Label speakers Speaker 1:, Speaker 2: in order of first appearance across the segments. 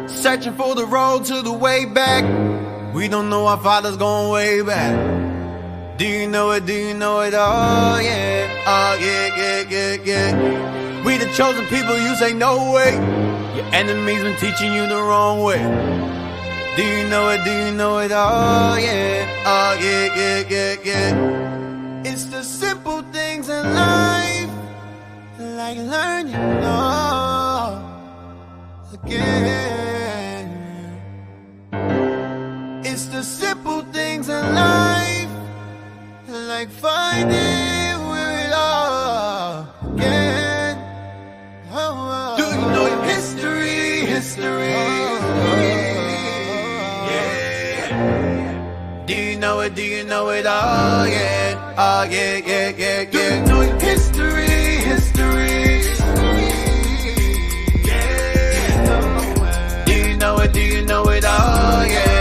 Speaker 1: Searching for the road to the way back. We don't know our fathers going way back. Do you know it? Do you know it? Oh yeah, oh yeah. We the chosen people, you say no way. Your enemies been teaching you the wrong way. Do you know it? Do you know it? Oh yeah, yeah. It's the simple things in life, like learning all again. It's the simple things in life, like finding where it all began. Do you know your history? Yeah. Do you know it? Do you know it? Oh yeah, yeah. Do you know your history? Yeah. Do you know it? Do you know it? Oh yeah.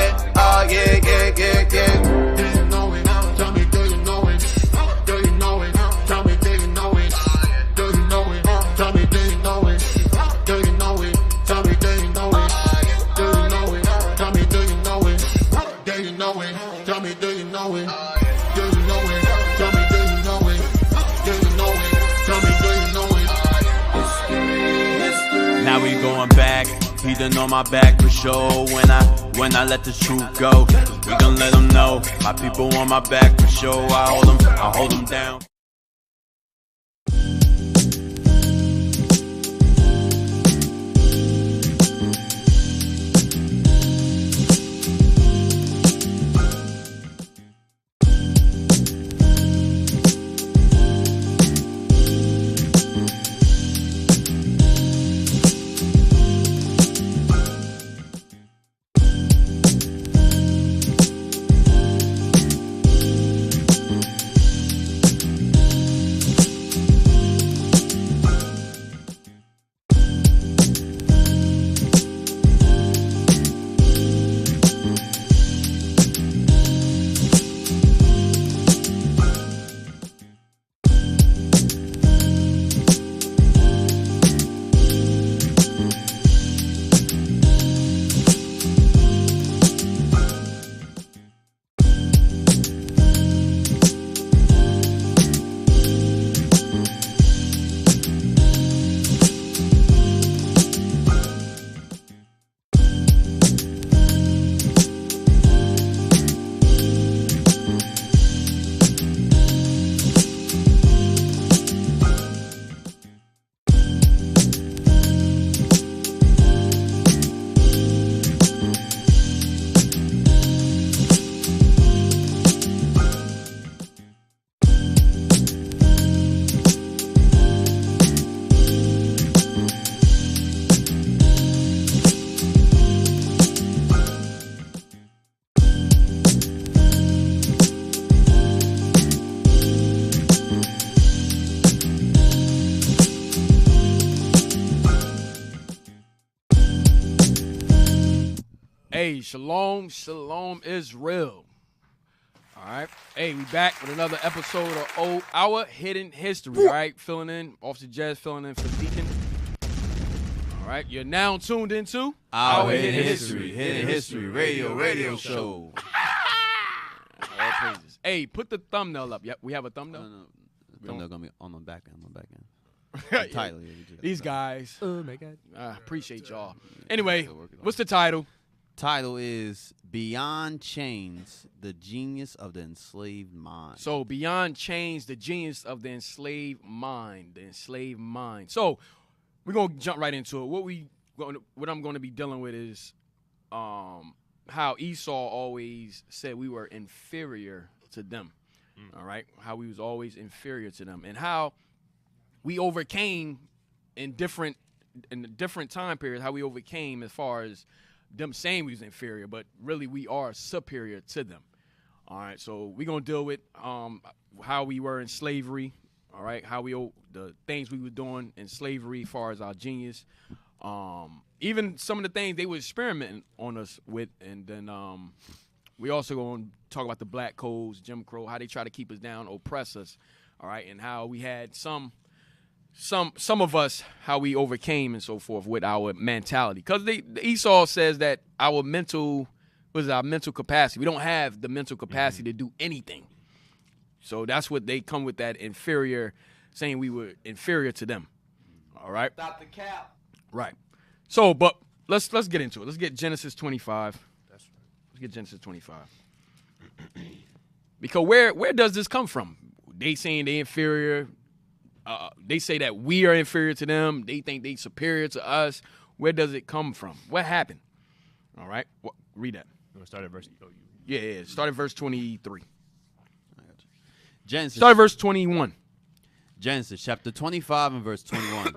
Speaker 1: Yeah.
Speaker 2: Do you know it? Tell me, do you know it? Do you know it? Tell me, do you know it? Do you know it? Tell me, do you know it? Do you know it? Tell me, do you know it? Do you know it? Tell me, do you know it? Do you know it? Tell me, do you know it? Do you know it? Tell me, do you know it? Do you know it? Tell me, do you know it? History.
Speaker 1: Now we going back. He done on my back for sure. When I let the truth go, we gon' let them know. My people on my back for sure. I hold them down.
Speaker 3: Hey, shalom Israel. All right. Hey, we back with another episode of Our Hidden History. All right, filling in, Officer Jazz filling in for Deacon. All right, you're now tuned into
Speaker 1: Our Hidden History radio show.
Speaker 3: All praises. Hey, put the thumbnail up. Yep, we have a thumbnail.
Speaker 1: No. Thumbnail gonna be on the back end.
Speaker 3: Title. These guys. Oh my God. Appreciate y'all. Anyway, what's the title?
Speaker 1: Title is Beyond Chains, the Genius of the Enslaved Mind.
Speaker 3: So Beyond Chains, the Genius of the Enslaved Mind. So we're going to jump right into it. What I'm going to be dealing with is how Esau always said we were inferior to them. All right? How we was always inferior to them. And how we overcame in different time periods, how we overcame as far as them saying we was inferior, but really we are superior to them. All right, so we're going to deal with how we were in slavery, all right, the things we were doing in slavery as far as our genius, even some of the things they were experimenting on us with, and then we also going to talk about the black codes, Jim Crow, how they try to keep us down, oppress us, all right, and how we had some of us, how we overcame and so forth with our mentality. Because Esau says that our mental capacity. We don't have the mental capacity to do anything. So that's what they come with, that inferior, saying we were inferior to them. All right?
Speaker 1: Stop the cap.
Speaker 3: Right. So, but let's get into it. Let's get Genesis 25. That's right. Let's get Genesis 25. Because where does this come from? They saying they inferior. They say that we are inferior to them. They think they superior to us. Where does it come from? What happened? All right. Read that.
Speaker 4: You want to start at verse?
Speaker 3: Yeah. Start at verse 23.
Speaker 4: Genesis.
Speaker 3: Start at verse 21.
Speaker 4: Genesis chapter 25 and verse 21.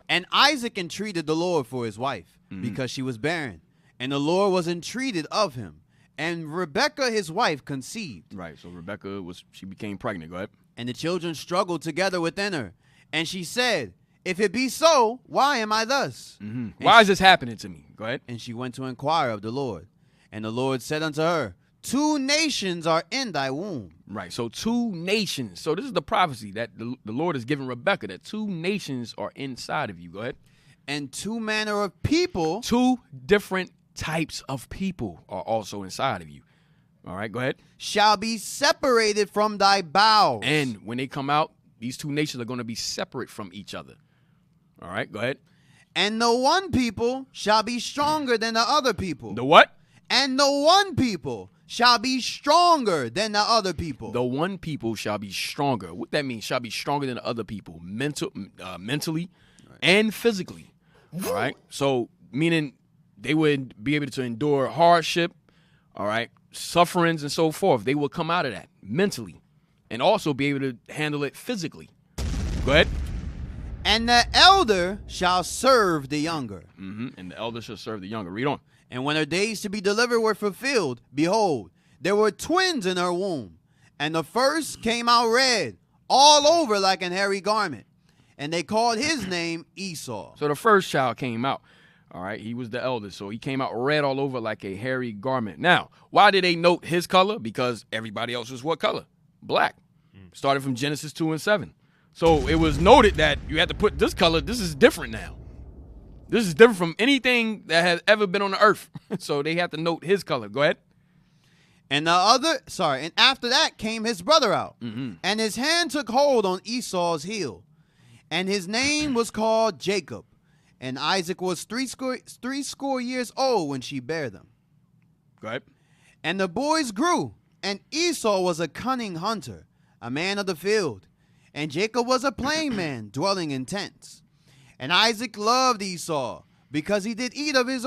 Speaker 4: And Isaac entreated the Lord for his wife, because she was barren. And the Lord was entreated of him. And Rebekah his wife conceived.
Speaker 3: Right. So Rebekah she became pregnant. Go ahead.
Speaker 4: And the children struggled together within her. And she said, if it be so, why am I thus?
Speaker 3: Why is this happening to me? Go ahead.
Speaker 4: And she went to inquire of the Lord. And the Lord said unto her, 2 nations are in thy womb.
Speaker 3: Right. So 2 nations. So this is the prophecy that the Lord has given Rebekah, that 2 nations are inside of you. Go ahead.
Speaker 4: And 2 manner of people.
Speaker 3: 2 different types of people are also inside of you. All right. Go ahead.
Speaker 4: Shall be separated from thy bowels.
Speaker 3: And when they come out, these 2 nations are going to be separate from each other. All right. Go ahead.
Speaker 4: And the one people shall be stronger than the other people.
Speaker 3: The what?
Speaker 4: And the one people shall be stronger than the other people.
Speaker 3: The one people shall be stronger. What that means, shall be stronger than the other people, mentally and physically. All right. So meaning they would be able to endure hardship, all right, sufferings and so forth. They will come out of that mentally and also be able to handle it physically. Go ahead.
Speaker 4: And the elder shall serve the younger.
Speaker 3: And the elder shall serve the younger. Read on.
Speaker 4: And when her days to be delivered were fulfilled, behold, there were twins in her womb. And the first came out red, all over like an hairy garment. And they called his name Esau.
Speaker 3: So the first child came out. All right. He was the eldest. So he came out red all over like a hairy garment. Now, why did they note his color? Because everybody else was what color? Black. Started from Genesis 2 and 7. So it was noted that you had to put this color. This is different now. This is different from anything that has ever been on the earth. So they had to note his color. Go ahead.
Speaker 4: And after that came his brother out. And his hand took hold on Esau's heel. And his name was called Jacob. And Isaac was threescore years old when she bare them.
Speaker 3: Go ahead.
Speaker 4: And the boys grew. And Esau was a cunning hunter, a man of the field. And Jacob was a plain man, dwelling in tents. And Isaac loved Esau, because he did eat of his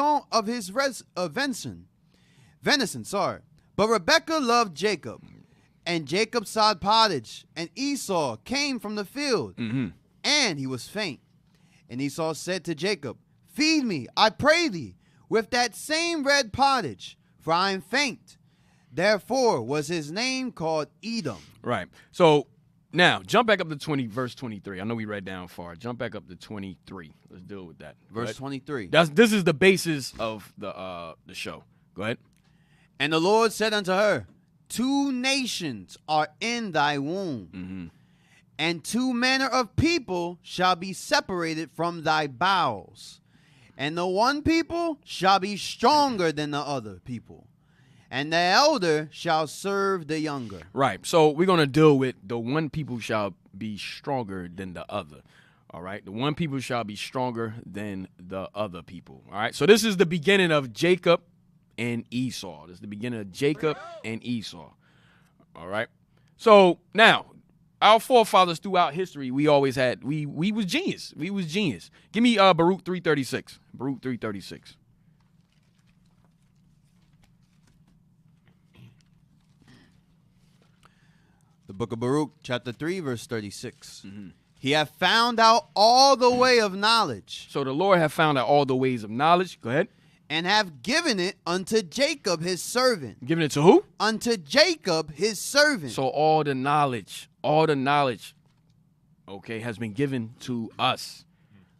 Speaker 4: venison. But Rebekah loved Jacob. And Jacob sowed pottage, and Esau came from the field, and he was faint. And Esau said to Jacob, feed me, I pray thee, with that same red pottage, for I am faint. Therefore was his name called Edom.
Speaker 3: Right. So now jump back up to verse 23. I know we read down far. Jump back up to 23. Let's deal with that.
Speaker 4: Verse 23.
Speaker 3: This is the basis of the show. Go ahead.
Speaker 4: And the Lord said unto her, 2 nations are in thy womb, and 2 manner of people shall be separated from thy bowels. And the one people shall be stronger than the other people, and the elder shall serve the younger.
Speaker 3: Right. So we're going to deal with the one people shall be stronger than the other. All right. The one people shall be stronger than the other people. All right. So this is the beginning of Jacob and Esau. This is the beginning of Jacob and Esau. All right. So now, our forefathers throughout history, we always had, we was genius. We was genius. Give me Baruch 3:36. Baruch 3:36.
Speaker 4: The book of Baruch, chapter 3, verse 36. He hath found out all the way of knowledge.
Speaker 3: So the Lord hath found out all the ways of knowledge. Go ahead.
Speaker 4: and have given it unto Jacob his servant.
Speaker 3: Giving it to who?
Speaker 4: Unto Jacob his servant.
Speaker 3: So all the knowledge, okay, has been given to us.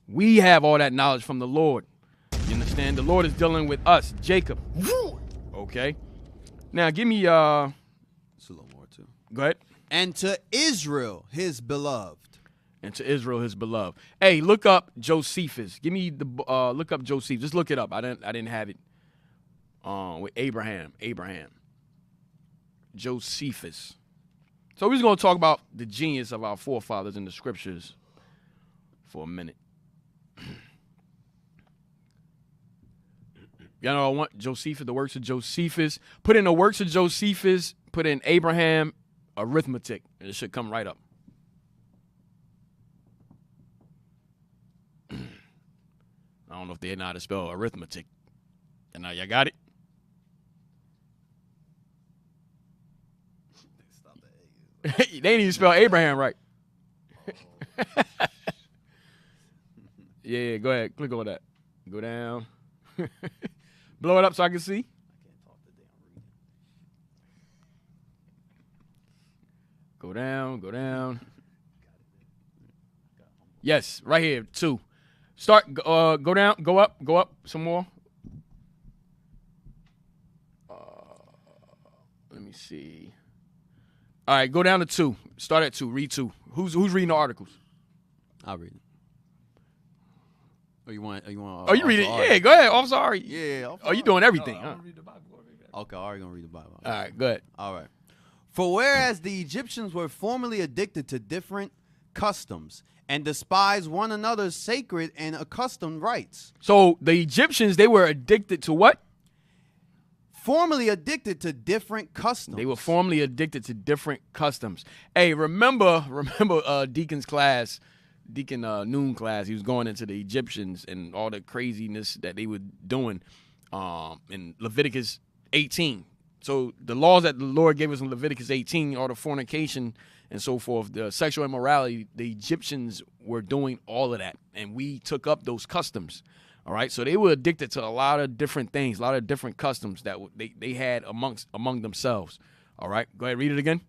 Speaker 3: We have all that knowledge from the Lord. You understand? The Lord is dealing with us, Jacob. Okay. Now give me
Speaker 4: It's a little more too.
Speaker 3: go ahead.
Speaker 4: And to Israel his beloved.
Speaker 3: And to Israel his beloved. Hey, look up Josephus. Give me the look up Josephus. Just look it up. I didn't have it. With Abraham. Josephus. So we're just gonna talk about the genius of our forefathers in the scriptures for a minute. Y'all know I want Josephus, the works of Josephus. Put in the works of Josephus, put in Abraham arithmetic, and it should come right up. I don't know if they know how to spell arithmetic. And now y'all got it? They didn't even spell Abraham right. Yeah, go ahead. Click on that. Go down. Blow it up so I can see. Go down. Yes, right here, 2. Start, go down, go up some more. Let me see. All right, go down to 2. Start at 2, read 2. Who's reading the articles?
Speaker 4: I'll read it. Oh, you want?
Speaker 3: Oh, you read it? Yeah, go ahead. I'm sorry.
Speaker 4: Yeah.
Speaker 3: Oh, you doing everything, huh?
Speaker 4: Okay, I'm already gonna read the Bible.
Speaker 3: All right, go ahead.
Speaker 4: All right. For whereas the Egyptians were formerly addicted to different customs and despised one another's sacred and accustomed rites.
Speaker 3: So the Egyptians, they were addicted to what?
Speaker 4: Formerly addicted to different customs.
Speaker 3: They were formerly addicted to different customs. Hey, remember Deacon's class, Deacon Noon class, he was going into the Egyptians and all the craziness that they were doing in Leviticus 18. So the laws that the Lord gave us in Leviticus 18, all the fornication and so forth, the sexual immorality, the Egyptians were doing all of that, and we took up those customs. All right, so they were addicted to a lot of different things, a lot of different customs that they had among themselves. All right, go ahead, read it again.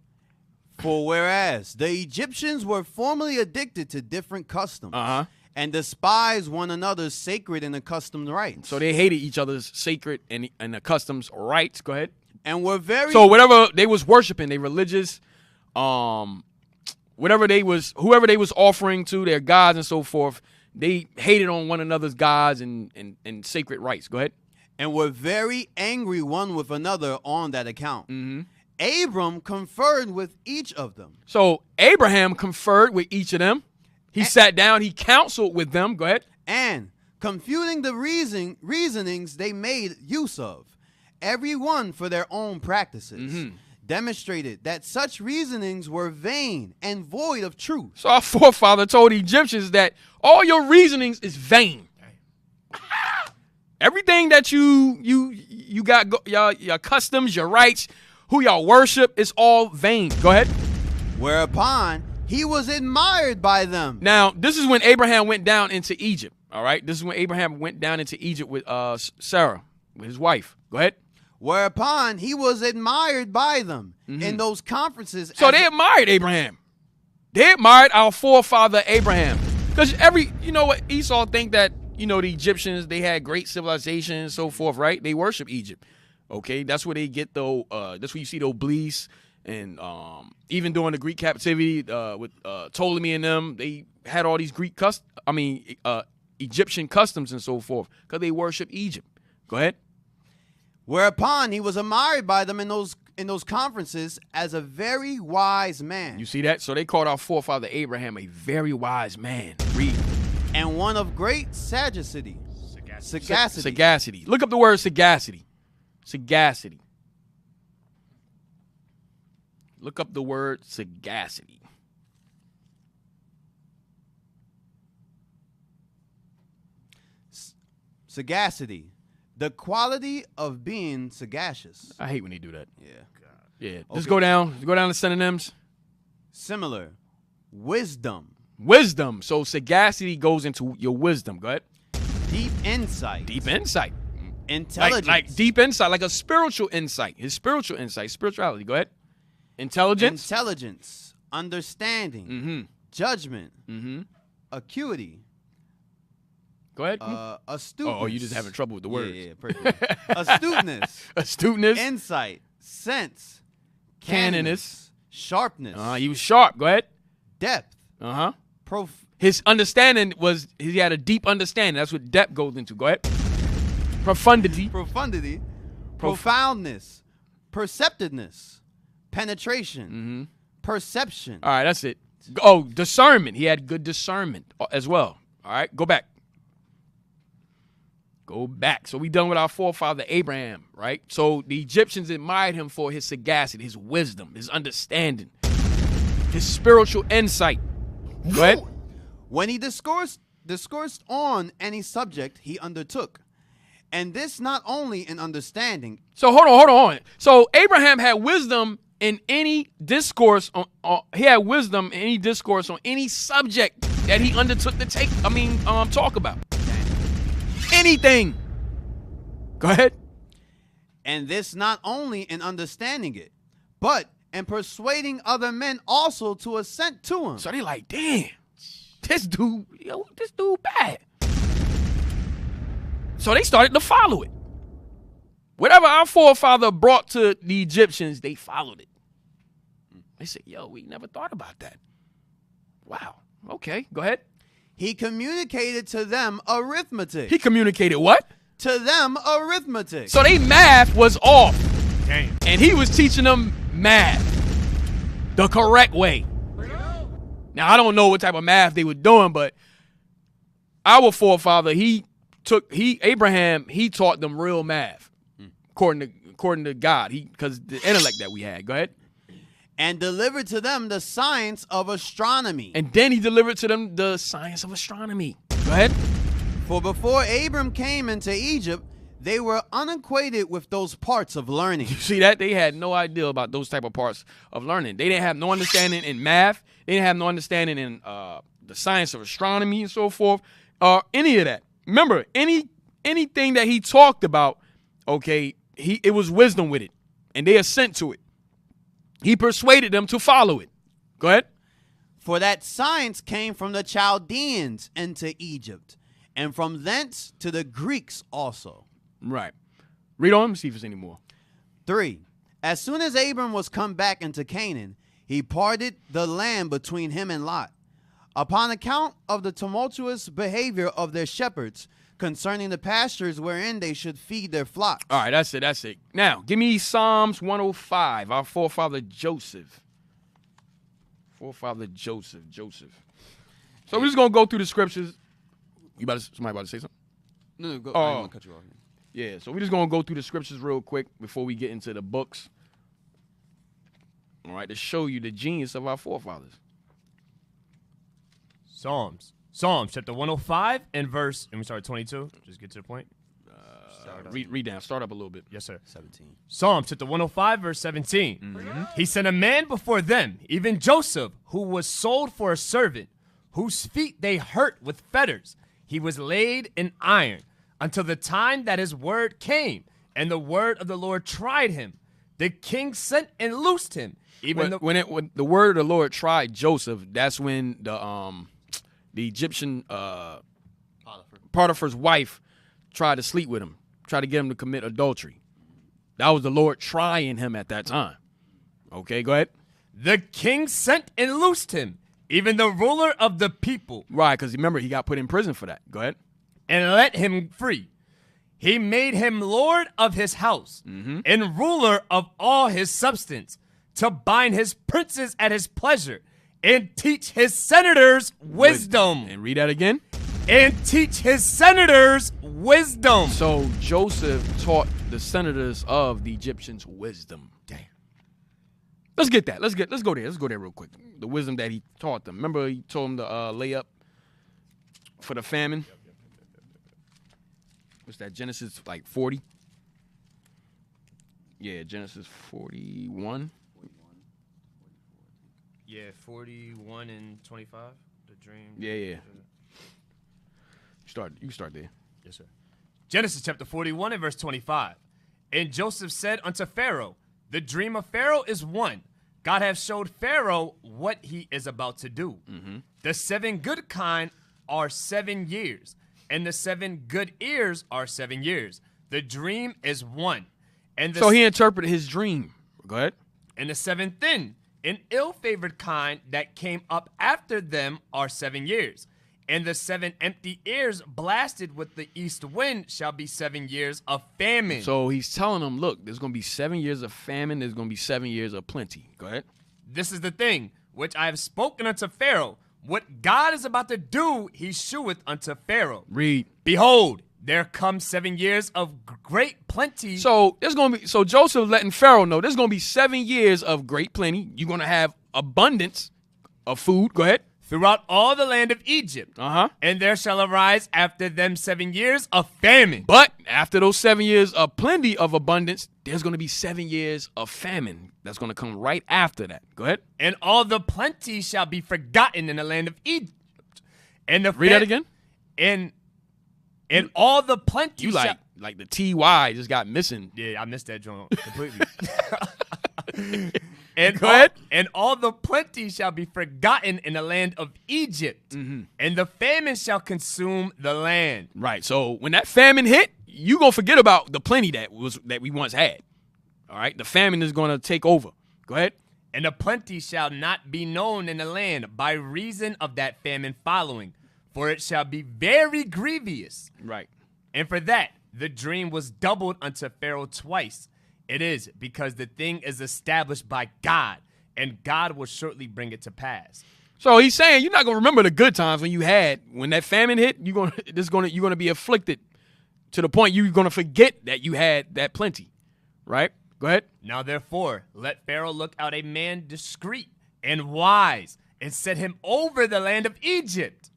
Speaker 4: For whereas the Egyptians were formerly addicted to different customs and despised one another's sacred and accustomed rites.
Speaker 3: So they hated each other's sacred and accustomed rites. Go ahead.
Speaker 4: And were very...
Speaker 3: So whatever they was worshiping, they religious, whoever they was offering to their gods and so forth, they hated on one another's gods and sacred rites. Go ahead.
Speaker 4: And were very angry one with another on that account.
Speaker 3: Mm-hmm.
Speaker 4: Abram conferred with each of them.
Speaker 3: So Abraham conferred with each of them. He sat down. He counseled with them. Go ahead.
Speaker 4: And confuting the reasonings they made use of, every one for their own practices, demonstrated that such reasonings were vain and void of truth.
Speaker 3: So our forefather told the Egyptians that all your reasonings is vain. Everything that you got, your customs, your rites, who y'all worship, is all vain. Go ahead.
Speaker 4: Whereupon he was admired by them.
Speaker 3: Now, this is when Abraham went down into Egypt. All right. This is when Abraham went down into Egypt with Sarah, with his wife. Go ahead.
Speaker 4: Whereupon he was admired by them in those conferences.
Speaker 3: So they admired Abraham. They admired our forefather Abraham. Because what Esau think that, the Egyptians, they had great civilization and so forth, right? They worship Egypt. Okay, that's where they get that's where you see the obelisk, and even during the Greek captivity with Ptolemy and them, they had all these Egyptian customs and so forth because they worship Egypt. Go ahead.
Speaker 4: Whereupon he was admired by them in those conferences as a very wise man.
Speaker 3: You see that? So they called our forefather Abraham a very wise man. Read.
Speaker 4: And one of great sagacity.
Speaker 3: Sagacity. Look up the word sagacity. Sagacity. Look up the word sagacity.
Speaker 4: Sagacity. The quality of being sagacious.
Speaker 3: I hate when they do that.
Speaker 4: Yeah.
Speaker 3: Yeah.
Speaker 4: Okay.
Speaker 3: Just go down. Go down to synonyms.
Speaker 4: Similar. Wisdom.
Speaker 3: Wisdom. So sagacity goes into your wisdom. Go ahead.
Speaker 4: Deep insight.
Speaker 3: Deep insight.
Speaker 4: Intelligence.
Speaker 3: Like deep insight, like a spiritual insight. His spiritual insight, spirituality. Go ahead. Intelligence.
Speaker 4: Intelligence. Understanding.
Speaker 3: Mm-hmm.
Speaker 4: Judgment.
Speaker 3: Mm-hmm.
Speaker 4: Acuity.
Speaker 3: Go ahead.
Speaker 4: Astuteness.
Speaker 3: Oh, you just having trouble with the words.
Speaker 4: Yeah, perfect. Astuteness.
Speaker 3: Astuteness.
Speaker 4: Insight. Sense.
Speaker 3: Canniness.
Speaker 4: Sharpness.
Speaker 3: He was sharp. Go ahead.
Speaker 4: Depth.
Speaker 3: Uh-huh.
Speaker 4: Prof.
Speaker 3: His understanding he had a deep understanding. That's what depth goes into. Go ahead. Profundity.
Speaker 4: Profundity. Profoundness. Perceptiveness. Penetration. Perception.
Speaker 3: All right, that's it. Oh, discernment. He had good discernment as well. All right, go back. Go back. So we done with our forefather Abraham, right? So the Egyptians admired him for his sagacity, his wisdom, his understanding, his spiritual insight. Go ahead.
Speaker 4: When he discoursed on any subject he undertook, and this not only in understanding.
Speaker 3: So hold on. So Abraham had wisdom in any discourse he had wisdom in any discourse on any subject that he undertook to talk about. Anything. Go ahead.
Speaker 4: And this not only in understanding it, but in persuading other men also to assent to him.
Speaker 3: So they like, damn, this dude bad. So they started to follow it. Whatever our forefather brought to the Egyptians, they followed it. They said, yo, we never thought about that. Wow. Okay, go ahead.
Speaker 4: He communicated to them arithmetic.
Speaker 3: He communicated what?
Speaker 4: To them arithmetic.
Speaker 3: So they math was off.
Speaker 5: Damn.
Speaker 3: And he was teaching them math the correct way. Now, I don't know what type of math they were doing, but our forefather, Abraham taught them real math, according to God, because the intellect that we had. Go ahead.
Speaker 4: And delivered to them the science of astronomy.
Speaker 3: And then he delivered to them the science of astronomy. Go ahead.
Speaker 4: For before Abram came into Egypt, they were unacquainted with those parts of learning.
Speaker 3: You see that? They had no idea about those type of parts of learning. They didn't have no understanding in math. They didn't have no understanding in the science of astronomy and so forth, or any of that. Remember, anything that he talked about, okay, it was wisdom with it, and they assent to it. He persuaded them to follow it. Go ahead.
Speaker 4: For that science came from the Chaldeans into Egypt, and from thence to the Greeks also.
Speaker 3: Right. Read on, see if there's any more.
Speaker 4: 3. As soon as Abram was come back into Canaan, he parted the land between him and Lot, upon account of the tumultuous behavior of their shepherds concerning the pastures wherein they should feed their flocks.
Speaker 3: All right, that's it. Now, give me Psalms 105, our forefather Joseph. Joseph. So we're just going to go through the scriptures. Somebody about to say something?
Speaker 4: No, go.
Speaker 3: Oh.
Speaker 4: I didn't want to cut you off.
Speaker 3: Yeah, so we're just going to go through the scriptures real quick before we get into the books. All right, to show you the genius of our forefathers.
Speaker 5: Psalms chapter 105 and verse, and we start at 22. Just get to the point.
Speaker 3: Read down. Start up a little bit.
Speaker 5: Yes, sir.
Speaker 4: 17.
Speaker 5: Psalms chapter 105 verse 17. He sent a man before them, even Joseph, who was sold for a servant, whose feet they hurt with fetters. He was laid in iron until the time that his word came, and the word of the Lord tried him. The king sent and loosed him. When
Speaker 3: the word of the Lord tried Joseph, that's when the Egyptian Potiphar's wife tried to sleep with him, tried to get him to commit adultery. That was the Lord trying him at that time. Okay, go ahead.
Speaker 5: The king sent and loosed him, even the ruler of the people.
Speaker 3: Right, because remember, he got put in prison for that. Go ahead.
Speaker 5: And let him free. He made him lord of his house and ruler of all his substance, to bind his princes at his pleasure and teach his senators wisdom.
Speaker 3: And read that again.
Speaker 5: And teach his senators wisdom.
Speaker 3: So Joseph taught the senators of the Egyptians wisdom. Damn. Let's get that. Let's go there. Let's go there real quick. The wisdom that he taught them. Remember, he told them to lay up for the famine. What's that? Genesis 40. Yeah, Genesis 41.
Speaker 5: Yeah, 41 and 25. The dream.
Speaker 3: Yeah. You can start there.
Speaker 5: Yes, sir. Genesis chapter 41 and verse 25. And Joseph said unto Pharaoh, the dream of Pharaoh is one. God hath showed Pharaoh what he is about to do. The 7 good kind are 7 years, and the 7 good ears are 7 years. The dream is one. And
Speaker 3: So he interpreted his dream. Go ahead.
Speaker 5: And the 7 thin and ill-favored kind that came up after them are 7 years. And the 7 empty ears blasted with the east wind shall be 7 years of famine.
Speaker 3: So he's telling them, look, there's going to be 7 years of famine. There's going to be 7 years of plenty. Go ahead.
Speaker 5: This is the thing which I have spoken unto Pharaoh. What God is about to do, he sheweth unto Pharaoh.
Speaker 3: Read.
Speaker 5: Behold, there come 7 years of great plenty.
Speaker 3: So there's going to be, so Joseph letting Pharaoh know there's going to be 7 years of great plenty. You're going to have abundance of food. Go ahead.
Speaker 5: Throughout all the land of Egypt. And there shall arise after them 7 years of famine.
Speaker 3: But after those 7 years of plenty of abundance, there's going to be 7 years of famine. That's going to come right after that. Go ahead.
Speaker 5: And all the plenty shall be forgotten in the land of Egypt. And the
Speaker 3: Read that again.
Speaker 5: And all the plenty
Speaker 3: You
Speaker 5: shall...
Speaker 3: like the TY just got missing.
Speaker 5: Yeah, I missed that joint completely. And
Speaker 3: Go ahead.
Speaker 5: And all the plenty shall be forgotten in the land of Egypt, and the famine shall consume the land.
Speaker 3: Right. So when that famine hit, you gonna forget about the plenty that we once had. All right. The famine is gonna take over. Go ahead.
Speaker 5: And the plenty shall not be known in the land by reason of that famine following, for it shall be very grievous.
Speaker 3: Right.
Speaker 5: And for that the dream was doubled unto Pharaoh twice. It is because the thing is established by God, and God will shortly bring it to pass.
Speaker 3: So he's saying you're not gonna remember the good times when that famine hit. You're gonna be afflicted to the point you're gonna forget that you had that plenty. Right? Go ahead.
Speaker 5: Now therefore, let Pharaoh look out a man discreet and wise, and set him over the land of Egypt.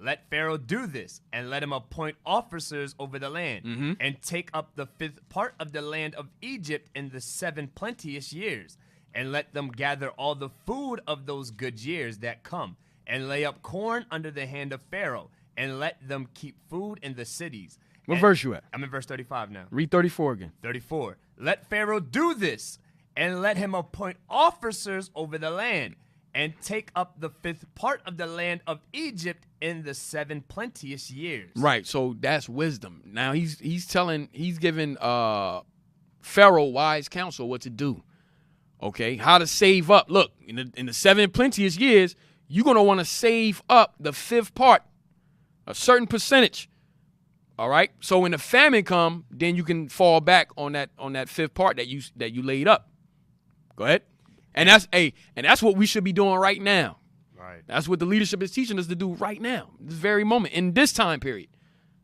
Speaker 5: Let Pharaoh do this, and let him appoint officers over the land, and take up the 5th part of the land of Egypt in the 7 plenteous years, and let them gather all the food of those good years that come, and lay up corn under the hand of Pharaoh, and let them keep food in the cities.
Speaker 3: What verse you at?
Speaker 5: I'm in verse 35 now.
Speaker 3: Read 34 again.
Speaker 5: 34. Let Pharaoh do this, and let him appoint officers over the land, and take up the 5th part of the land of Egypt in the 7 plenteous years.
Speaker 3: Right. So that's wisdom. Now he's giving Pharaoh wise counsel what to do. Okay, how to save up. Look, in the 7 plenteous years, you're gonna want to save up the 5th part, a certain percentage. All right. So when the famine come, then you can fall back on that 5th part that you laid up. Go ahead. And that's what we should be doing right now.
Speaker 5: Right.
Speaker 3: That's what the leadership is teaching us to do right now, this very moment, in this time period,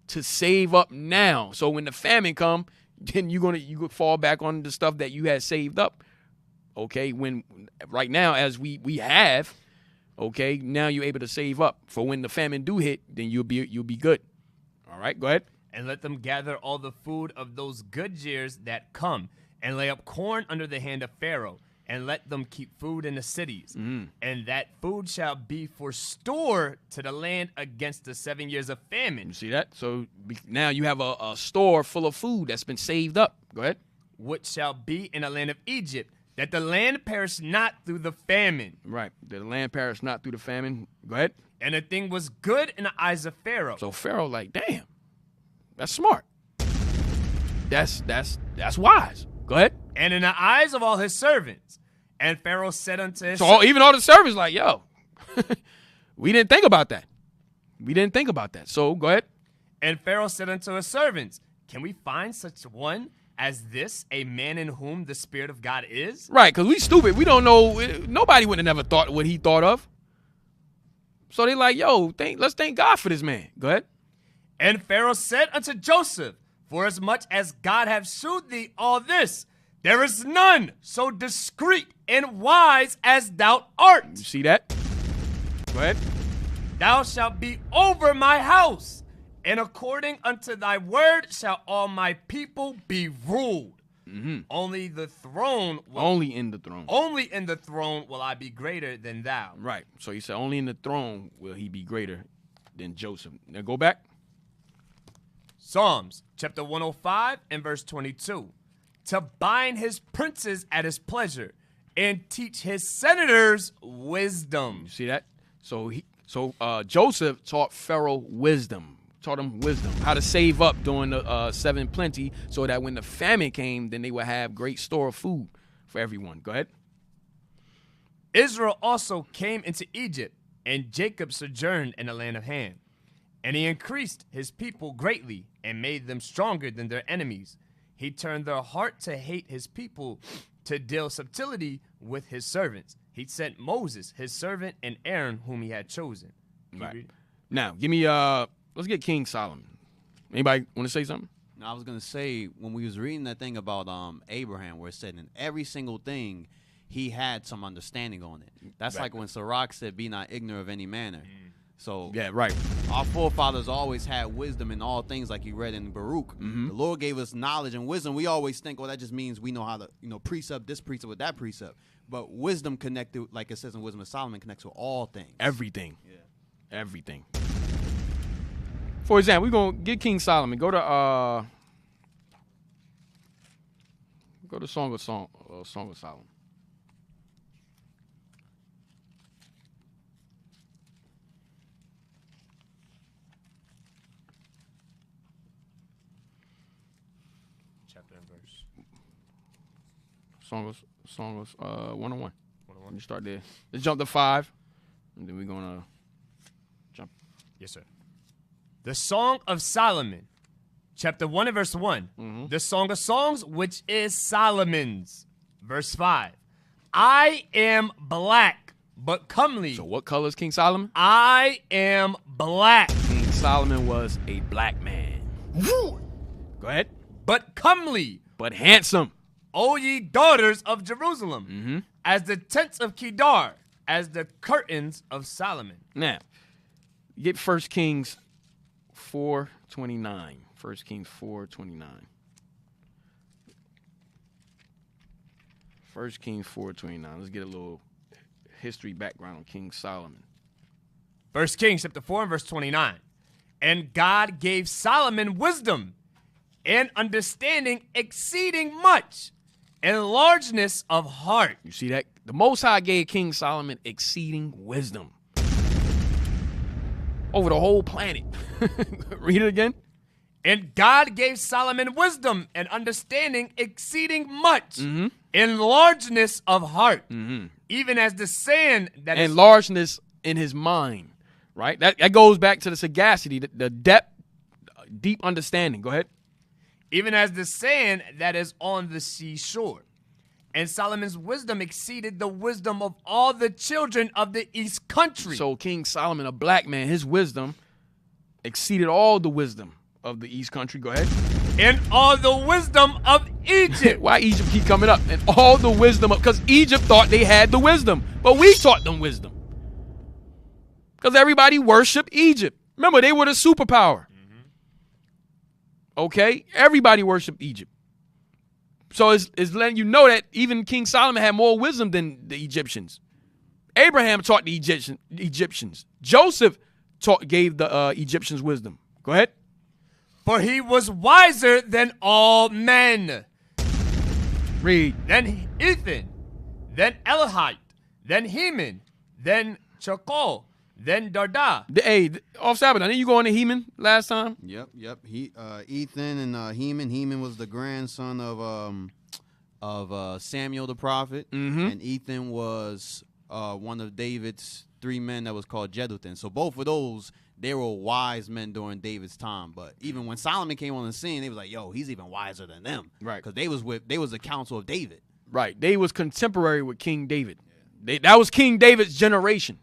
Speaker 3: to save up now. So when the famine come, then you could fall back on the stuff that you had saved up. Okay, when right now as we have, okay, now you're able to save up for when the famine do hit, then you'll be good. All right, go ahead.
Speaker 5: And let them gather all the food of those good years that come, and lay up corn under the hand of Pharaoh, and let them keep food in the cities. And that food shall be for store to the land against the 7 years of famine.
Speaker 3: You see that? So now you have a store full of food that's been saved up. Go ahead.
Speaker 5: Which shall be in the land of Egypt, that the land perish not through the famine.
Speaker 3: Right. The land perish not through the famine. Go ahead.
Speaker 5: And the thing was good in the eyes of Pharaoh.
Speaker 3: So Pharaoh like, damn, that's smart. That's wise. Go ahead.
Speaker 5: And in the eyes of all his servants. And Pharaoh said unto his
Speaker 3: even all the servants like, yo, we didn't think about that. So go ahead.
Speaker 5: And Pharaoh said unto his servants, can we find such one as this, a man in whom the Spirit of God is?
Speaker 3: Right, because we stupid. We don't know. Nobody would have never thought what he thought of. So they like, yo, let's thank God for this man. Go ahead.
Speaker 5: And Pharaoh said unto Joseph, for as much as God hath shewed thee all this, there is none so discreet and wise as thou art.
Speaker 3: You see that? Go ahead.
Speaker 5: Thou shalt be over my house, and according unto thy word shall all my people be ruled. Only in the throne will I be greater than thou.
Speaker 3: Right. So he said, only in the throne will he be greater than Joseph. Now go back.
Speaker 5: Psalms chapter 105 and verse 22. To bind his princes at his pleasure and teach his senators wisdom.
Speaker 3: You see that? So Joseph taught Pharaoh wisdom. Taught him wisdom, how to save up during the seven plenty, so that when the famine came, then they would have great store of food for everyone. Go ahead.
Speaker 5: Israel also came into Egypt, and Jacob sojourned in the land of Ham. And he increased his people greatly and made them stronger than their enemies. He turned their heart to hate his people, to deal subtlety with his servants. He sent Moses, his servant, and Aaron, whom he had chosen.
Speaker 3: Right. Now, give me let's get King Solomon. Anybody want to say something?
Speaker 4: No, I was gonna say when we was reading that thing about Abraham, where it said in every single thing he had some understanding on it. That's like when Sirach said, "Be not ignorant of any manner." So
Speaker 3: Yeah, right.
Speaker 4: our forefathers always had wisdom in all things, like you read in Baruch. The Lord gave us knowledge and wisdom. We always think, well, that just means we know how to, precept this precept with that precept. But wisdom connected, like it says in Wisdom of Solomon, connects with all things.
Speaker 3: Everything.
Speaker 4: Yeah.
Speaker 3: Everything. For example, we're gonna get King Solomon. Go to Song of Solomon.
Speaker 5: Chapter and verse.
Speaker 3: Song of 101. You start there. Let's jump to 5, and then we're gonna jump.
Speaker 5: Yes, sir. The Song of Solomon, chapter 1 and verse 1. The Song of Songs, which is Solomon's. Verse 5. I am black, but comely.
Speaker 3: So what color is King Solomon?
Speaker 5: I am black.
Speaker 3: King Solomon was a black man. Go ahead.
Speaker 5: But comely,
Speaker 3: But handsome.
Speaker 5: O ye daughters of Jerusalem, as the tents of Kedar, as the curtains of Solomon.
Speaker 3: Now, get 1 Kings 4:29. 1 Kings 4:29. 1 Kings 4:29. Let's get a little history background on King Solomon.
Speaker 5: 1 Kings chapter 4 and verse 29. And God gave Solomon wisdom and understanding exceeding much, and largeness of heart.
Speaker 3: You see that? The Most High gave King Solomon exceeding wisdom over the whole planet. Read it again.
Speaker 5: And God gave Solomon wisdom and understanding exceeding much, in largeness of heart, even as the sand that
Speaker 3: And
Speaker 5: is
Speaker 3: largeness in his mind, right? That goes back to the sagacity, the depth, deep understanding. Go ahead.
Speaker 5: even as the sand that is on the seashore. And Solomon's wisdom exceeded the wisdom of all the children of the east country.
Speaker 3: So King Solomon, a black man, his wisdom exceeded all the wisdom of the east country. Go ahead.
Speaker 5: And all the wisdom of Egypt.
Speaker 3: Why Egypt keep coming up? And all the wisdom of, because Egypt thought they had the wisdom, but we taught them wisdom. Because everybody worshiped Egypt. Remember, they were the superpower. Okay? Everybody worshiped Egypt. So it's letting you know that even King Solomon had more wisdom than the Egyptians. Abraham taught the Egyptians. Joseph gave the Egyptians wisdom. Go ahead.
Speaker 5: For he was wiser than all men.
Speaker 3: Read.
Speaker 5: Then Ethan, then Elihite, then Heman, then Chakol, then Darda.
Speaker 3: Hey, off Sabbath, I think you going to Heman last time.
Speaker 4: Yep. Ethan and Heman. Heman was the grandson of Samuel the prophet, and Ethan was one of David's 3 men that was called Jeduthun. So both of those, they were wise men during David's time. But even when Solomon came on the scene, they was like, "Yo, he's even wiser than them."
Speaker 3: Right.
Speaker 4: Because they was the council of David.
Speaker 3: Right. They was contemporary with King David. That was King David's generation.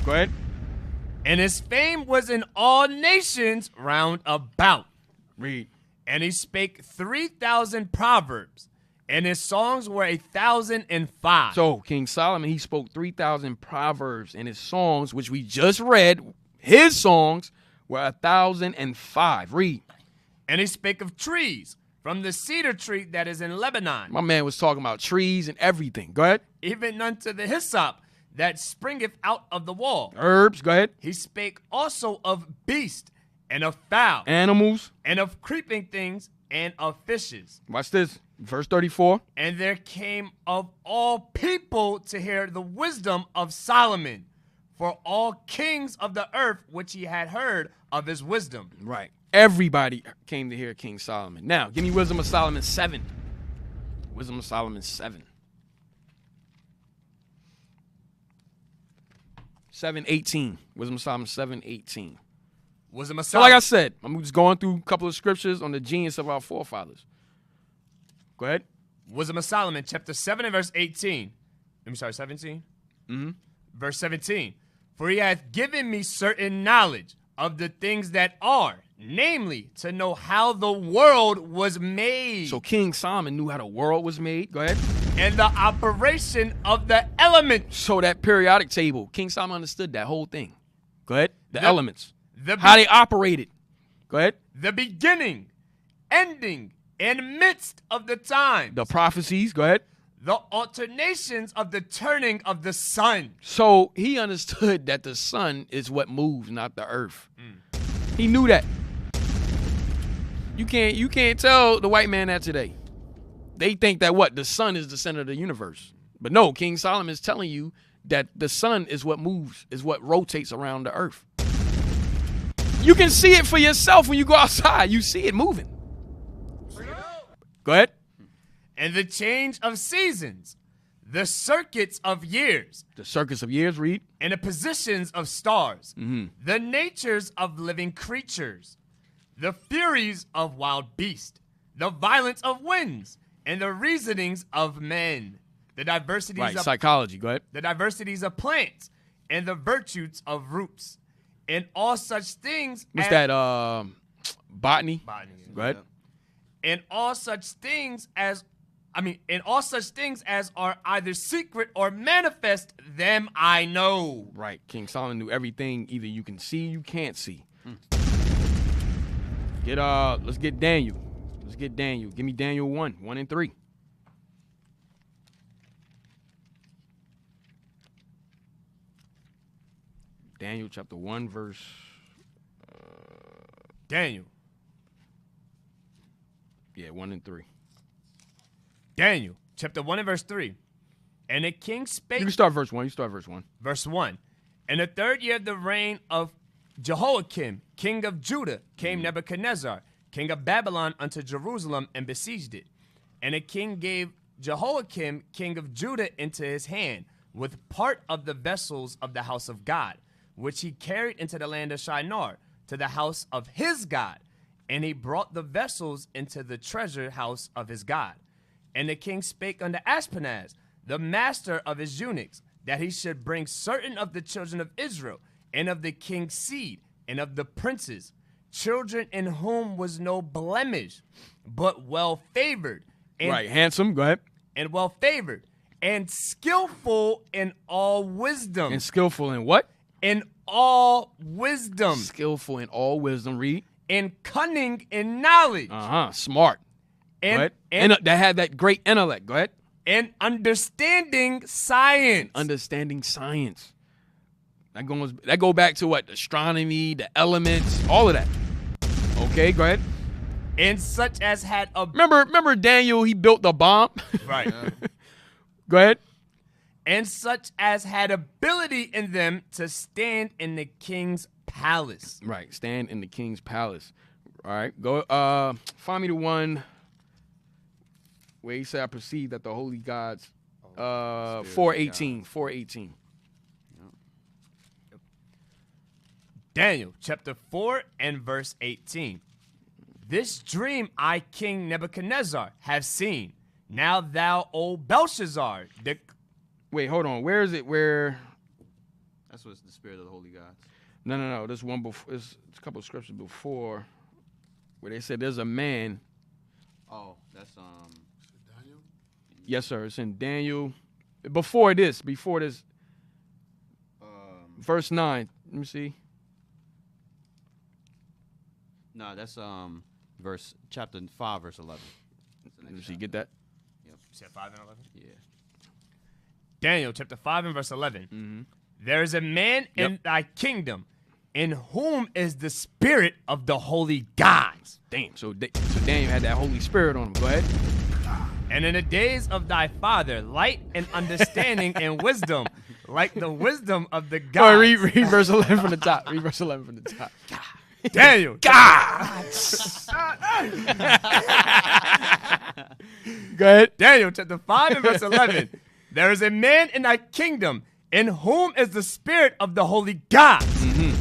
Speaker 3: Go ahead.
Speaker 5: And his fame was in all nations round about.
Speaker 3: Read.
Speaker 5: And he spake 3,000 proverbs, and his songs were 1,005.
Speaker 3: So King Solomon, he spoke 3,000 proverbs, and his songs, which we just read, his songs were 1,005. Read.
Speaker 5: And he spake of trees, from the cedar tree that is in Lebanon,
Speaker 3: My man was talking about trees and everything. Go ahead.
Speaker 5: even unto the hyssop that springeth out of the wall.
Speaker 3: Herbs. Go ahead.
Speaker 5: He spake also of beasts, and of fowl,
Speaker 3: animals.
Speaker 5: and of creeping things, and of fishes.
Speaker 3: Watch this. Verse 34.
Speaker 5: And there came of all people to hear the wisdom of Solomon, for all kings of the earth which he had heard of his wisdom.
Speaker 3: Right. Everybody came to hear King Solomon. Now, give me Wisdom of Solomon 7. Wisdom of Solomon 7. 7:18. Wisdom of Solomon 7:18.
Speaker 5: Wisdom of
Speaker 3: So
Speaker 5: Solomon.
Speaker 3: like I said, I'm just going through a couple of scriptures on the genius of our forefathers. Go ahead.
Speaker 5: Wisdom of Solomon, chapter 7 and verse 18. 17?
Speaker 3: Mm-hmm.
Speaker 5: Verse 17. For he hath given me certain knowledge of the things that are, namely, to know how the world was made.
Speaker 3: So King Solomon knew how the world was made. Go ahead.
Speaker 5: And the operation of the elements.
Speaker 3: So that periodic table, King Solomon understood that whole thing. Go ahead. The elements.
Speaker 5: The
Speaker 3: How they operated. Go ahead.
Speaker 5: The beginning, ending, and midst of the time.
Speaker 3: The prophecies. Go ahead.
Speaker 5: The alternations of the turning of the sun.
Speaker 3: So he understood that the sun is what moves, not the earth. He knew that. You can't tell the white man that today. They think that the sun is the center of the universe. But no, King Solomon is telling you that the sun is what moves, is what rotates around the earth. You can see it for yourself when you go outside. You see it moving. Go ahead.
Speaker 5: And the change of seasons, the circuits of years,
Speaker 3: The circuits of years, read.
Speaker 5: and the positions of stars,
Speaker 3: Mm-hmm.
Speaker 5: the natures of living creatures, the furies of wild beasts, the violence of winds, and the reasonings of men, the diversities
Speaker 3: Right,
Speaker 5: of
Speaker 3: psychology. Go ahead.
Speaker 5: the diversities of plants, and the virtues of roots, and all such things.
Speaker 3: What's
Speaker 5: as,
Speaker 3: that? Botany.
Speaker 5: Botany.
Speaker 3: Go ahead.
Speaker 5: And all such things as are either secret or manifest, them I know.
Speaker 3: Right. King Solomon knew everything either you can see, you can't see. Let's get Daniel. Let's get Daniel. Give me Daniel 1 and 3. Daniel chapter 1 verse
Speaker 5: Daniel.
Speaker 3: 1 and 3.
Speaker 5: Daniel, chapter 1 and verse 3. And the king spake.
Speaker 3: You can start verse 1.
Speaker 5: Verse 1. In the third year of the reign of Jehoiakim, king of Judah, came Nebuchadnezzar, king of Babylon, unto Jerusalem and besieged it. And the king gave Jehoiakim, king of Judah, into his hand, with part of the vessels of the house of God, which he carried into the land of Shinar, to the house of his God. And he brought the vessels into the treasure house of his God. And the king spake unto Ashpenaz, the master of his eunuchs, that he should bring certain of the children of Israel, and of the king's seed, and of the princes, children in whom was no blemish, but well favored.
Speaker 3: Right. Handsome. Go ahead.
Speaker 5: And well favored, and skillful in all wisdom.
Speaker 3: And skillful in what?
Speaker 5: In all wisdom.
Speaker 3: Skillful in all wisdom. Read.
Speaker 5: And cunning in knowledge.
Speaker 3: Smart. Go ahead. And that had that great intellect. Go ahead.
Speaker 5: And understanding science.
Speaker 3: Understanding science. That go back to what? Astronomy, the elements, all of that. Okay, go ahead.
Speaker 5: And such as had a...
Speaker 3: Remember Daniel, he built the bomb?
Speaker 5: Right.
Speaker 3: Go ahead.
Speaker 5: And such as had ability in them to stand in the king's palace.
Speaker 3: Right, stand in the king's palace. All right, go find me the one where he said, I perceive that the holy gods, 4:18.
Speaker 5: Daniel chapter 4 and verse 18. This dream I, King Nebuchadnezzar, have seen. Now thou, O Belshazzar.
Speaker 3: Wait, hold on. Where is it? Where?
Speaker 4: That's what's the spirit of the holy gods.
Speaker 3: No. There's one before. There's a couple of scriptures before where they said there's a man.
Speaker 4: Oh, that's
Speaker 2: Daniel?
Speaker 3: Yes, sir. It's in Daniel. Before this, verse 9. Let me see.
Speaker 4: No, that's chapter 5, verse 11.
Speaker 3: Let me see. Get that?
Speaker 5: You said 5 and 11?
Speaker 4: Yeah.
Speaker 5: Daniel chapter 5 and verse 11.
Speaker 3: Mm-hmm.
Speaker 5: There is a man in
Speaker 3: Yep.
Speaker 5: thy kingdom, in whom is the spirit of the holy gods.
Speaker 3: Damn. So Daniel had that Holy Spirit on him. Go ahead.
Speaker 5: And in the days of thy father, light and understanding and wisdom, like the wisdom of the
Speaker 3: All right,
Speaker 5: gods.
Speaker 3: read verse 11 from the top. Read verse 11 from the top.
Speaker 5: Daniel.
Speaker 3: God. Go ahead.
Speaker 5: Daniel chapter 5 and verse 11. There is a man in thy kingdom in whom is the spirit of the holy gods.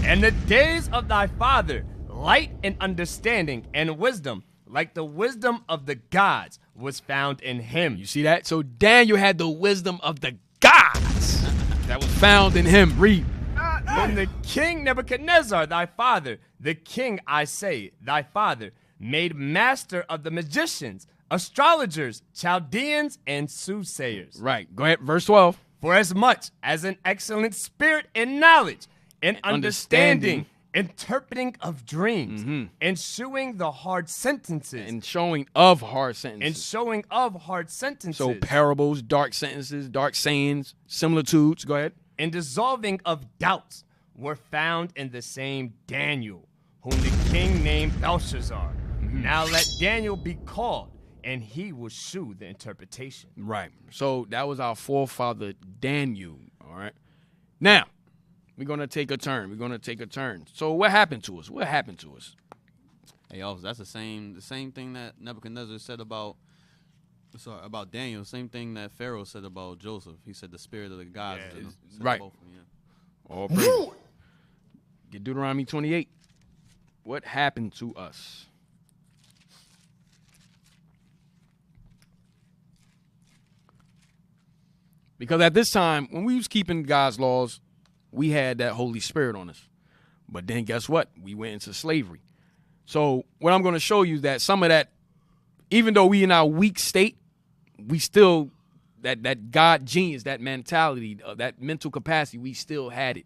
Speaker 5: And the days of thy father, light and understanding and wisdom, like the wisdom of the gods, was found in him.
Speaker 3: You see that? So Daniel had the wisdom of the gods that was found in him. Read.
Speaker 5: When the king Nebuchadnezzar, thy father, the king, I say, thy father, made master of the magicians, astrologers, Chaldeans, and soothsayers.
Speaker 3: Right. Go ahead. Verse 12.
Speaker 5: For as much as an excellent spirit in knowledge, in understanding, interpreting of dreams, and shewing the hard sentences.
Speaker 3: And showing of hard sentences.
Speaker 5: So
Speaker 3: parables, dark sentences, dark sayings, similitudes. Go ahead.
Speaker 5: And dissolving of doubts were found in the same Daniel, whom the king named Belshazzar. Now let Daniel be called, and he will shew the interpretation.
Speaker 3: Right. So that was our forefather Daniel. All right. Now, we're going to take a turn. So what happened to us?
Speaker 4: Hey, officer, that's the same thing that Nebuchadnezzar said about Daniel. Same thing that Pharaoh said about Joseph. He said the spirit of the gods.
Speaker 3: Yeah, right. All praise. Get Deuteronomy 28. What happened to us? Because at this time, when we was keeping God's laws, we had that Holy Spirit on us. But then guess what? We went into slavery. So what I'm going to show you is that some of that, even though we in our weak state, we still, that God genius, that mentality, that mental capacity, we still had it.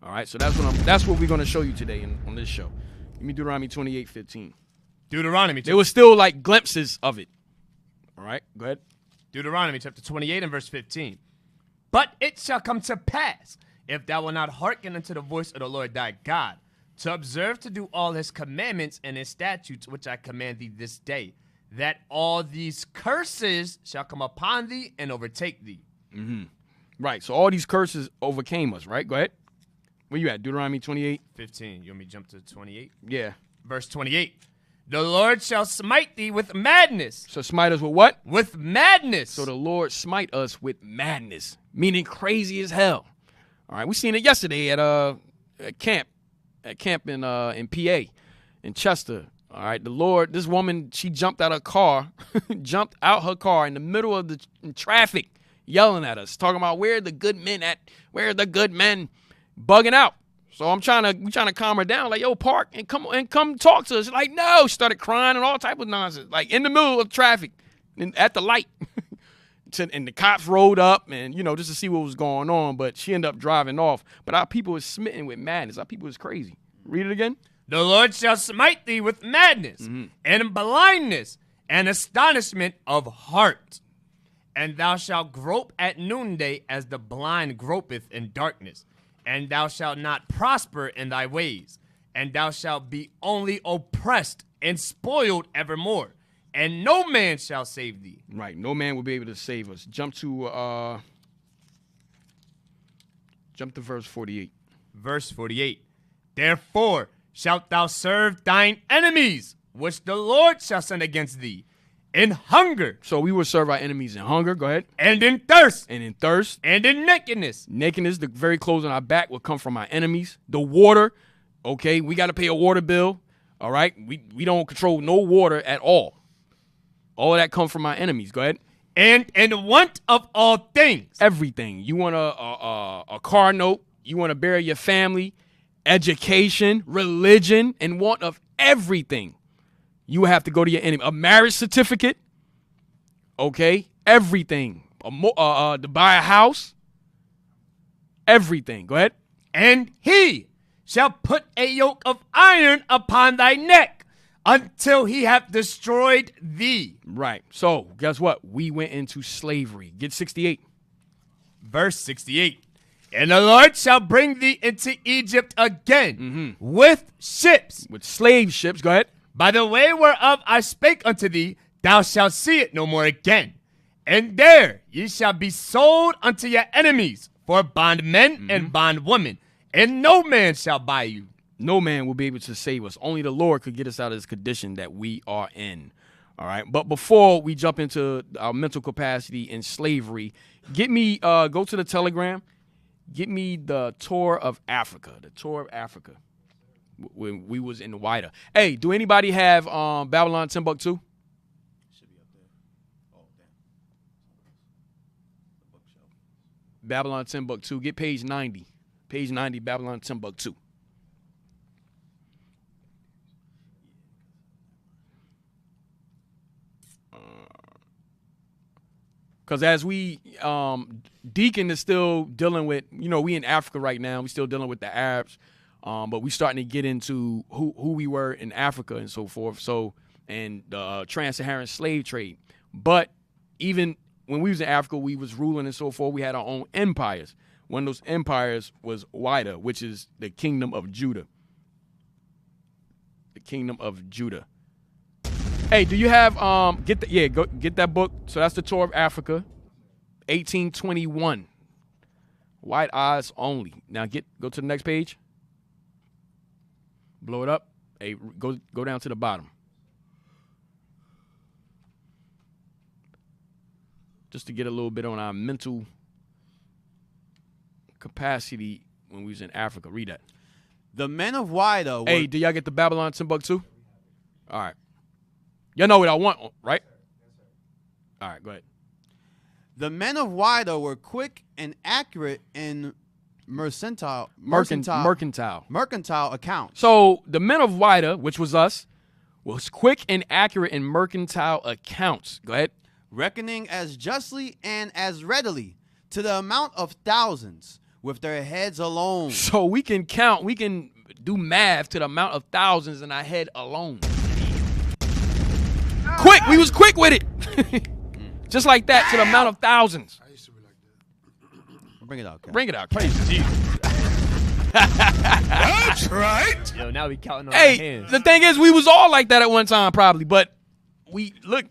Speaker 3: All right, so that's what we're going to show you today on this show. Give me Deuteronomy 28:15.
Speaker 5: Deuteronomy.
Speaker 3: There was still like glimpses of it. All right, go ahead.
Speaker 5: Deuteronomy chapter 28 and verse 15. But it shall come to pass, if thou wilt not hearken unto the voice of the Lord thy God, to observe to do all his commandments and his statutes which I command thee this day, that all these curses shall come upon thee and overtake thee.
Speaker 3: Right, so all these curses overcame us, right? Go ahead. Where you at? Deuteronomy 28?
Speaker 5: 15. You want me to jump to 28?
Speaker 3: Yeah.
Speaker 5: Verse 28. The Lord shall smite thee with madness.
Speaker 3: So smite us with what?
Speaker 5: With madness.
Speaker 3: So the Lord smite us with madness, meaning crazy as hell. All right, we seen it yesterday at camp in PA, in Chester. All right, the Lord, this woman, she jumped out her car in the middle of the traffic, yelling at us, talking about where are the good men at? Where are the good men? Bugging out. So we trying to calm her down, like, yo, park and come talk to us. She's like, no, she started crying and all type of nonsense, like in the middle of traffic and at the light. And the cops rolled up and, just to see what was going on, but she ended up driving off. But our people was smitten with madness. Our people was crazy. Read it again.
Speaker 5: The Lord shall smite thee with madness and blindness and astonishment of heart. And thou shalt grope at noonday as the blind gropeth in darkness. And thou shalt not prosper in thy ways. And thou shalt be only oppressed and spoiled evermore. And no man shall save thee.
Speaker 3: Right. No man will be able to save us. Jump to verse 48.
Speaker 5: Verse 48. Therefore shalt thou serve thine enemies, which the Lord shall send against thee, in hunger.
Speaker 3: So we will serve our enemies in hunger. Go ahead.
Speaker 5: And in thirst.
Speaker 3: And in thirst.
Speaker 5: And in nakedness.
Speaker 3: Nakedness, the very clothes on our back will come from our enemies. The water, okay, we got to pay a water bill. All right. We don't control no water at all. All of that comes from our enemies. Go ahead.
Speaker 5: And in want of all things.
Speaker 3: Everything. You want a car note. You want to bury your family. Education, religion, and want of everything. You will have to go to your enemy. A marriage certificate. Okay. Everything. To buy a house. Everything. Go ahead.
Speaker 5: And he shall put a yoke of iron upon thy neck, until he hath destroyed thee.
Speaker 3: Right. So, guess what? We went into slavery. Get 68.
Speaker 5: Verse 68. And the Lord shall bring thee into Egypt again with ships.
Speaker 3: With slave ships. Go ahead.
Speaker 5: By the way whereof I spake unto thee, thou shalt see it no more again. And there ye shall be sold unto your enemies for bondmen and bondwomen, and no man shall buy you.
Speaker 3: No man will be able to save us. Only the Lord could get us out of this condition that we are in. All right. But before we jump into our mental capacity in slavery, get me, go to the Telegram. Get me the tour of Africa. The tour of Africa. When we was in WIDA. Hey, do anybody have Babylon Timbuktu?
Speaker 4: Should be up there. Oh, damn. The bookshelf.
Speaker 3: Babylon Timbuktu. Get page 90. Page 90, Babylon Timbuktu. Because as we, Deacon is still dealing with, we in Africa right now. We still dealing with the Arabs, but we starting to get into who we were in Africa and so forth. So, and the trans-Saharan slave trade. But even when we was in Africa, we was ruling and so forth. We had our own empires. One of those empires was WIDA, which is the kingdom of Judah. The kingdom of Judah. Hey, do you have get that book? So that's the tour of Africa, 1821. White eyes only. Now go to the next page. Blow it up. Hey, go down to the bottom. Just to get a little bit on our mental capacity when we was in Africa. Read that.
Speaker 4: The men of WIDA were...
Speaker 3: Hey, do y'all get the Babylon Timbuktu? All right. Y'all know what I want, right? All right, go ahead.
Speaker 4: The men of WIDA were quick and accurate in mercantile accounts.
Speaker 3: So the men of WIDA, which was us, was quick and accurate in mercantile accounts. Go ahead.
Speaker 4: Reckoning as justly and as readily to the amount of thousands with their heads alone.
Speaker 3: So we can count, we can do math to the amount of thousands in our head alone. Quick, we was quick with it. Just like that to the amount of thousands.
Speaker 2: I used to be like that.
Speaker 4: Bring it out, Ken.
Speaker 3: Bring it out. Praise Jesus.
Speaker 2: That's right.
Speaker 5: Yo, now we counting on our
Speaker 3: Hey,
Speaker 5: hands.
Speaker 3: the thing is, we was all like that at one time probably, but we, look,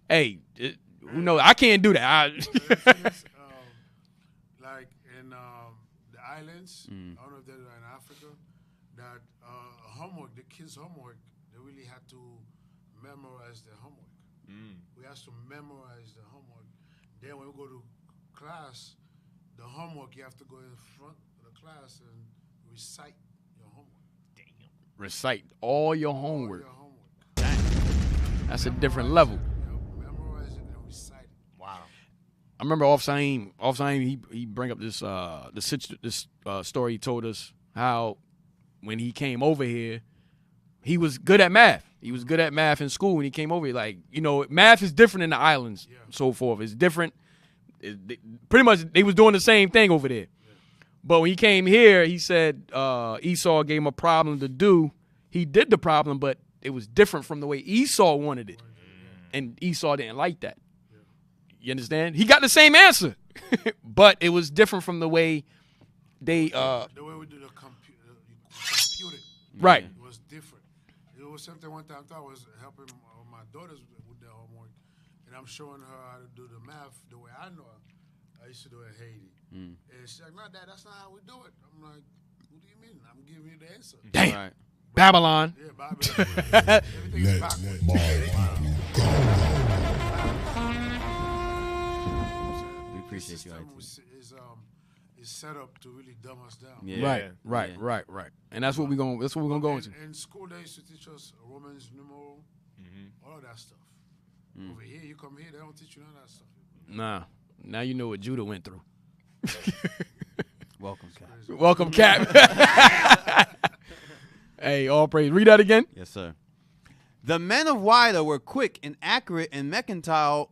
Speaker 3: hey, who knows? I can't do that.
Speaker 2: Like in the islands, I don't know if they're in Africa, that homework, the kids' homework, they really had to memorize their homework. We have to memorize the homework. Then when we go to class, the homework, you have to go in front of the class and recite your homework.
Speaker 5: Damn.
Speaker 3: Recite all your homework.
Speaker 2: Your homework.
Speaker 3: That's a different level.
Speaker 2: Memorize it and recite it.
Speaker 5: Wow.
Speaker 3: I remember off Saeem, he bring up this story he told us how when he came over here, he was good at math. He was good at math in school when he came over here. Like, math is different in the islands, so forth. It's different. Pretty much, they was doing the same thing over there. But when he came here, he said Esau gave him a problem to do. He did the problem, but it was different from the way Esau wanted it. And Esau didn't like that. You understand? He got the same answer, but it was different from the way they...
Speaker 2: The way we do the computer.
Speaker 3: Right.
Speaker 2: It was different. It was something one time I thought I was helping my daughters with their homework, and I'm showing her how to do the math the way I know I used to do it in Haiti. And she's like, "No, Dad, that's not how we do it." I'm like, "What do you mean? I'm giving you the answer."
Speaker 3: Damn.
Speaker 4: Right.
Speaker 3: Babylon.
Speaker 2: Yeah, Babylon. Everything is backwards.
Speaker 4: We appreciate you,
Speaker 2: system
Speaker 4: IT.
Speaker 2: is set up to really dumb us down.
Speaker 4: Yeah.
Speaker 3: Right. And that's what we're gonna go into.
Speaker 2: In school, they used to teach us Romans numeral, all of that stuff. Over here, you come here, they don't teach you none of that stuff.
Speaker 3: Nah. Now you know what Judah went through.
Speaker 4: Welcome, Ken.
Speaker 3: Welcome, Cap. Hey, all praise. Read that again.
Speaker 4: Yes, sir. The men of WIDA were quick and accurate in mercantile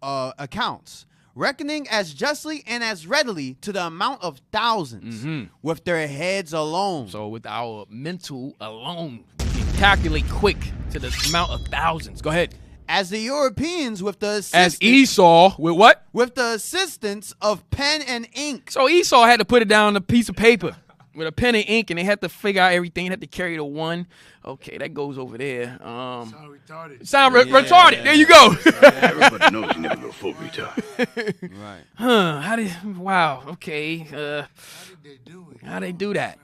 Speaker 4: accounts, reckoning as justly and as readily to the amount of thousands with their heads alone.
Speaker 3: So with our mental alone, we can calculate quick to the amount of thousands. Go ahead.
Speaker 4: As the Europeans, with the
Speaker 3: As
Speaker 4: assistance,
Speaker 3: Esau, with what?
Speaker 4: with the assistance of pen and ink.
Speaker 3: So Esau had to put it down on a piece of paper with a pen and ink, and they had to figure out everything. They had to carry the one. Okay, that goes over there.
Speaker 2: Sound retarded.
Speaker 3: Retarded. There you go.
Speaker 6: Everybody knows you never go full retard.
Speaker 4: Right.
Speaker 3: Huh? How did? Wow. Okay.
Speaker 2: How did they do it?
Speaker 3: How they do that?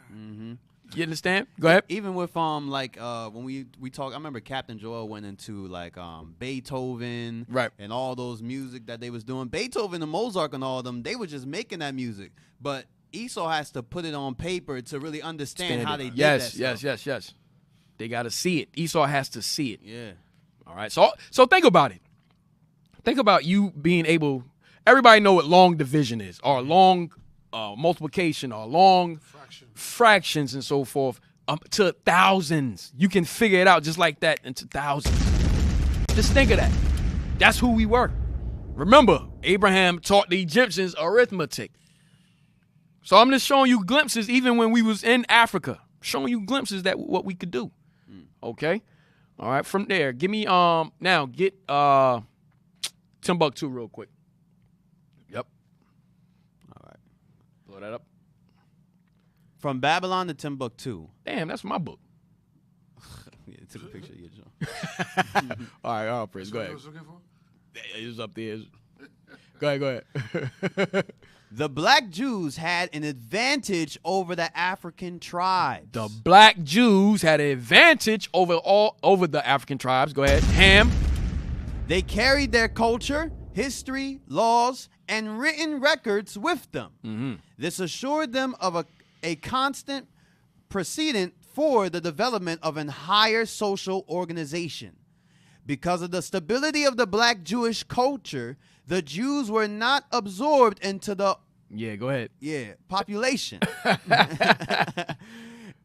Speaker 3: You understand? Go ahead.
Speaker 4: Even with like when we talk, I remember Captain Joel went into like Beethoven,
Speaker 3: Right.
Speaker 4: and all those music that they was doing. Beethoven and Mozart and all of them, they were just making that music. But Esau has to put it on paper to really understand how they did that.
Speaker 3: Yes. They got to see it. Esau has to see it.
Speaker 4: Yeah.
Speaker 3: All right. So think about it. Think about you being able. Everybody know what long division is, or long multiplication, or long fractions and so forth, to thousands. You can figure it out just like that into thousands. Just think of that. That's who we were. Remember, Abraham taught the Egyptians arithmetic. So I'm just showing you glimpses, even when we was in Africa, showing you glimpses that what we could do. Okay. All right. From there, give me now get Timbuktu real quick. Yep.
Speaker 4: All right.
Speaker 3: Blow that up.
Speaker 4: From Babylon to Timbuktu.
Speaker 3: Damn, that's my book.
Speaker 4: Yeah, took a picture of you, Joe.
Speaker 3: All right, Prince, go
Speaker 2: What I
Speaker 3: ahead.
Speaker 2: was looking for?
Speaker 3: It's up there. Go ahead.
Speaker 4: The black Jews had an advantage over the African tribes.
Speaker 3: The black Jews had an advantage over the African tribes. Go ahead. Ham.
Speaker 4: They carried their culture, history, laws, and written records with them. This assured them of a constant precedent for the development of an higher social organization. Because of the stability of the black Jewish culture, the Jews were not absorbed into the
Speaker 3: Go ahead.
Speaker 4: population.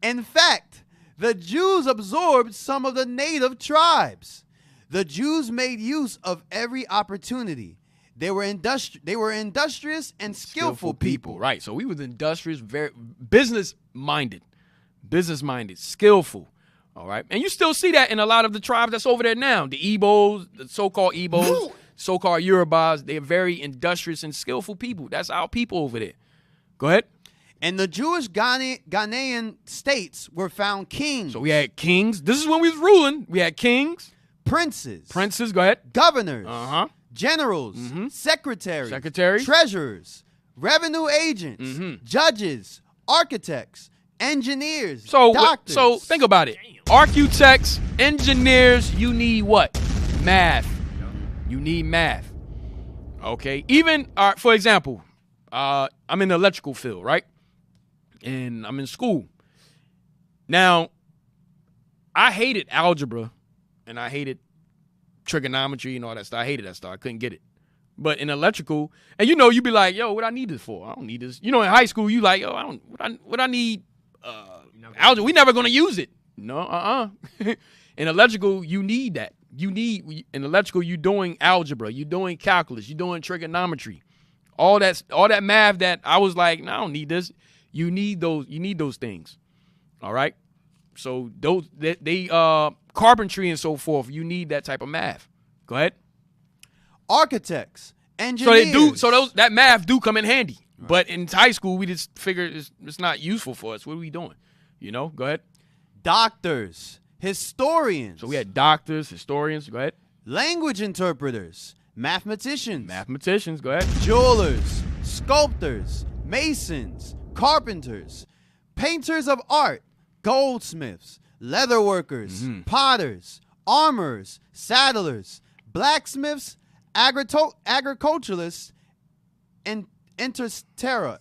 Speaker 4: In fact, the Jews absorbed some of the native tribes. The Jews made use of every opportunity. They were industrious and skillful people.
Speaker 3: Right. So we was industrious, very business-minded, skillful. All right. And you still see that in a lot of the tribes that's over there now. The Igbos, the so-called Igbos, so-called Yorubas, they're very industrious and skillful people. That's our people over there. Go ahead.
Speaker 4: And the Jewish Ghanaian states were found kings.
Speaker 3: So we had kings. This is when we was ruling. We had kings.
Speaker 4: Princes.
Speaker 3: Go ahead.
Speaker 4: Governors.
Speaker 3: Uh-huh.
Speaker 4: Generals. Secretaries.
Speaker 3: Secretaries.
Speaker 4: Treasurers. Revenue agents. Judges. Architects. Engineers. Doctors.
Speaker 3: So think about it. Architects, engineers, you need what? Math. You need math. Okay. Even, for example, I'm in the electrical field, right? And I'm in school. Now, I hated algebra and I hated trigonometry and all that stuff. I hated that stuff. I couldn't get it. But in electrical, and you be like, yo, what I need this for? I don't need this. In high school, you like, yo, what I need algebra. We never gonna use it. No, In electrical, you need that. In electrical, you're doing algebra, you're doing calculus, you're doing trigonometry, all that math that I was like, no, I don't need this. You need those things. All right. So they carpentry and so forth, you need that type of math. Go ahead.
Speaker 4: Architects, engineers.
Speaker 3: That math do come in handy. Right. But in high school, we just figured it's not useful for us. What are we doing? Go ahead.
Speaker 4: Doctors, historians.
Speaker 3: So we had doctors, historians. Go ahead.
Speaker 4: Language interpreters, mathematicians.
Speaker 3: Go ahead.
Speaker 4: Jewelers, sculptors, masons, carpenters, painters of art, goldsmiths, leather workers, potters, armorers, saddlers, blacksmiths, agriculturalists, and etc.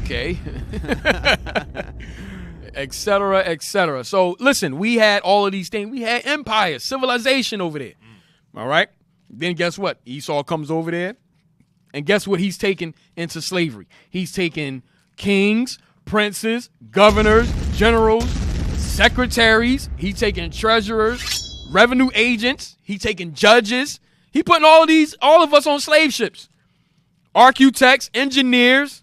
Speaker 3: Okay. etc. So listen, we had all of these things. We had empire, civilization over there. All right. Then guess what? Esau comes over there, and guess what? He's taken into slavery. He's taken kings, princes, governors, generals, secretaries. He's taking treasurers, revenue agents. He's taking judges. He putting all of us on slave ships. Architects, engineers.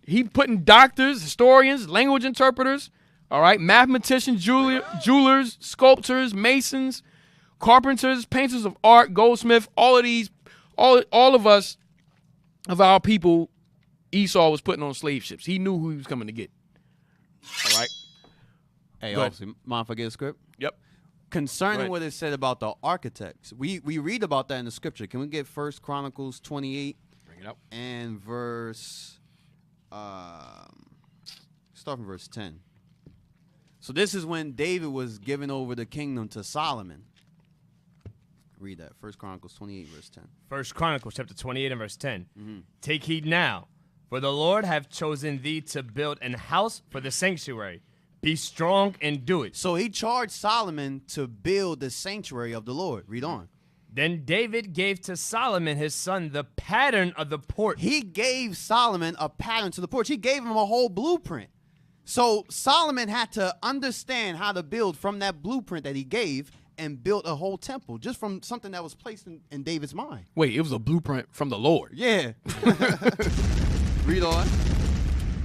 Speaker 3: He putting doctors, historians, language interpreters. All right, mathematicians, jewelers, sculptors, masons, carpenters, painters of art, goldsmith, all of us, of our people, Esau was putting on slave ships. He knew who he was coming to get. All right.
Speaker 4: Hey,
Speaker 3: Go ahead.
Speaker 4: officer, mind if I get a script?
Speaker 3: Yep.
Speaker 4: Concerning what it said about the architects, we read about that in the scripture. Can we get 1 Chronicles 28
Speaker 3: Bring it up.
Speaker 4: and verse, start from verse 10. So this is when David was giving over the kingdom to Solomon. Read that, 1 Chronicles 28, verse 10.
Speaker 5: 1 Chronicles chapter 28 and verse 10. Take heed now, for the Lord hath chosen thee to build an house for the sanctuary. Be strong and do it.
Speaker 4: So he charged Solomon to build the sanctuary of the Lord. Read on.
Speaker 5: Then David gave to Solomon his son the pattern of the porch.
Speaker 4: He gave Solomon a pattern to the porch. He gave him a whole blueprint. So Solomon had to understand how to build from that blueprint that he gave and built a whole temple just from something that was placed in David's mind.
Speaker 3: Wait, it was a blueprint from the Lord.
Speaker 4: Yeah. Read on.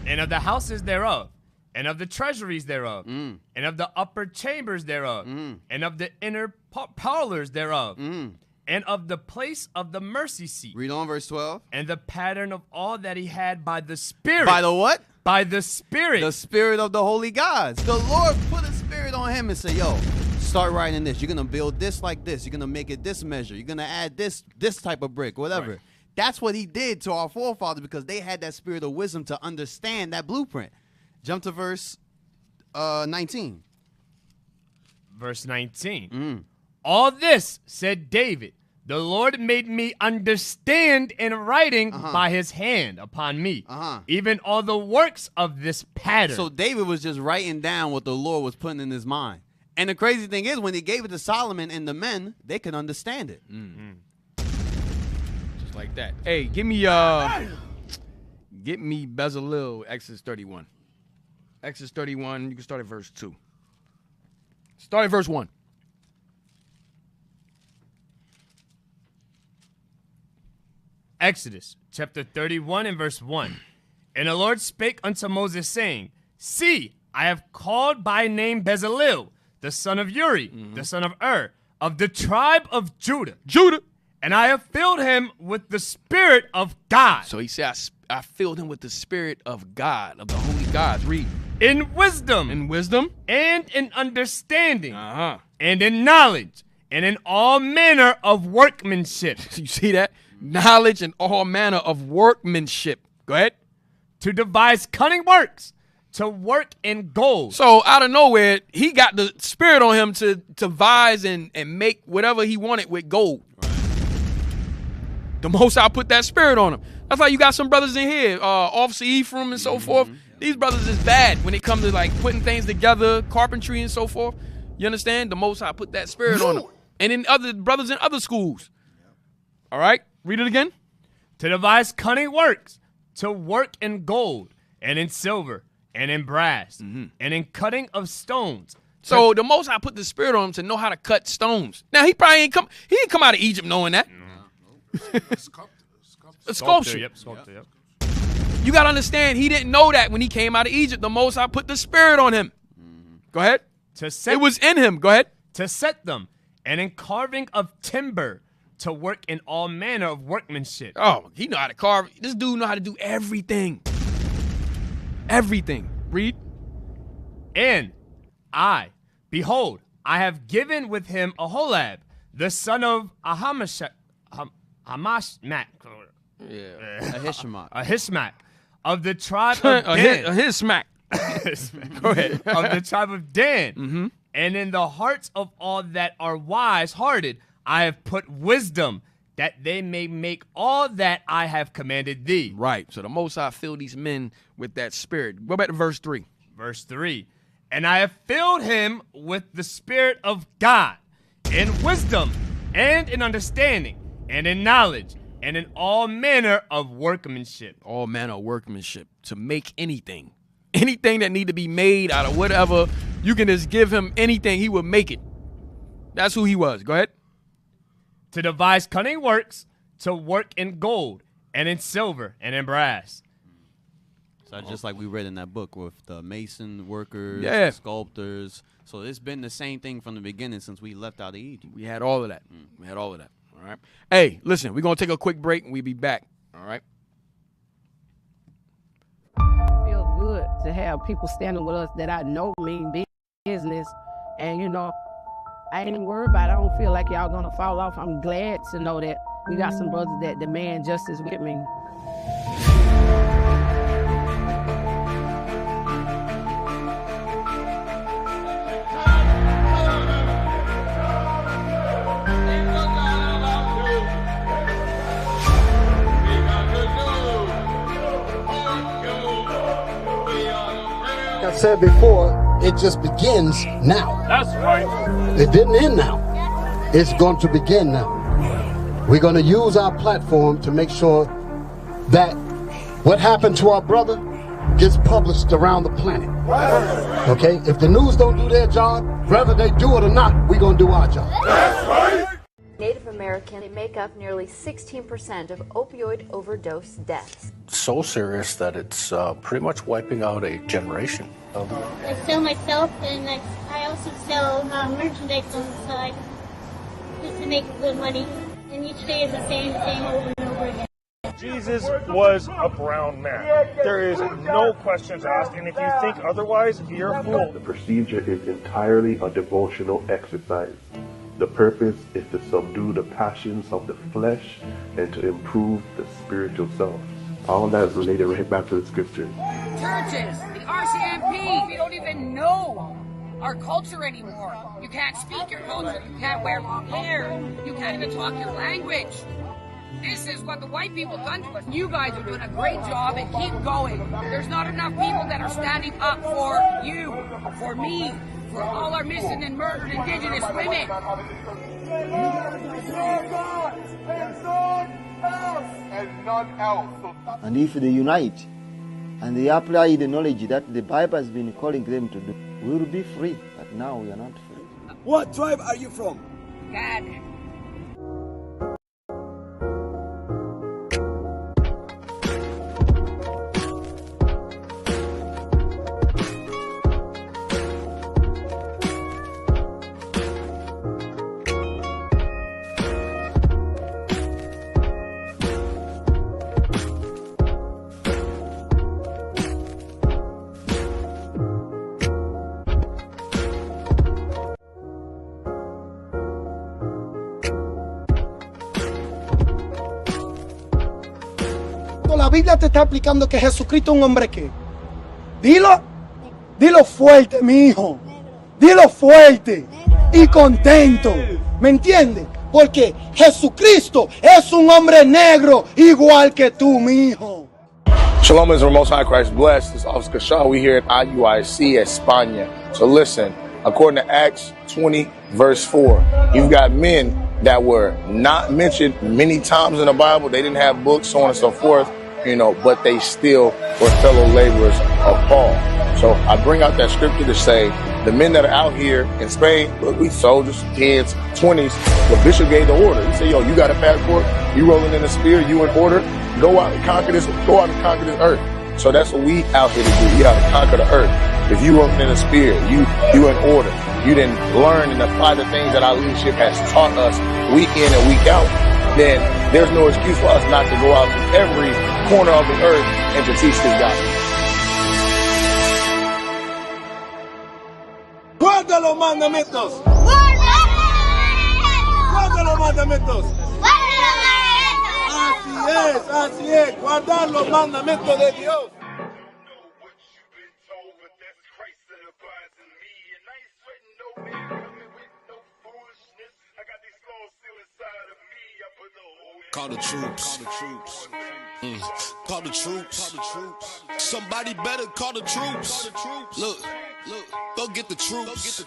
Speaker 5: And of the houses thereof, and of the treasuries thereof, and of the upper chambers thereof, and of the inner parlors thereof, and of the place of the mercy seat.
Speaker 4: Read on, verse 12.
Speaker 5: And the pattern of all that he had by the Spirit.
Speaker 4: By the what?
Speaker 5: By the Spirit.
Speaker 4: The Spirit of the holy gods. The Lord put a spirit on him and said, yo, start writing this. You're going to build this like this. You're going to make it this measure. You're going to add this type of brick, whatever.
Speaker 5: Right.
Speaker 4: That's what he did to our forefathers because they had that spirit of wisdom to understand that blueprint. Jump to verse 19.
Speaker 5: Verse 19. All this, said David, the Lord made me understand in writing by his hand upon me, even all the works of this pattern.
Speaker 4: So David was just writing down what the Lord was putting in his mind. And the crazy thing is, when he gave it to Solomon and the men, they could understand it.
Speaker 3: Just like that. Hey, get me Bezalel, Exodus 31. Exodus 31, you can start at verse 2. Start at verse 1.
Speaker 5: Exodus chapter 31 and verse 1. And the Lord spake unto Moses, saying, See, I have called by name Bezalel, the son of Uri, the son of of the tribe of Judah. And I have filled him with the Spirit of God.
Speaker 3: So he said, I filled him with the Spirit of God, of the holy gods. Read.
Speaker 5: In wisdom.
Speaker 3: In wisdom.
Speaker 5: And in understanding.
Speaker 3: Uh-huh.
Speaker 5: And in knowledge. And in all manner of workmanship.
Speaker 3: You see that? Knowledge and all manner of workmanship. Go ahead.
Speaker 5: To devise cunning works. To work in gold.
Speaker 3: So out of nowhere, he got the Spirit on him to devise and make whatever he wanted with gold. Right. The Most High put that Spirit on him. That's why you got some brothers in here, Officer Ephraim and so forth. These brothers is bad when it comes to like putting things together, carpentry and so forth. You understand? The Most High put that Spirit on them. And in other brothers in other schools. All right, read it again.
Speaker 5: To devise cunning works, to work in gold and in silver and in brass and in cutting of stones.
Speaker 3: So the Most High put the Spirit on him to know how to cut stones. Now he probably ain't come out of Egypt knowing that. A sculpture.
Speaker 5: Yep, sculpture, yep.
Speaker 3: You got to understand, he didn't know that when he came out of Egypt. The Most High put the Spirit on him. Go ahead. It was in him. Go ahead.
Speaker 5: To set them, and in carving of timber, to work in all manner of workmanship.
Speaker 3: Oh, he know how to carve. This dude know how to do everything. Everything. Read.
Speaker 5: And behold, I have given with him Aholab, the son of Ahisamach. Ahisamach, of the tribe of Dan.
Speaker 3: His smack. Go ahead.
Speaker 5: Of the tribe of Dan. And in the hearts of all that are wise-hearted, I have put wisdom, that they may make all that I have commanded thee.
Speaker 3: Right. So the Most High filled these men with that Spirit. Go back to verse 3.
Speaker 5: Verse 3. And I have filled him with the Spirit of God, in wisdom, and in understanding, and in knowledge, and in all manner of workmanship.
Speaker 3: All manner of workmanship. To make anything. Anything that need to be made out of whatever, you can just give him anything, he will make it. That's who he was. Go ahead.
Speaker 5: To devise cunning works, to work in gold, and in silver, and in brass.
Speaker 4: So just like we read in that book with the mason workers,
Speaker 3: Yeah.
Speaker 4: sculptors. So it's been the same thing from the beginning since we left out of Egypt.
Speaker 3: We had all of that. We had all of that. All right. Hey, listen, we're going to take a quick break and we'll be back. All right.
Speaker 7: Feel good to have people standing with us that I know mean business. And, you know, I ain't even worried about it. I don't feel like y'all going to fall off. I'm glad to know that we got some brothers that demand justice with me.
Speaker 8: Like I said before, it just begins now.
Speaker 5: That's right.
Speaker 8: It didn't end now. It's going to begin now. We're going to use our platform to make sure that what happened to our brother gets published around the planet. Okay? If the news don't do their job, whether they do it or not, we're going to do our job.
Speaker 9: Native American, they make up nearly 16% of opioid overdose deaths.
Speaker 10: So serious that it's pretty much wiping out a generation.
Speaker 11: I sell myself, and I also sell merchandise on the side just to make good money. And each day is the same thing over and over again.
Speaker 12: Jesus was a brown man. There is no questions asked, and if you think otherwise, you're a fool.
Speaker 13: The procedure is entirely a devotional exercise. The purpose is to subdue the passions of the flesh and to improve the spiritual self. All that is related right back to the scripture.
Speaker 14: Churches, the RCMP, we don't even know our culture anymore. You can't speak your culture. You can't wear long hair. You can't even talk your language. This is what the white people done to us. You guys are doing a great job and keep going. There's not enough people that are standing up for you, for me, for all our missing and murdered indigenous women.
Speaker 2: And none else.
Speaker 15: And if they unite and they apply the knowledge that the Bible has been calling them to do, we will be free. But now we are not free.
Speaker 16: What tribe are you from?
Speaker 14: God.
Speaker 8: La Biblia te está explicando que Jesucristo es un hombre que. Dilo fuerte, mi hijo. Dilo fuerte y contento. ¿Me entiendes? Porque Jesucristo es un hombre negro igual que tú, mi hijo.
Speaker 17: Shalom is our Most High Christ blessed. This is Officer Kashaw. We here at IUIC España. So listen, according to Acts 20, verse 4, you've got men that were not mentioned many times in the Bible. They didn't have books, so on and so forth, you know, but they still were fellow laborers of Paul. So I bring out that scripture to say the men that are out here in Spain, look, we soldiers, kids, 20s, the bishop gave the order. He said, yo, you got a passport, you rolling in a spear, you in order, go out and conquer this earth. So that's what we out here to do. We out to conquer the earth. If you rolling in a spear, you in order. You didn't learn and apply the things that our leadership has taught us week in and week out, then there's no excuse for us not to go out to every corner of the earth and to teach this gospel.
Speaker 16: Guarda los mandamientos. Guarda los mandamientos. Así es, guardar los mandamientos de Dios.
Speaker 18: Call the troops. Call the troops. Somebody better call the troops. Look, go get the troops.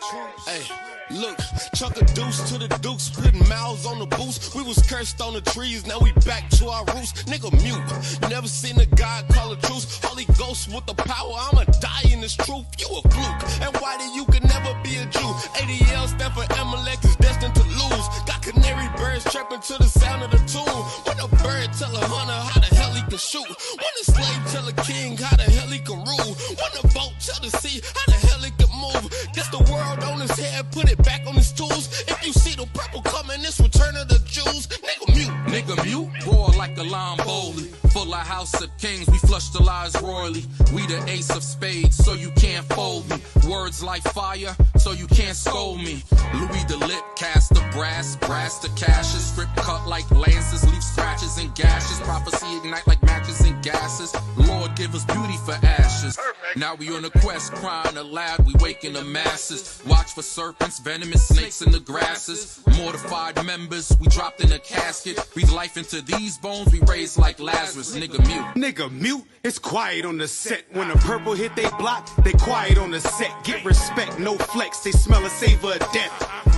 Speaker 18: Hey, look, chuck a deuce to the dukes, putting mouths on the boost. We was cursed on the trees, now we back to our roots. Nigga mute, never seen a God call a truce. Holy Ghost with the power, I'ma die in this truth. You a fluke, and why you could never be a Jew? ADL stand for Amalek is destined to lose. Got canary birds chirping to the sound of the tune. When a bird tell a hunter how the hell he can shoot. When a slave tell a king how the hell he can rule. When a boat tell the sea how the hell it can move. Guess the world on his head, put it back on his tools. If you see the purple coming, it's return of the Jews. Nigga mute.
Speaker 19: Nigga mute, roar like a lion boldly. Full of house of kings, we flush the lies royally. We the ace of spades, so you can't fold me. Words like fire, so you can't scold me. Louis the lip, cast the brass the cashes. Strip cut like lances, leave scratches and gashes. Prophecy ignite like matches and gases. Lord give us beauty for ashes. Now we on a quest, crying aloud, we waking the masses. Watch for serpents, venomous snakes in the grasses. Mortified members, we dropped in a casket. Breathe life into these bones, we raised like Lazarus. Nigga mute.
Speaker 20: Nigga mute, it's quiet on the set. When the purple hit they block, they quiet on the set. Get respect, no flex, they smell a savor of death.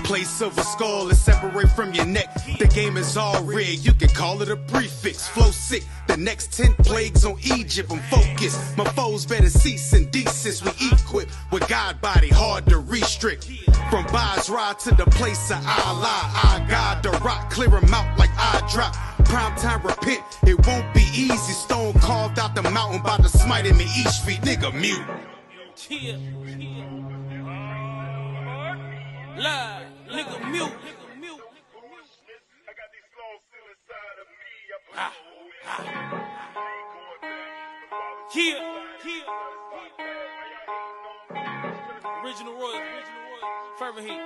Speaker 20: Play silver skull and separate from your neck. The game is all rigged, you can call it a prefix. Flow sick, the next 10 plagues on Egypt, I'm focused. My foes better cease and desist. We equip with God body, hard to restrict. From Basra to the place of Allah, I God the rock, clear him out like I drop. Prime time repent, it won't be easy. Stone carved out the mountain by the smite him in each feet. Nigga mute.
Speaker 21: Yeah. Live, nigga mute. Yeah. Original Royal. Fervent heat.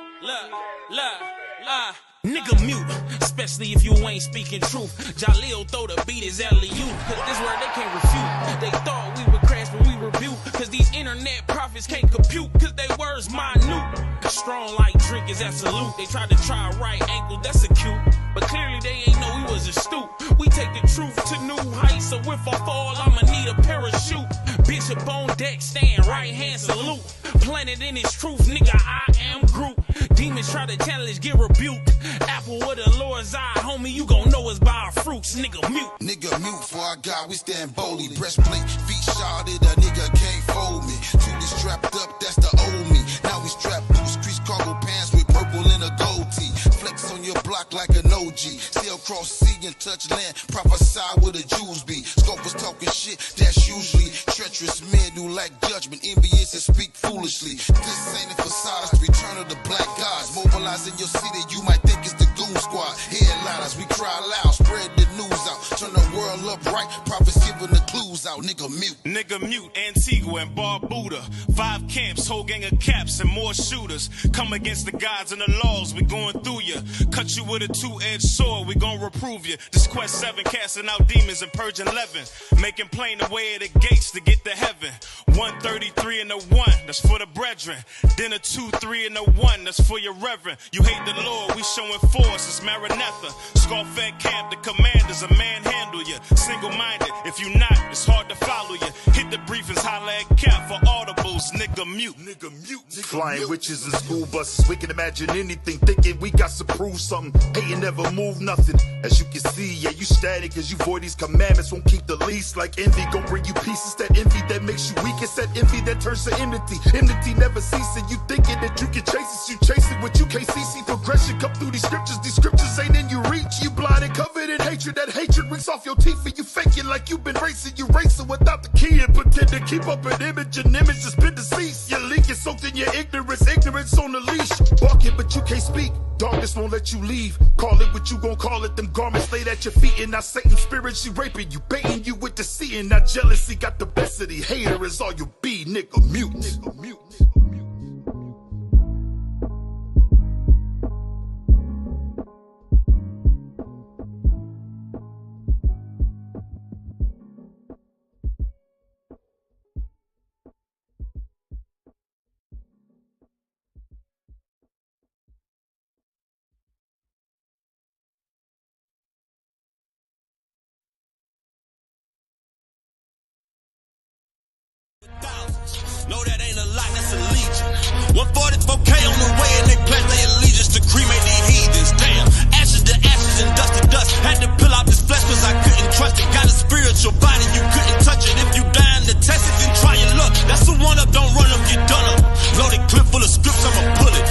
Speaker 21: Live. Nigga mute, especially if you ain't speaking truth. Jaleel throw the beat is alley-oop, cause this word they can't refute. They thought we would crash, but we rebuke, cause these internet prophets can't compute, cause they words minute. Strong like drink is absolute. They tried to try right ankle, that's a cute, but clearly they ain't know we was a stoop. We take the truth to new heights, so if I fall, I'ma need a parachute. Bishop on deck, stand right hand salute. Planet in its truth, nigga, I am Groot. Demons try to challenge, get rebuked. Apple with the Lord's eye, homie, you gon' know us by our fruits. Nigga mute.
Speaker 18: Nigga mute for our God, we stand boldly. Breastplate, feet shouted, a nigga can't fold me. Truly strapped up, that's the old me. Now we strap loose, crease cargo pants with purple and a gold tee. Flex on your block like an OG. Sail cross sea and touch land, prophesy where the Jews be. Scopers talking shit, that's usually treacherous men who lack judgment, envious and speak foolishly. This ain't a facade, it's the return of the black gods. Mobilize in your city, you might think it's the goon squad. Headliners, we cry loud, spread the news out. Turn the world up right, prophets giving the clues out. Nigga mute.
Speaker 21: Nigga mute, Antigua and Barbuda. 5 camps, whole gang of caps and more shooters. Come against the gods and the laws, we going through ya. Cut you with a 2-edged sword, we gon' reprove ya. This quest 7, casting out demons and purging 11. Making plain the way of the gates to get to heaven. 133 and a 1, that's for the brethren. Then a 2, 3 and a 1, that's for your reverend. You hate the Lord, we showing force, it's Maranatha. Scarfed camp, the commanders, a man handle ya. Single-minded, if you not, it's hard to follow ya. Hit the briefings, holla at camp for audibles. Nigga mute. Nigga mute.
Speaker 22: Flying witches in school buses, we can imagine anything, thinking we got to prove something. Hating never move nothing. As you can see, yeah, you static, cause you void these commandments, won't keep the lease. Like envy, gon' bring you pieces. That envy that makes you weak, it's that envy that turns to enmity. Enmity never ceases, you thinking that you can chase it, you chasing what you can't see. See progression come through these scriptures ain't in your reach. You blind and covered in hatred, that hatred rings off your teeth, and you faking like you've been racing. You racing without the key and pretend to keep up an image that's been deceased. You're leaking, soaked in your ignorance on the leash. Walking, but you can't speak. Darkness won't let you leave. Call it what you gon' call it. Them garments laid at your feet, and now Satan's spirit, she raping you, baiting you with deceit. And now jealousy got the best of the hater is all you be. Nigga mute. Nigga mute.
Speaker 18: No, that ain't a lot, that's a legion. 144K on the way, and they pledge their allegiance to cremate these heathens. Damn, ashes to ashes and dust to dust. Had to peel out this flesh cause I couldn't trust it. Got a spiritual body, you couldn't touch it. If you dying to test it, then try your luck. That's the one up, don't run up, get done up. Loaded clip full of scripts, I'ma pull it.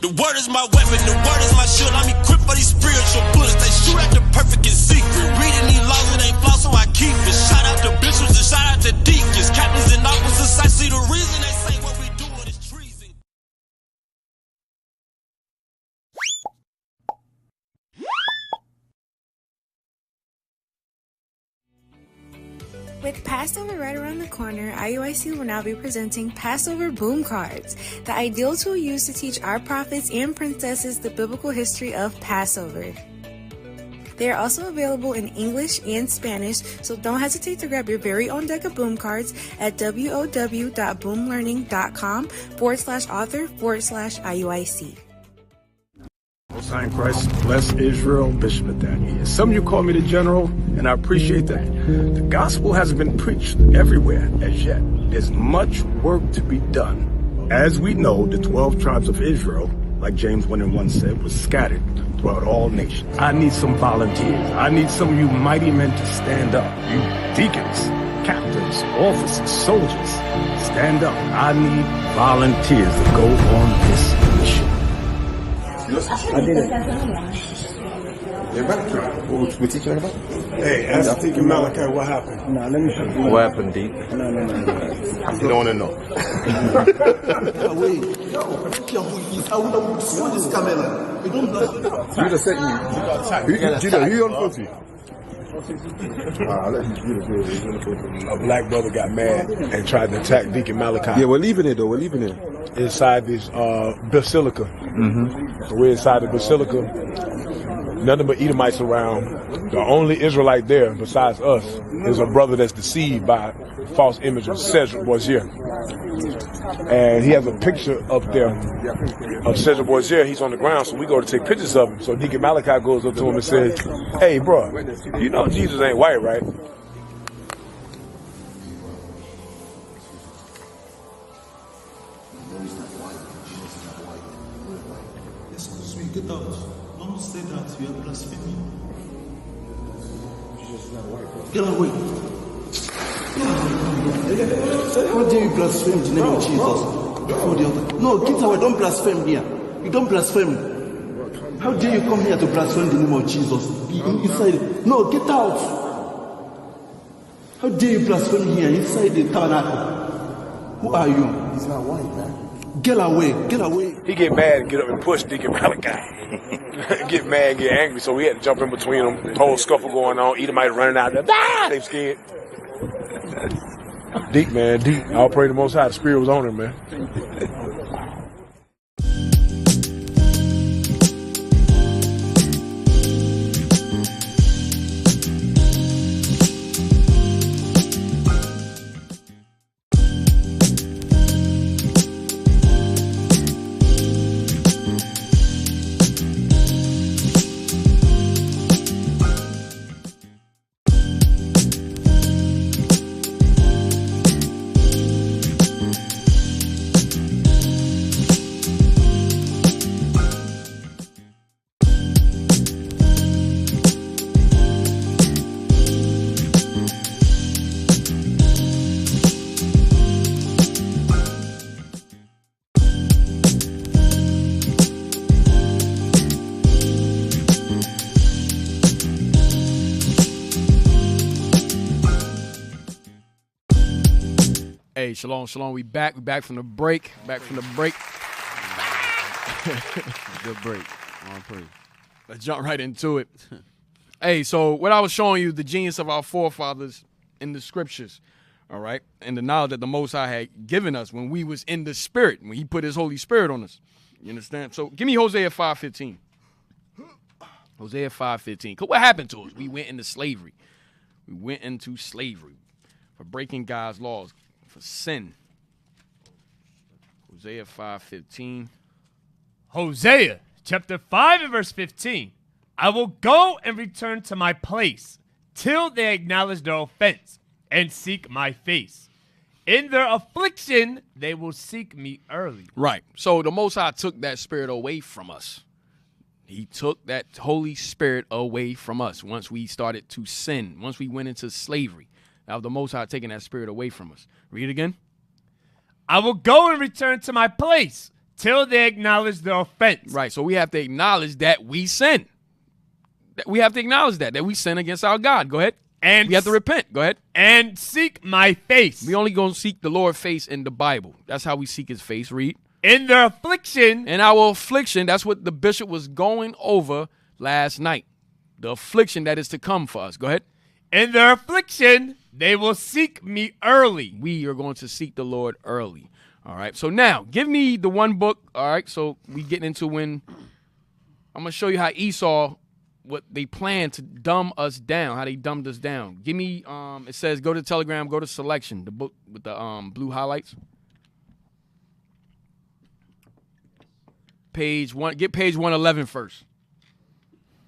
Speaker 18: The word is my weapon, the word is my shield. I'm equipped for these spiritual bullets. They shoot at the perfect in secret. Reading these laws, it ain't flaw, so I keep it.
Speaker 1: With Passover right around the corner, IUIC will now be presenting Passover Boom Cards, the ideal tool used to teach our prophets and princesses the biblical history of Passover. They are also available in English and Spanish, so don't hesitate to grab your very own deck of boom cards at wow.boomlearning.com/author/IUIC.
Speaker 6: Most High in Christ, bless Israel, Bishop Nathaniel. Some of you call me the general, and I appreciate that. The gospel hasn't been preached everywhere as yet. There's much work to be done. As we know, the 12 tribes of Israel, like James 1:1 said, was scattered throughout all nations. I need some volunteers. I need some of you mighty men to stand up. You deacons, captains, officers, soldiers, stand up. I need volunteers to go on this mission.
Speaker 16: I did it.
Speaker 6: We're teaching about?
Speaker 16: Hey, ask Deacon Malachi what happened.
Speaker 6: No, let me show you.
Speaker 16: What happened, Deacon?
Speaker 6: No.
Speaker 16: You don't want to know.
Speaker 6: Judah sent you. Judah, who you on the phone to? A black brother got mad and tried to attack Deacon Malachi.
Speaker 16: Yeah, we're leaving it though. We're leaving it.
Speaker 6: Inside this basilica.
Speaker 16: Mm-hmm.
Speaker 6: So we're inside the basilica. Nothing but Edomites around. The only Israelite there besides us is a brother that's deceived by false images, Cedric Boisier. And he has a picture up there of Cedric Boisier. He's on the ground, so we go to take pictures of him. So Deacon Malachi goes up to him and says, "Hey, bro, you know Jesus ain't white, right?"
Speaker 23: Excuse me, get out. Don't say that. You are blaspheming. Get away. How dare you blaspheme the name of Jesus? Before the other. No, get away. Don't blaspheme here. You don't blaspheme. How dare you come here to blaspheme the name of Jesus? Be inside. No, get out. How dare you blaspheme here inside the tabernacle? Who are you? He's not white, man. Get away. Get away.
Speaker 6: He get mad and get up and push Deacon Malachi. Get mad, get angry, so we had to jump in between them. The whole scuffle going on. Edomite running out there. Ah! They scared. Deep, man, deep. I'll pray the Most High. The Spirit was on him, man.
Speaker 3: Hey, shalom, shalom. We back from the break. Good break. On praise. Let's jump right into it. Hey, so what I was showing you, the genius of our forefathers in the scriptures, all right, and the knowledge that the Most High had given us when we was in the Spirit, when He put His Holy Spirit on us. You understand? So give me Hosea 5:15. Hosea 5:15. Because what happened to us? We went into slavery. For breaking God's laws, for sin. Hosea 5:15.
Speaker 5: Hosea chapter 5 and verse 15. I will go and return to my place till they acknowledge their offense and seek my face. In their affliction, they will seek me early.
Speaker 3: Right. So the Most High took that spirit away from us. He took that Holy Spirit away from us once we started to sin, once we went into slavery. Now the Most High taking that spirit away from us. Read it again.
Speaker 5: I will go and return to my place till they acknowledge their offense.
Speaker 3: Right. So we have to acknowledge that we sin. We have to acknowledge that we sin against our God. Go ahead. And we have to repent. Go ahead.
Speaker 5: And seek my face.
Speaker 3: We only going to seek the Lord's face in the Bible. That's how we seek His face. Read.
Speaker 5: In their affliction.
Speaker 3: In our affliction. That's what the bishop was going over last night. The affliction that is to come for us. Go ahead.
Speaker 5: In their affliction, They will seek me early.
Speaker 3: We are going to seek the Lord early. All right. So now, give me the one book. All right. So we getting into when I'm going to show you how Esau, what they plan to dumb us down, how they dumbed us down. Give me, it says go to Telegram, go to Selection, the book with the blue highlights. Page 1, get page 111 first.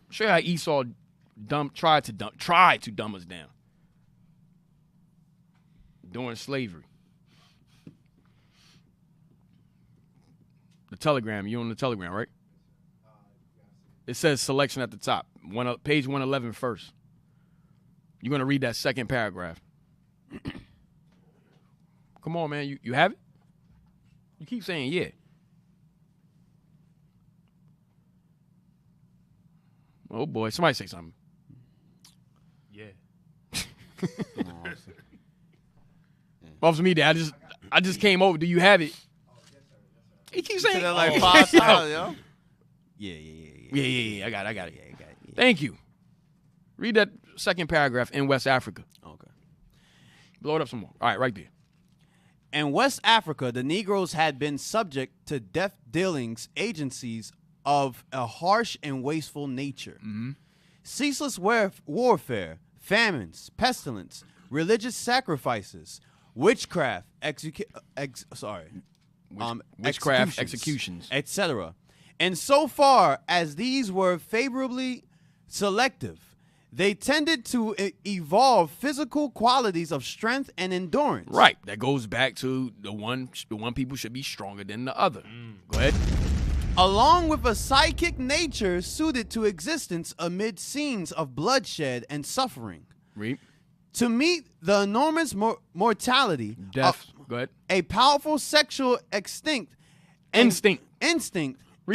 Speaker 3: Show you how Esau tried to dumb us down during slavery. The Telegram, you on the Telegram, right? It says Selection at the top. Page 111 first. You're going to read that second paragraph. Come on, man. You have it? You keep saying yeah. Oh, boy. Somebody say something.
Speaker 5: Yeah.
Speaker 3: Officer Media, I just came over. Do you have it? He keeps saying
Speaker 4: that like 5 times, yo.
Speaker 3: Yeah. I got it. Yeah. Thank you. Read that second paragraph in West Africa.
Speaker 4: Okay.
Speaker 3: Blow it up some more. All right, right there.
Speaker 4: In West Africa, the Negroes had been subject to death dealings agencies of a harsh and wasteful nature.
Speaker 3: Mm-hmm.
Speaker 4: Ceaseless warfare, famines, pestilence, religious sacrifices, witchcraft,
Speaker 3: witchcraft executions,
Speaker 4: etc. And so far as these were favorably selective, they tended to evolve physical qualities of strength and endurance.
Speaker 3: Right. That goes back to the one people should be stronger than the other. Go ahead.
Speaker 4: Along with a psychic nature suited to existence amid scenes of bloodshed and suffering.
Speaker 3: Read.
Speaker 4: To meet the enormous mortality,
Speaker 3: death. Go ahead.
Speaker 4: A powerful sexual instinct.
Speaker 3: Read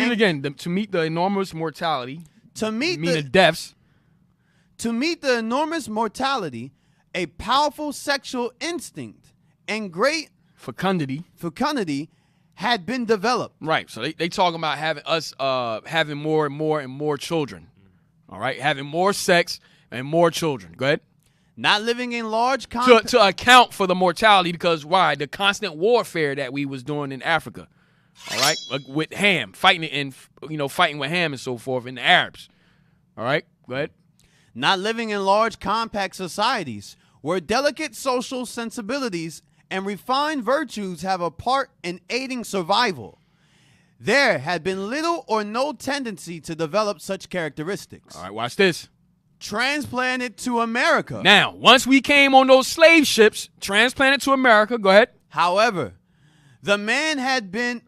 Speaker 3: it again. To meet the enormous mortality.
Speaker 4: To meet
Speaker 3: the deaths.
Speaker 4: To meet the enormous mortality, a powerful sexual instinct and great
Speaker 3: fecundity
Speaker 4: had been developed.
Speaker 3: Right. So they talking about having more and more children. All right. Having more sex and more children. Go ahead.
Speaker 4: Not living in large
Speaker 3: to account for the mortality, because why? The constant warfare that we was doing in Africa. All right. With Ham, fighting with Ham and so forth, and the Arabs. All right. Go ahead.
Speaker 4: Not living in large compact societies where delicate social sensibilities and refined virtues have a part in aiding survival. There had been little or no tendency to develop such characteristics.
Speaker 3: All right, watch this.
Speaker 4: Transplanted to America.
Speaker 3: Now, once we came on those slave ships, transplanted to America, go ahead.
Speaker 4: However, the man had been...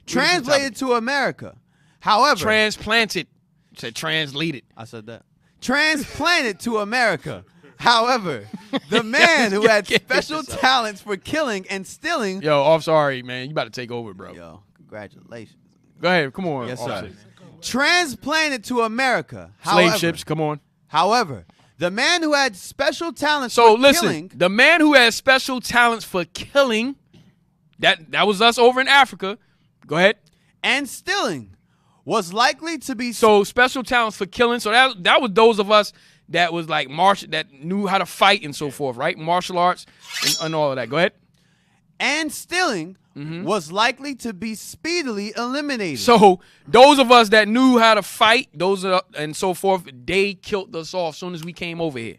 Speaker 4: translated to America. However...
Speaker 3: Transplanted. You said translated.
Speaker 4: I said that. Transplanted to America. However, the man who had special talents for killing and stealing...
Speaker 3: Yo, I'm sorry, man. You about to take over, bro.
Speaker 4: Yo, congratulations.
Speaker 3: Go ahead. Come on.
Speaker 4: Yes, sir. Transplanted to America.
Speaker 3: Slave ships, come on.
Speaker 4: However, the man who had special talents
Speaker 3: for
Speaker 4: killing...
Speaker 3: the man who had special talents for killing, that was us over in Africa. Go ahead.
Speaker 4: And stealing was likely to be...
Speaker 3: So special talents for killing. So that was those of us that was like that knew how to fight and so forth, right? Martial arts and all of that. Go ahead.
Speaker 4: And stealing was likely to be speedily eliminated.
Speaker 3: So those of us that knew how to fight, and so forth, they killed us off as soon as we came over here.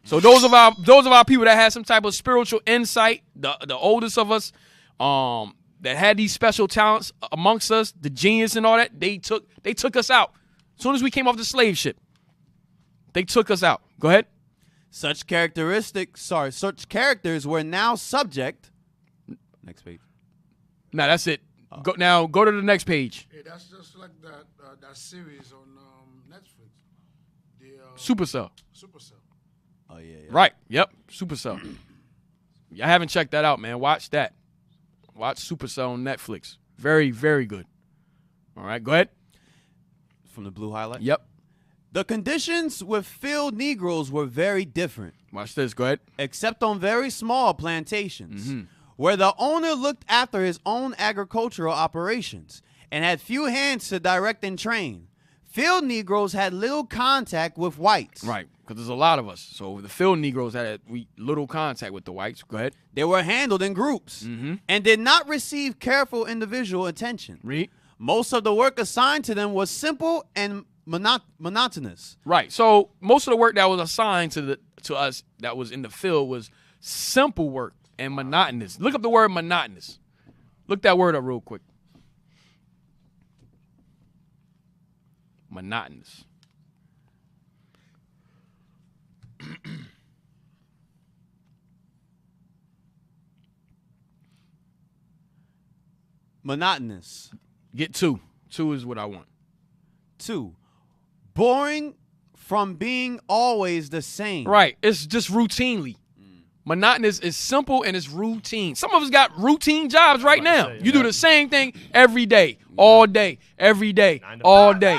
Speaker 3: So those of our people that had some type of spiritual insight, the oldest of us, that had these special talents amongst us, the genius and all that, they took us out. As soon as we came off the slave ship, they took us out. Go ahead.
Speaker 4: Such characters were now subject. Next page.
Speaker 3: No, that's it. Go to the next page.
Speaker 16: Yeah, that's just like that series on Netflix.
Speaker 3: Supercell.
Speaker 4: Oh yeah.
Speaker 3: Right. Yep. Supercell. I haven't checked that out, man. Watch that. Watch Supercell on Netflix. Very, very good. All right. Go ahead.
Speaker 4: From the blue highlight.
Speaker 3: Yep.
Speaker 4: The conditions with field Negroes were very different.
Speaker 3: Watch this. Go ahead.
Speaker 4: Except on very small plantations, where the owner looked after his own agricultural operations and had few hands to direct and train. Field Negroes had little contact with whites.
Speaker 3: Right. because there's a lot of us. So the field Negroes had little contact with the whites. Go ahead.
Speaker 4: They were handled in groups and did not receive careful individual attention.
Speaker 3: Read.
Speaker 4: Most of the work assigned to them was simple and monotonous.
Speaker 3: Right. So most of the work that was assigned to us that was in the field was simple work and monotonous. Look up the word monotonous. Look that word up real quick. Monotonous.
Speaker 4: Monotonous.
Speaker 3: Get 2. 2 is what I want.
Speaker 4: 2. Boring from being always the same.
Speaker 3: Right. It's just routinely. Monotonous is simple and it's routine. Some of us got routine jobs right now. You do the same thing every day, all day, every day, all day.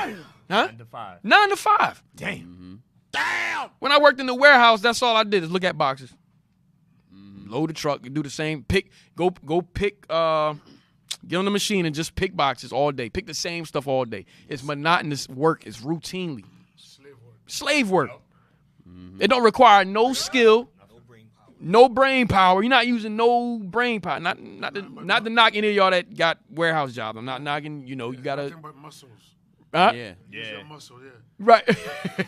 Speaker 3: Huh?
Speaker 5: 9 to 5.
Speaker 3: 9 to 5. Damn. Damn. When I worked in the warehouse, that's all I did is look at boxes. Load the truck, do the same. Go pick, get on the machine and just pick boxes all day. Pick the same stuff all day. It's monotonous work. It's routinely. Slave work. It don't require no skill, no brain power. You're not using no brain power. Not to knock any of y'all that got warehouse jobs. I'm not knocking. You gotta.
Speaker 16: Nothing but muscles.
Speaker 3: Huh?
Speaker 4: Yeah.
Speaker 16: Use your muscle, yeah.
Speaker 3: Right.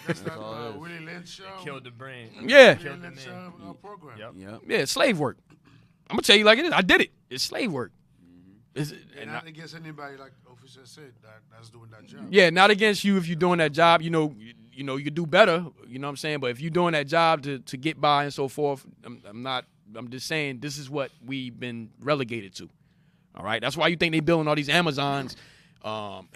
Speaker 16: That's that Willie Lynch.
Speaker 5: Killed the brain.
Speaker 3: Yeah.
Speaker 5: Killed the
Speaker 16: Lynch
Speaker 5: man.
Speaker 16: program.
Speaker 5: Yep.
Speaker 3: Yeah, it's slave work. I'm gonna tell you like it is. I did it. It's slave work.
Speaker 16: And not against anybody, like the officer said, that's doing that job.
Speaker 3: Yeah, not against you if you're doing that job. You could do better. You know what I'm saying? But if you're doing that job to get by and so forth, I'm just saying this is what we've been relegated to. All right, that's why you think they building all these Amazons and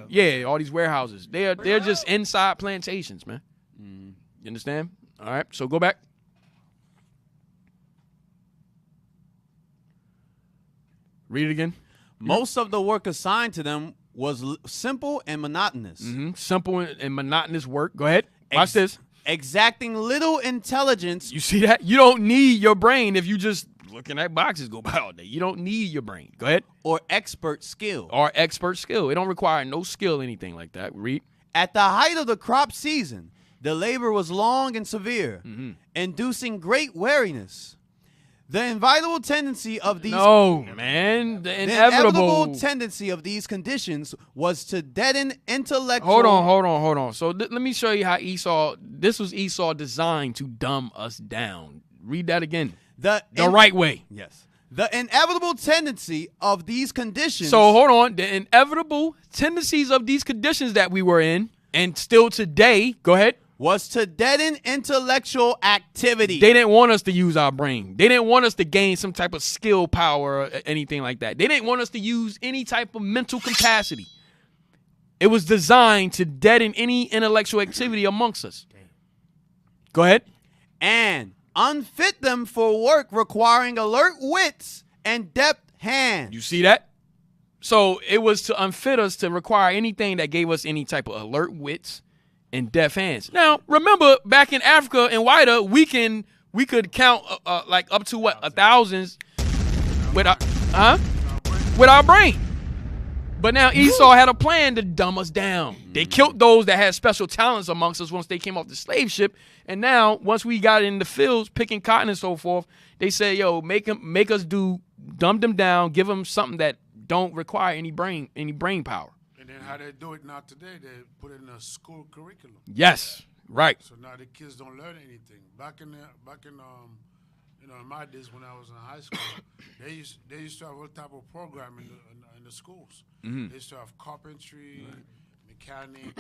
Speaker 3: yeah, all these warehouses. They're just inside plantations, man. You understand? All right, so go back. Read it again.
Speaker 4: Most of the work assigned to them was simple and monotonous.
Speaker 3: Simple and monotonous work. Go ahead. Watch this.
Speaker 4: Exacting little intelligence.
Speaker 3: You see that? You don't need your brain if you just looking at boxes go by all day. You don't need your brain. Go ahead.
Speaker 4: Or expert skill.
Speaker 3: It don't require no skill, anything like that. Read.
Speaker 4: At the height of the crop season, the labor was long and severe, inducing great weariness. The inevitable tendency of these
Speaker 3: the inevitable
Speaker 4: tendency of these conditions was to deaden intellectual.
Speaker 3: Hold on. So let me show you how this was Esau designed to dumb us down. Read that again. The right way.
Speaker 4: Yes. The inevitable tendency of these conditions.
Speaker 3: So hold on. The inevitable tendencies of these conditions that we were in and still today. Go ahead.
Speaker 4: Was to deaden intellectual activity.
Speaker 3: They didn't want us to use our brain. They didn't want us to gain some type of skill power or anything like that. They didn't want us to use any type of mental capacity. It was designed to deaden any intellectual activity amongst us. Go ahead.
Speaker 4: And unfit them for work requiring alert wits and deft hands.
Speaker 3: You see that? So it was to unfit us to require anything that gave us any type of alert wits and deft hands. Now, remember, back in Africa and wider, we could count like up to 1,000 with our brain. But now Esau had a plan to dumb us down. They killed those that had special talents amongst us once they came off the slave ship. And now, once we got in the fields picking cotton and so forth, they said, "Yo, make us dumb them down, give them something that don't require any brain power."
Speaker 16: And then how they do it now today, they put it in a school curriculum.
Speaker 3: Yes, right.
Speaker 16: So now the kids don't learn anything. Back in in my days when I was in high school, they used to have all type of program in the schools. They used to have carpentry, mechanic,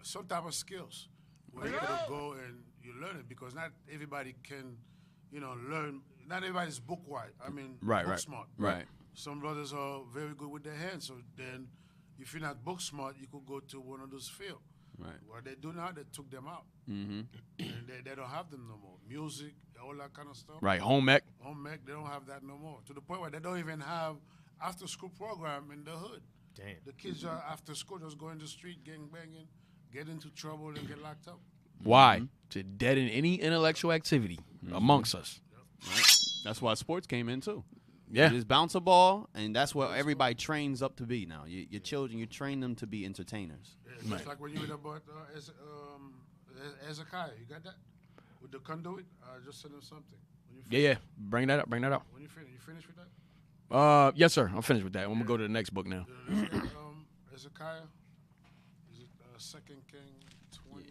Speaker 16: some type of skills where you could go and you learn it, because not everybody can, learn. Not everybody's book wise. Book smart.
Speaker 3: Right.
Speaker 16: Some brothers are very good with their hands. So then, if you're not book smart, you could go to one of those fields.
Speaker 4: Right.
Speaker 16: What they do now, they took them out. And they don't have them no more. Music, all that kind of stuff.
Speaker 3: Right. Home ec,
Speaker 16: they don't have that no more. To the point where they don't even have after-school program in the hood.
Speaker 5: Damn.
Speaker 16: The kids are after school just go in the street, gang banging, get into trouble, and get locked up.
Speaker 3: Why? To deaden any intellectual activity amongst us.
Speaker 4: Right. That's why sports came in too.
Speaker 3: Yeah.
Speaker 4: You just bounce a ball, and that's what everybody trains up to be now. Your children, you train them to be entertainers.
Speaker 16: Yeah, just like when you read about Hezekiah, you got that? With the conduit? Just send him something.
Speaker 3: Yeah. Bring that up.
Speaker 16: When you finish with that?
Speaker 3: Yes, sir. I'm finished with that. I'm going to go to the next book now.
Speaker 16: Hezekiah? Is it 2 King 20,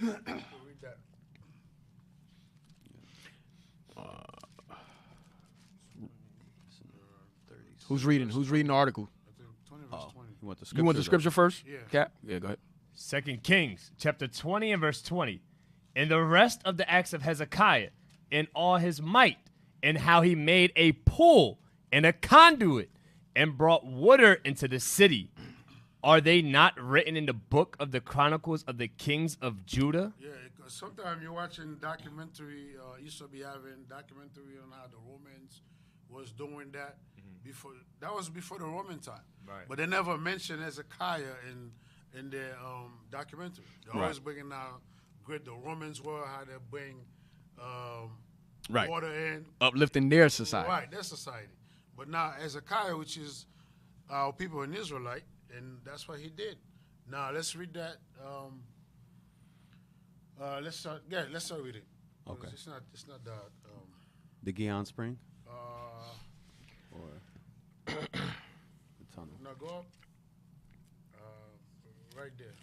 Speaker 16: I think? Read that.
Speaker 3: Who's reading the article?
Speaker 16: I think 20 verse 20.
Speaker 3: You want the scripture first?
Speaker 16: Yeah.
Speaker 3: Cap? Yeah, go ahead.
Speaker 5: 2 Kings, chapter 20 and verse 20. And the rest of the acts of Hezekiah in all his might, and how he made a pool and a conduit and brought water into the city. Are they not written in the book of the Chronicles of the Kings of Judah?
Speaker 16: Yeah, sometimes you're watching documentary, Esau be having documentary on how the Romans was doing that. Before that was before the Roman time.
Speaker 5: Right.
Speaker 16: But they never mentioned Hezekiah in their documentary. They're always bringing out great the Romans were, how they bring water in.
Speaker 3: Uplifting their society.
Speaker 16: Right, their society. But now Hezekiah, which is our people in Israelite, and that's what he did. Now let's read that. Let's start reading.
Speaker 4: Okay.
Speaker 16: It's not that.
Speaker 4: The Gihon Spring? Or the tunnel?
Speaker 16: No, go up. Right there.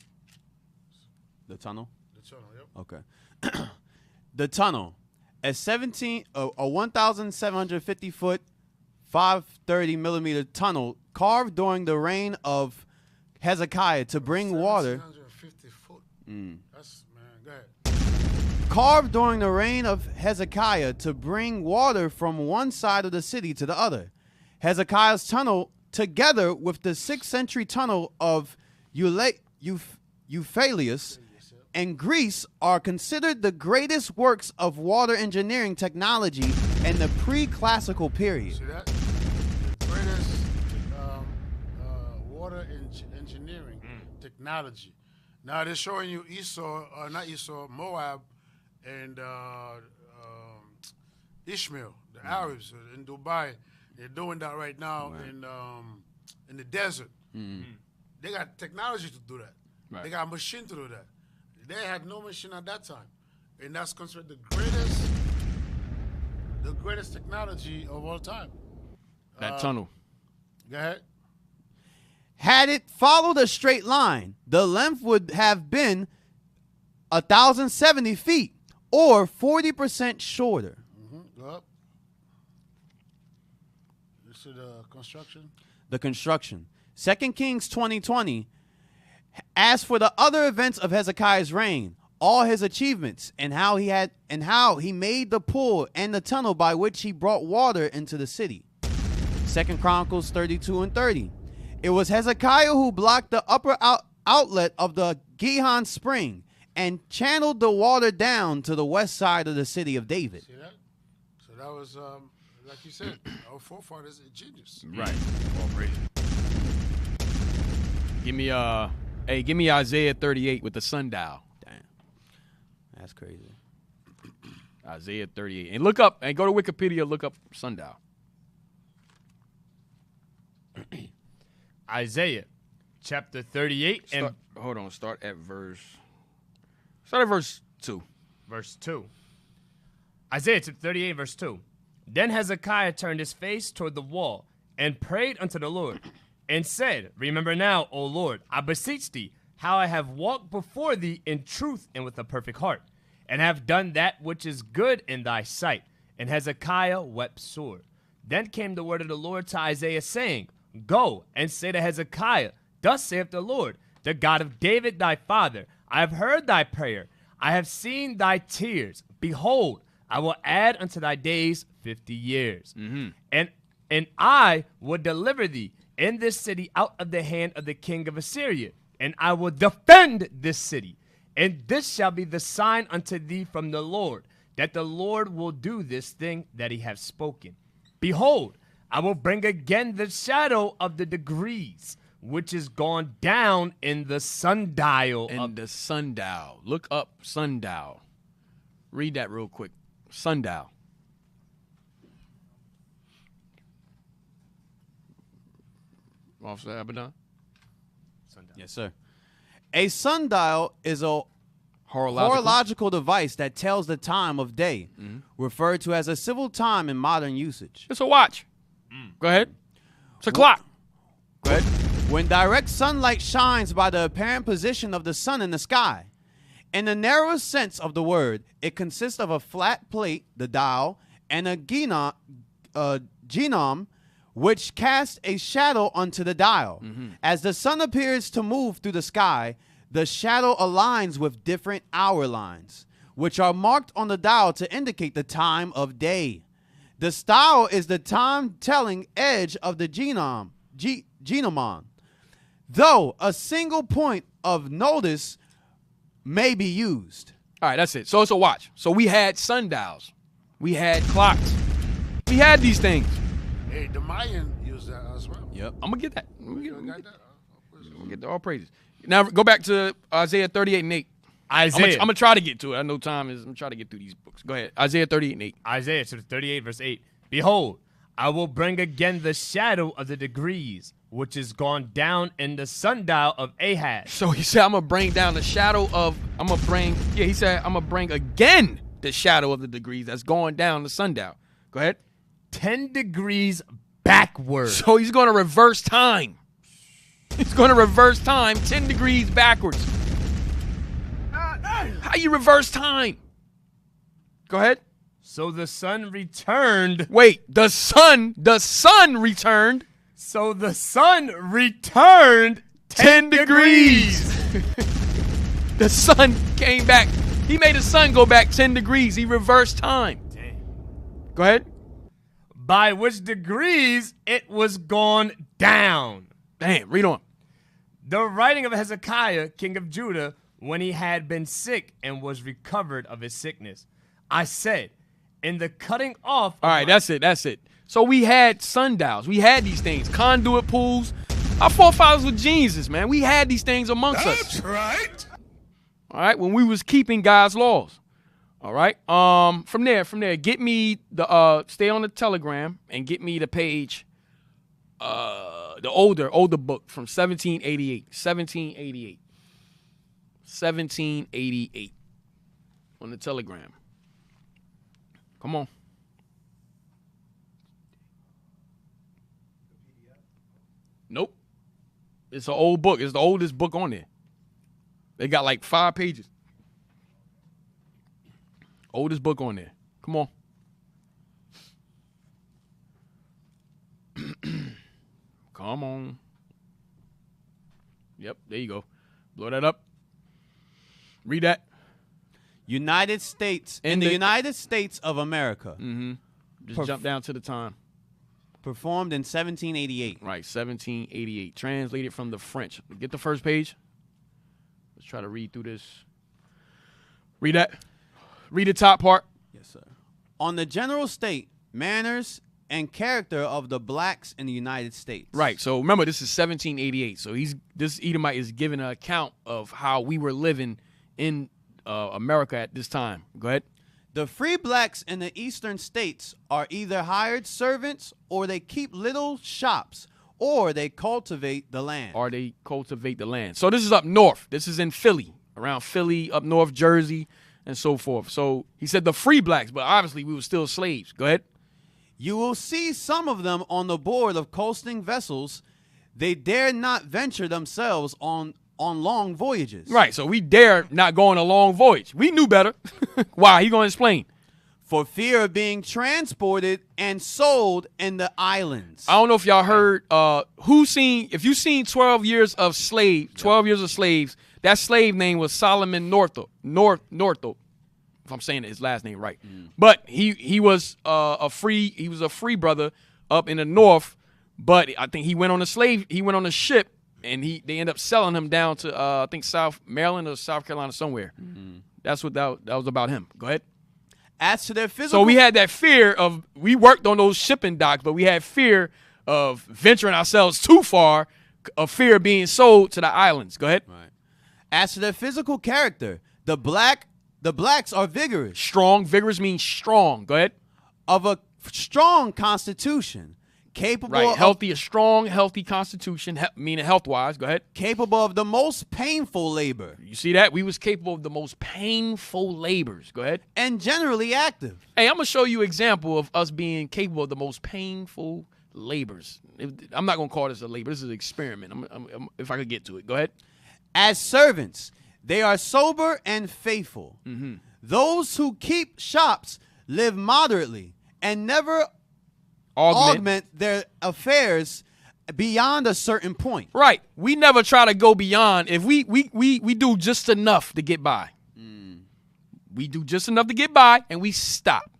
Speaker 4: The tunnel?
Speaker 16: The tunnel, yep.
Speaker 4: Okay. The tunnel, a 1,750 foot, 530 millimeter tunnel carved during the reign of Hezekiah to bring water.
Speaker 16: 1,750 foot. That's, man, go ahead.
Speaker 4: Carved during the reign of Hezekiah to bring water from one side of the city to the other. Hezekiah's tunnel, together with the 6th century tunnel of Euphalius and Greece, are considered the greatest works of water engineering technology in the pre-classical period.
Speaker 16: See that? The greatest water engineering technology. Now they're showing you Moab, and Ishmael, the Arabs in Dubai. They're doing that right now in the desert. They got technology to do that.
Speaker 3: Right.
Speaker 16: They got a machine to do that. They had no machine at that time, and that's considered the greatest technology of all time.
Speaker 3: That tunnel.
Speaker 16: Go ahead.
Speaker 4: Had it followed a straight line, the length would have been 1,070 feet, or 40% shorter.
Speaker 16: Go up. This is the construction.
Speaker 4: The construction. 2 Kings 20:20. As for the other events of Hezekiah's reign, all his achievements, and how he made the pool and the tunnel by which he brought water into the city. 2 Chronicles 32 and 30. It was Hezekiah who blocked the upper outlet of the Gihon Spring and channeled the water down to the west side of the city of David.
Speaker 16: See that? So that was, like you said, our forefathers are genius.
Speaker 3: Right. All praise. Give me Isaiah 38 with the sundial.
Speaker 4: Damn. That's crazy.
Speaker 3: Isaiah 38. And look up, and go to Wikipedia, look up sundial.
Speaker 5: Isaiah chapter 38 and
Speaker 3: start at verse 2.
Speaker 5: Verse 2. Isaiah chapter 38 verse 2. Then Hezekiah turned his face toward the wall and prayed unto the Lord and said, Remember now, O Lord, I beseech thee, how I have walked before thee in truth and with a perfect heart, and have done that which is good in thy sight. And Hezekiah wept sore. Then came the word of the Lord to Isaiah, saying, Go and say to Hezekiah, Thus saith the Lord, the God of David thy father, I have heard thy prayer, I have seen thy tears. Behold, I will add unto thy days 50 years. And I will deliver thee in this city out of the hand of the king of Assyria, and I will defend this city. And this shall be the sign unto thee from the Lord, that the Lord will do this thing that he hath spoken. Behold, I will bring again the shadow of the degrees, which is gone down in the sundial.
Speaker 3: The sundial. Look up sundial. Read that real quick. Sundial. Officer Abaddon.
Speaker 4: Yes, sir. A sundial is a horological device that tells the time of day, referred to as a civil time in modern usage.
Speaker 3: It's a watch. Go ahead. It's a clock. Go ahead.
Speaker 4: When direct sunlight shines by the apparent position of the sun in the sky. In the narrowest sense of the word, it consists of a flat plate, the dial, and a genome, which casts a shadow onto the dial. As the sun appears to move through the sky, the shadow aligns with different hour lines, which are marked on the dial to indicate the time of day. The style is the time-telling edge of the genome, though a single point of notice may be used.
Speaker 3: All right, that's it. So it's a watch. So we had sundials. We had clocks. We had these things.
Speaker 16: Hey, the Mayan used that as well.
Speaker 3: Yep. I'm going to get that. I'm going to get all praises. Now go back to Isaiah 38 and 8.
Speaker 5: Isaiah.
Speaker 3: I'm going to try to get to it. I know time is. I'm trying to get through these books. Go ahead. Isaiah 38 and 8.
Speaker 5: Isaiah 38 verse 8. Behold, I will bring again the shadow of the degrees, which is gone down in the sundial of Ahaz.
Speaker 3: So he said, I'm going to bring down the shadow of, he said, I'm going to bring again the shadow of the degrees that's going down the sundial. Go ahead.
Speaker 5: 10 degrees backward.
Speaker 3: So he's going to reverse time. He's going to reverse time 10 degrees backwards. How you reverse time? Go ahead.
Speaker 5: So the sun returned.
Speaker 3: Wait, the sun returned.
Speaker 5: So the sun returned 10 degrees.
Speaker 3: The sun came back. He made the sun go back 10 degrees. He reversed time.
Speaker 5: Damn.
Speaker 3: Go ahead.
Speaker 5: By which degrees it was gone down.
Speaker 3: Damn, read on.
Speaker 5: The writing of Hezekiah, king of Judah, when he had been sick and was recovered of his sickness. I said, in the cutting off.
Speaker 3: All right, that's it. So we had sundials. We had these things. Conduit pools. Our forefathers were geniuses, man. We had these things amongst us.
Speaker 18: That's right.
Speaker 3: All right, when we was keeping God's laws. All right. From there, get me the stay on the Telegram and get me the page, the older book from 1788 on the Telegram. Come on. Nope. It's an old book. It's the oldest book on there. They got like 5 pages. Oldest book on there. Come on. Come on. Yep, there you go. Blow that up. Read that.
Speaker 4: United States. In the United States of America.
Speaker 3: Mm-hmm. Just jump down to the time.
Speaker 4: Performed in 1788.
Speaker 3: Right, 1788. Translated from the French. Get the first page. Let's try to read through this. Read that. Read the top part.
Speaker 4: Yes, sir. On the general state, manners, and character of the blacks in the United States.
Speaker 3: Right. So remember, this is 1788. So this Edomite is giving an account of how we were living in America at this time. Go ahead.
Speaker 4: The free blacks in the eastern states are either hired servants or they keep little shops or they cultivate the land.
Speaker 3: So this is up north. This is in Philly, around Philly, up north, Jersey, and so forth. So he said the free blacks, but obviously we were still slaves. Go ahead.
Speaker 4: You will see some of them on the board of coasting vessels. They dare not venture themselves on long voyages.
Speaker 3: Right, so we dare not go on a long voyage. We knew better. Why? He going to explain.
Speaker 4: For fear of being transported and sold in the islands.
Speaker 3: I don't know if y'all heard, if you seen 12 years of slaves, that slave name was Solomon Northup, if I'm saying his last name right. But he was a free brother up in the north, but I think he went on a ship, and they ended up selling him down to I think South Maryland or South Carolina somewhere. That's what that was about him. Go ahead.
Speaker 4: As to their physical,
Speaker 3: so we had that fear of, we worked on those shipping docks, but we had fear of venturing ourselves too far, of fear of being sold to the islands. Go ahead.
Speaker 4: Right. As to their physical character, the blacks are vigorous.
Speaker 3: Strong. Vigorous means strong. Go ahead.
Speaker 4: Of a strong constitution, Capable of
Speaker 3: healthy, a strong, healthy constitution, meaning health-wise. Go ahead.
Speaker 4: Capable of the most painful labor.
Speaker 3: You see that? We was capable of the most painful labors. Go ahead.
Speaker 4: And generally active.
Speaker 3: Hey, I'm going to show you an example of us being capable of the most painful labors. I'm not going to call this a labor. This is an experiment. If I could get to it. Go ahead.
Speaker 4: As servants, they are sober and faithful.
Speaker 3: Mm-hmm.
Speaker 4: Those who keep shops live moderately and never augment their affairs beyond a certain point.
Speaker 3: Right. We never try to go beyond. If we do just enough to get by. We do just enough to get by and we stop.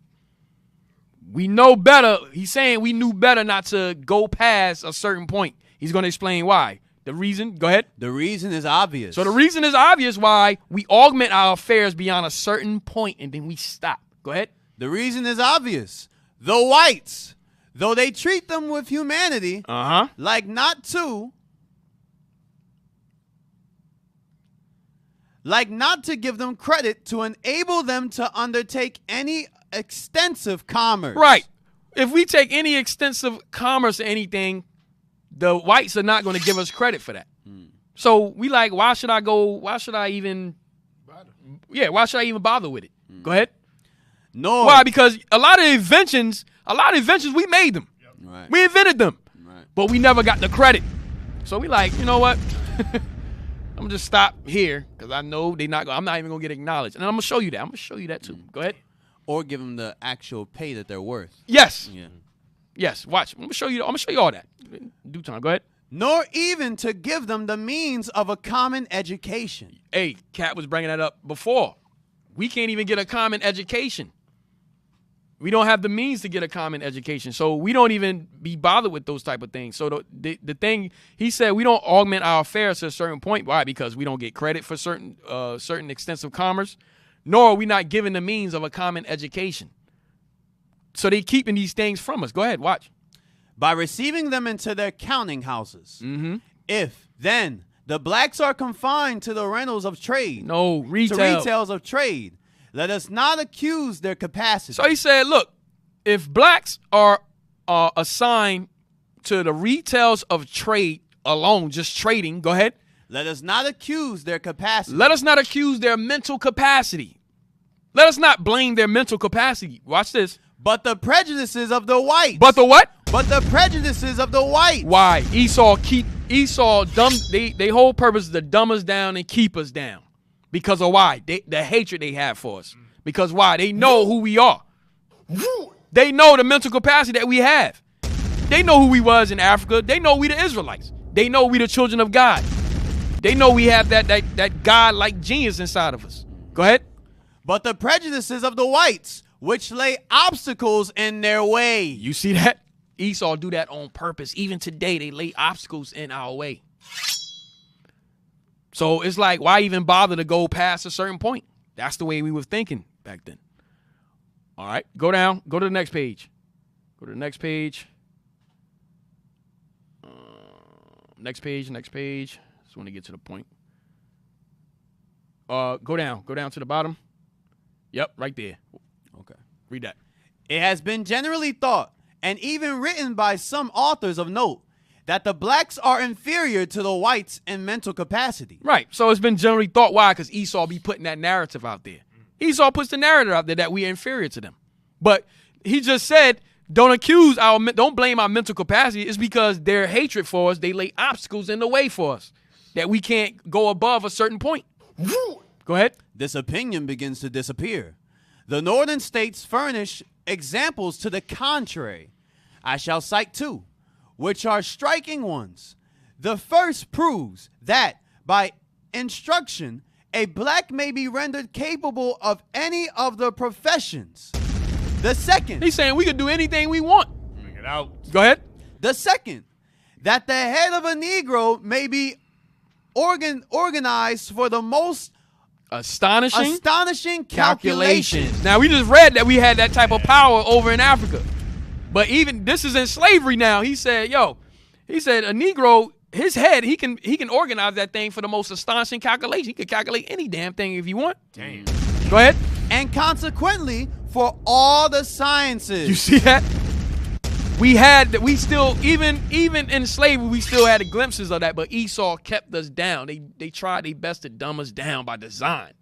Speaker 3: We know better. He's saying we knew better not to go past a certain point. He's going to explain why. The reason, go ahead.
Speaker 4: The reason is obvious.
Speaker 3: So the reason is obvious why we augment our affairs beyond a certain point and then we stop. Go ahead.
Speaker 4: The reason is obvious. The whites, though they treat them with humanity, like not to give them credit to enable them to undertake any extensive commerce.
Speaker 3: Right. If we take any extensive commerce or anything, the whites are not going to give us credit for that. So we like, why should I even bother with it? Go ahead.
Speaker 4: No.
Speaker 3: Why? Because a lot of inventions, we made them.
Speaker 4: Right.
Speaker 3: We invented them.
Speaker 4: Right.
Speaker 3: But we never got the credit. So we like, you know what? I'm going to just stop here because I know I'm not even going to get acknowledged. And I'm going to show you that. I'm going to show you that too. Go ahead.
Speaker 4: Or give them the actual pay that they're worth.
Speaker 3: Yes.
Speaker 4: Yeah.
Speaker 3: Yes. Watch. I'm going to show you all that. In due time. Go ahead.
Speaker 4: Nor even to give them the means of a common education.
Speaker 3: Hey, Kat was bringing that up before. We can't even get a common education. We don't have the means to get a common education. So we don't even be bothered with those type of things. So the thing, he said we don't augment our affairs to a certain point. Why? Because we don't get credit for certain extensive commerce, nor are we not given the means of a common education. So they keeping these things from us. Go ahead, watch.
Speaker 4: By receiving them into their counting houses.
Speaker 3: Mm-hmm.
Speaker 4: If, then, the blacks are confined to the rentals of trade.
Speaker 3: No, retail.
Speaker 4: To retails of trade. Let us not accuse their capacity.
Speaker 3: So he said, look, if blacks are assigned to the retails of trade alone, just trading, go ahead.
Speaker 4: Let us not accuse their capacity.
Speaker 3: Let us not accuse their mental capacity. Let us not blame their mental capacity. Watch this.
Speaker 4: But the prejudices of the whites.
Speaker 3: But the what?
Speaker 4: But the prejudices of the whites.
Speaker 3: Why? Esau dumb. They whole purpose is to dumb us down and keep us down. Because of why? The hatred they have for us. Because why? They know who we are. They know the mental capacity that we have. They know who we was in Africa. They know we the Israelites. They know we the children of God. They know we have that God-like genius inside of us. Go ahead.
Speaker 4: But the prejudices of the whites, which lay obstacles in their way.
Speaker 3: You see that? Esau do that on purpose. Even today, they lay obstacles in our way. So it's like, why even bother to go past a certain point? That's the way we were thinking back then. All right, go down. Go to the next page. Go to the next page. Next page. Just want to get to the point. Go down. Go down to the bottom. Yep, right there.
Speaker 4: Okay.
Speaker 3: Read that.
Speaker 4: It has been generally thought, and even written by some authors of note, that the blacks are inferior to the whites in mental capacity.
Speaker 3: Right. So it's been generally thought. Why? Because Esau be putting that narrative out there. Esau puts the narrative out there that we are inferior to them. But he just said, don't blame our mental capacity. It's because their hatred for us, they lay obstacles in the way for us that we can't go above a certain point. Go ahead.
Speaker 4: This opinion begins to disappear. The northern states furnish examples to the contrary. I shall cite two, which are striking ones. The first proves that by instruction, a black may be rendered capable of any of the professions. The second.
Speaker 3: He's saying we can do anything we want.
Speaker 5: Bring it out.
Speaker 3: Go ahead.
Speaker 4: The second, that the head of a Negro may be organized for the most
Speaker 3: astonishing
Speaker 4: calculations.
Speaker 3: Now, we just read that we had that type of power over in Africa. But even this is in slavery now. He said, a Negro, his head, he can organize that thing for the most astonishing calculation. He can calculate any damn thing if you want.
Speaker 5: Damn.
Speaker 3: Go ahead.
Speaker 4: And consequently, for all the sciences.
Speaker 3: You see that? we still even in slavery we still had the glimpses of that, but Esau kept us down. They tried their best to dumb us down by design.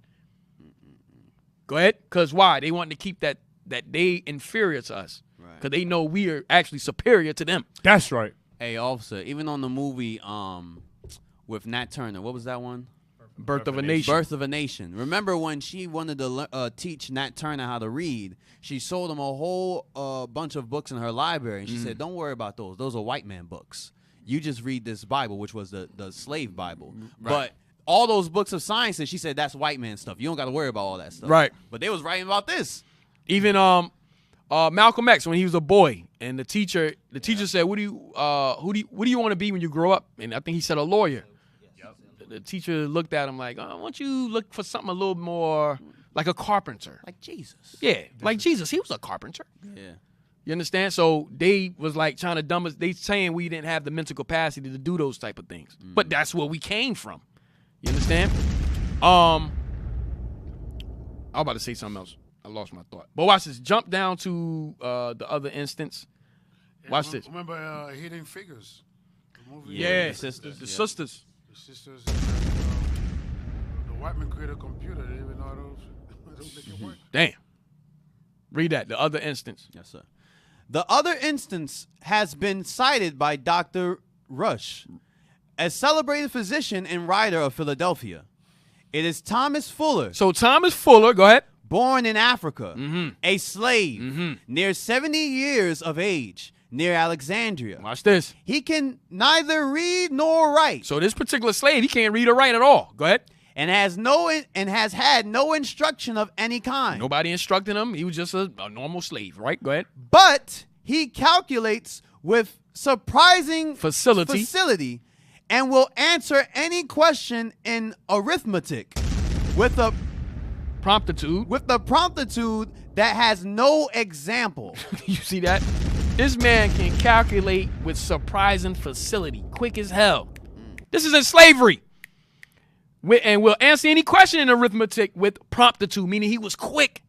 Speaker 3: Go ahead. Because why? They wanted to keep that they inferior to us. Because they know we are actually superior to them.
Speaker 5: That's right.
Speaker 4: Hey, officer, even on the movie with Nat Turner, what was that one?
Speaker 3: Birth of a Nation.
Speaker 4: Birth of a Nation. Remember when she wanted to teach Nat Turner how to read, she sold him a whole bunch of books in her library, and she said, don't worry about those. Those are white man books. You just read this Bible, which was the slave Bible.
Speaker 3: Right.
Speaker 4: But all those books of sciences, she said, that's white man stuff. You don't got to worry about all that stuff.
Speaker 3: Right.
Speaker 4: But they was writing about this.
Speaker 3: Even Malcolm X, when he was a boy, and the teacher said, "What do you want to be when you grow up?" And I think he said a lawyer. The teacher looked at him like, "Why don't you look for something a little more like a carpenter,
Speaker 4: like Jesus?"
Speaker 3: Yeah, like Jesus. He was a carpenter.
Speaker 4: Yeah.
Speaker 3: You understand? So they was like trying to dumb us. They saying we didn't have the mental capacity to do those type of things, but that's where we came from. You understand? I was about to say something else. I lost my thought. But watch this. Jump down to the other instance. Watch this.
Speaker 16: Remember Hidden Figures? The movie?
Speaker 3: Yeah.
Speaker 4: The sisters.
Speaker 3: The sisters.
Speaker 16: The sisters. The white man created a computer. They didn't even know those they can work.
Speaker 3: Damn. Read that. The other instance.
Speaker 4: Yes, sir. The other instance has been cited by Dr. Rush, a celebrated physician and writer of Philadelphia. It is Thomas Fuller.
Speaker 3: So Thomas Fuller, go ahead.
Speaker 4: Born in Africa, a slave, near 70 years of age, near Alexandria.
Speaker 3: Watch this.
Speaker 4: He can neither read nor write.
Speaker 3: So this particular slave, he can't read or write at all. Go ahead.
Speaker 4: And has had no instruction of any kind.
Speaker 3: Nobody instructing him. He was just a normal slave, right? Go ahead.
Speaker 4: But he calculates with surprising
Speaker 3: facility
Speaker 4: and will answer any question in arithmetic with the promptitude that has no example.
Speaker 3: You see that? This man can calculate with surprising facility, quick as hell. This is in slavery. And will answer any question in arithmetic with promptitude, meaning he was quick.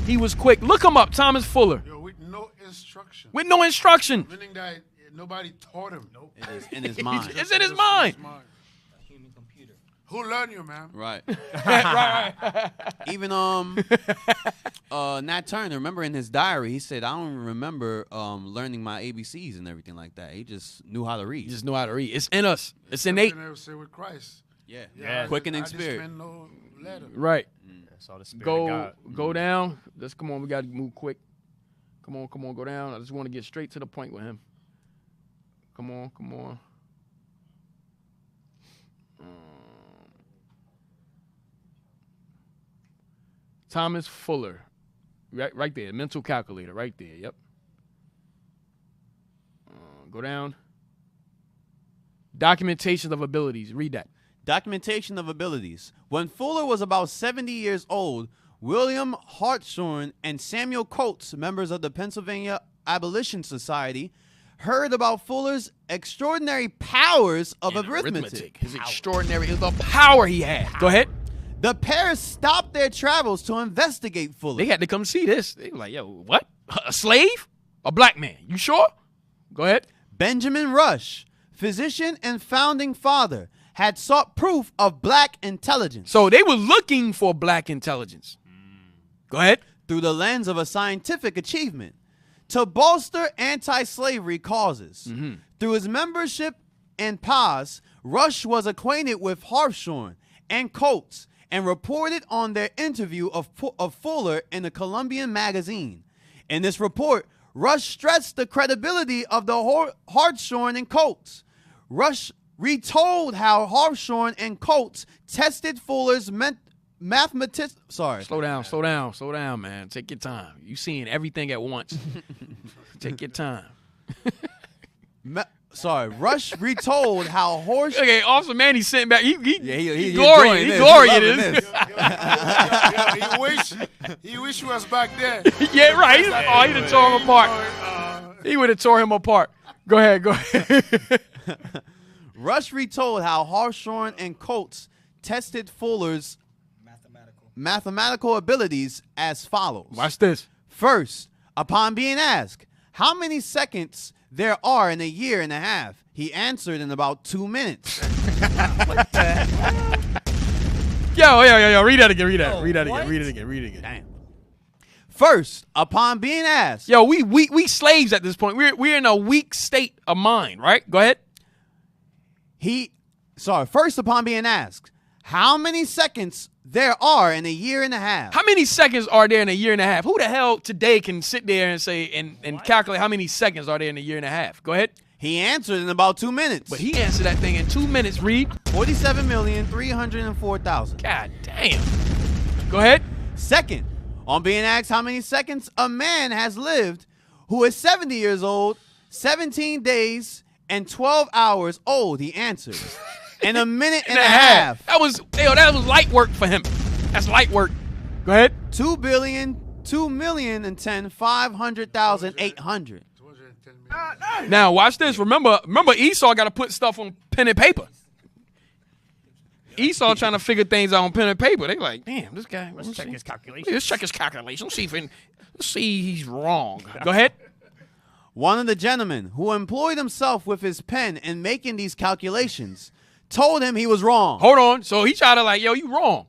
Speaker 3: He was quick. Look him up, Thomas Fuller.
Speaker 16: Yo, with no instruction.
Speaker 3: With no instruction.
Speaker 16: Meaning that nobody taught him. Nope.
Speaker 4: It is in his mind.
Speaker 3: It's in his mind.
Speaker 16: Who learned you, man?
Speaker 4: Right.
Speaker 3: right.
Speaker 4: Even Nat Turner, remember in his diary, he said, I don't even remember learning my ABCs and everything like that. He just knew how to read.
Speaker 3: He just knew how to read. It's in us. It's innate.
Speaker 16: Never say with Christ.
Speaker 4: Yeah. Quickening spirit.
Speaker 16: No letter.
Speaker 3: Right.
Speaker 5: That's all the spirit of God.
Speaker 3: Go down. Let's come on. We got to move quick. Come on. Go down. I just want to get straight to the point with him. Come on. Thomas Fuller, right there, mental calculator, right there. Yep. Go down. Documentation of abilities. Read that.
Speaker 4: Documentation of abilities. When Fuller was about 70 years old, William Hartshorne and Samuel Coates, members of the Pennsylvania Abolition Society, heard about Fuller's extraordinary powers of arithmetic.
Speaker 3: His extraordinary, the power he had. Go ahead.
Speaker 4: The pair stopped their travels to investigate Fuller.
Speaker 3: They had to come see this. They were like, yo, what? A slave? A black man? You sure? Go ahead.
Speaker 4: Benjamin Rush, physician and founding father, had sought proof of black intelligence.
Speaker 3: So they were looking for black intelligence. Go ahead.
Speaker 4: Through the lens of a scientific achievement to bolster anti-slavery causes. Through his membership in PAS, Rush was acquainted with Hartshorne and Coates and reported on their interview of Fuller in the Columbian magazine. In this report, Rush stressed the credibility of the Hartshorne and Coates. Rush retold how Hartshorne and Coates tested Fuller's mathematics. Sorry.
Speaker 3: Slow down, man. Take your time. You seeing everything at once. Take your time.
Speaker 4: Rush retold how Hartshorne.
Speaker 3: Okay, Officer Manny sitting back. He
Speaker 4: glorying.
Speaker 3: He glorying in this.
Speaker 16: He wish he was back there.
Speaker 3: Yeah, right. He'd have tore him apart. He would have tore him apart. Go ahead.
Speaker 4: Rush retold how Hartshorne and Coates tested Fuller's mathematical abilities as follows.
Speaker 3: Watch this.
Speaker 4: First, upon being asked, how many seconds there are in a year and a half. He answered in about 2 minutes.
Speaker 3: Yo, read that again, read it again.
Speaker 4: Damn. First, upon being asked.
Speaker 3: Yo, we slaves at this point. We're in a weak state of mind, right? Go ahead.
Speaker 4: First upon being asked, how many seconds there are in a year and a half?
Speaker 3: How many seconds are there in a year and a half? Who the hell today can sit there and say and calculate how many seconds are there in a year and a half? Go ahead.
Speaker 4: He answered in about 2 minutes.
Speaker 3: But he answered that thing in 2 minutes. Read.
Speaker 4: 47,304,000.
Speaker 3: God damn. Go ahead.
Speaker 4: Second, on being asked how many seconds a man has lived who is 70 years old, 17 days, and 12 hours old, he answered. In a minute and a half.
Speaker 3: That was light work for him. That's light work. Go ahead.
Speaker 4: 2,010,500,800.
Speaker 3: Now watch this. Remember Esau got to put stuff on pen and paper. Esau trying to figure things out on pen and paper. They like, damn, this guy.
Speaker 5: Let's check his calculations.
Speaker 3: Let's check his calculations. Let's see he's wrong. Go ahead.
Speaker 4: One of the gentlemen who employed himself with his pen in making these calculations told him he was wrong.
Speaker 3: Hold on. So he tried to like, yo, you wrong.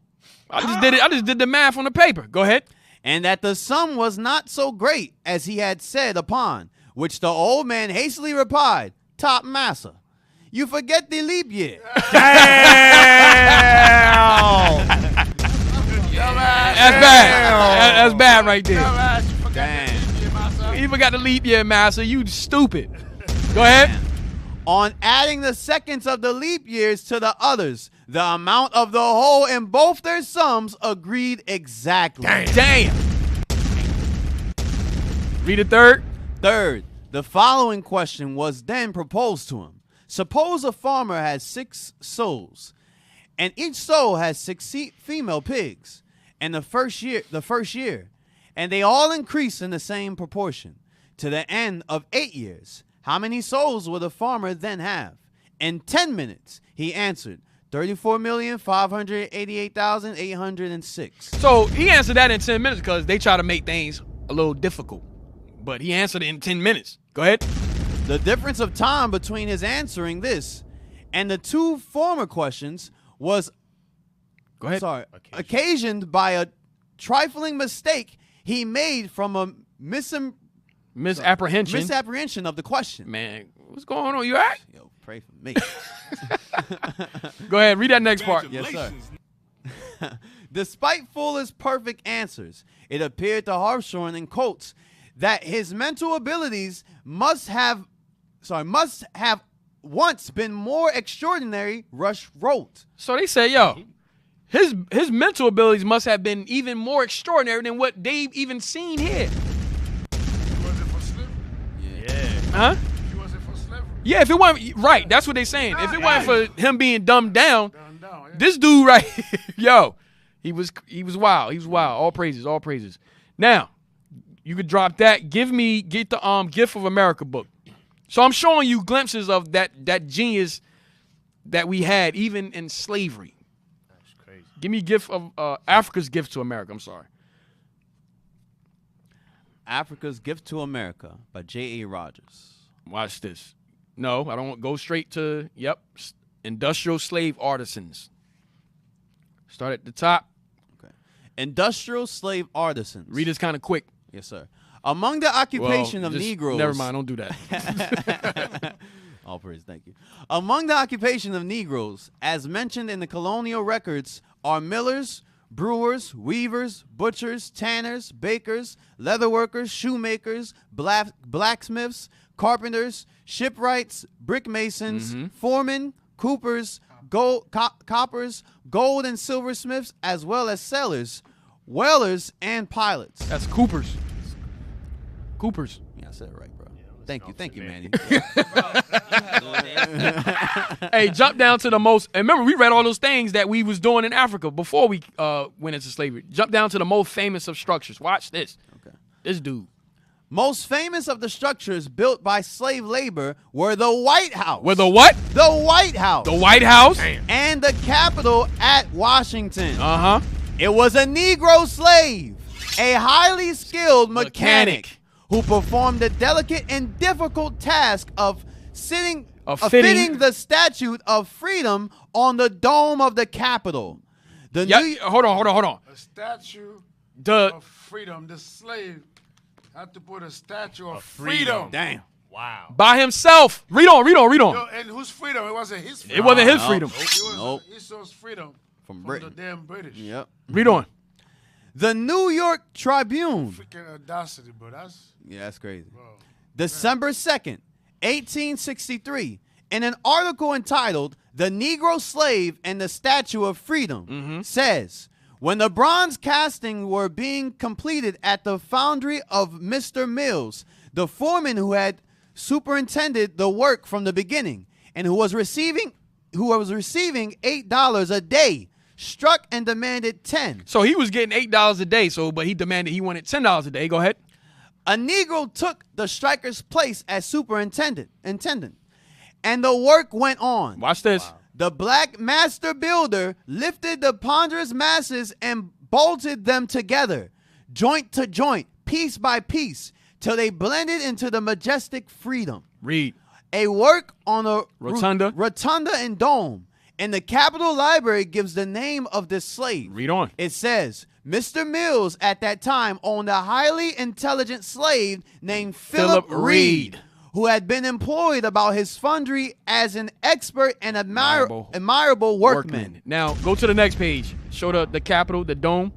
Speaker 3: I just did the math on the paper. Go ahead.
Speaker 4: And that the sum was not so great as he had said upon, which the old man hastily replied, top massa, you forget the leap year.
Speaker 3: Damn. That's bad. That's bad right there.
Speaker 4: Damn.
Speaker 3: You forgot the leap year, massa. You stupid. Go ahead.
Speaker 4: On adding the seconds of the leap years to the others, the amount of the whole in both their sums agreed exactly.
Speaker 3: Damn. Read the third.
Speaker 4: Third, the following question was then proposed to him. Suppose a farmer has 6 sows, and each sow has 6 female pigs, and the first year, and they all increase in the same proportion to the end of 8 years. How many souls will the farmer then have? In 10 minutes, he answered, 34,588,806.
Speaker 3: So he answered that in 10 minutes because they try to make things a little difficult. But he answered it in 10 minutes. Go ahead.
Speaker 4: The difference of time between his answering this and the 2 former questions was occasioned by a trifling mistake he made from a misapprehension of the question.
Speaker 3: Man, what's going on? You all right?
Speaker 4: Yo, pray for me.
Speaker 3: Go ahead. Read that next part.
Speaker 4: Yes, sir. Despite Fuller's perfect answers, it appeared to Hartshorne in quotes that his mental abilities must have once been more extraordinary, Rush wrote.
Speaker 3: So they say, yo, his mental abilities must have been even more extraordinary than what they've even seen here. Huh? Yeah, if it wasn't right, that's what they saying. If it wasn't for him being dumbed down, this dude right here, yo, he was wild. He was wild. All praises. Now, you could drop that. Get the Gift of America book. So I'm showing you glimpses of that genius that we had even in slavery.
Speaker 5: That's crazy.
Speaker 3: Give me Gift of Africa's Gift to America. I'm sorry.
Speaker 4: Africa's Gift to America by J.A. Rogers.
Speaker 3: Watch this. No, I don't go straight to, industrial slave artisans. Start at the top.
Speaker 4: Okay. Industrial slave artisans.
Speaker 3: Read this kind of quick.
Speaker 4: Yes, sir. Among the occupation of Negroes.
Speaker 3: Never mind, don't do that.
Speaker 4: All praise, thank you. Among the occupation of Negroes, as mentioned in the colonial records, are millers, brewers, weavers, butchers, tanners, bakers, leatherworkers, shoemakers, blacksmiths, carpenters, shipwrights, brick masons, foremen, coopers, coppers, gold and silversmiths, as well as sailors, whalers, and pilots.
Speaker 3: That's Coopers. Coopers.
Speaker 4: Yeah, I said it right, bro. Thank you, Manny.
Speaker 3: Hey, jump down to the most. And remember, we read all those things that we was doing in Africa before we went into slavery. Jump down to the most famous of structures. Watch this. Okay. This dude.
Speaker 4: Most famous of the structures built by slave labor were the White House.
Speaker 3: Were the what?
Speaker 4: The White House.
Speaker 3: The White House?
Speaker 4: And the Capitol at Washington.
Speaker 3: Uh-huh.
Speaker 4: It was a Negro slave, a highly skilled mechanic who performed the delicate and difficult task of fitting the Statue of Freedom on the dome of the Capitol.
Speaker 3: Hold on.
Speaker 16: A statue
Speaker 3: of
Speaker 16: freedom. The slave had to put a statue of freedom.
Speaker 4: Damn.
Speaker 5: Wow.
Speaker 3: By himself. Read on.
Speaker 16: Yo, and whose freedom? It wasn't his freedom.
Speaker 3: It wasn't his freedom.
Speaker 16: It was Esau's freedom
Speaker 4: from Britain.
Speaker 16: The damn British.
Speaker 4: Yep.
Speaker 3: Read on.
Speaker 4: The New York Tribune.
Speaker 16: Freaking audacity, bro.
Speaker 4: That's crazy. December 2nd, 1863, in an article entitled "The Negro Slave and the Statue of Freedom," says, when the bronze castings were being completed at the foundry of Mr. Mills, the foreman who had superintended the work from the beginning and who was receiving $8 a day, struck and demanded 10.
Speaker 3: So he was getting $8 a day. But he wanted $10 a day. Go ahead.
Speaker 4: A Negro took the striker's place as superintendent, and the work went on.
Speaker 3: Watch this. Wow.
Speaker 4: The black master builder lifted the ponderous masses and bolted them together, joint to joint, piece by piece, till they blended into the majestic freedom.
Speaker 3: Read.
Speaker 4: A work on a
Speaker 3: rotunda
Speaker 4: and dome. And the Capitol Library gives the name of this slave.
Speaker 3: Read on.
Speaker 4: It says, Mr. Mills at that time owned a highly intelligent slave named Philip Reed, who had been employed about his foundry as an expert and admirable workman.
Speaker 3: Now, go to the next page. Show the Capitol, the dome.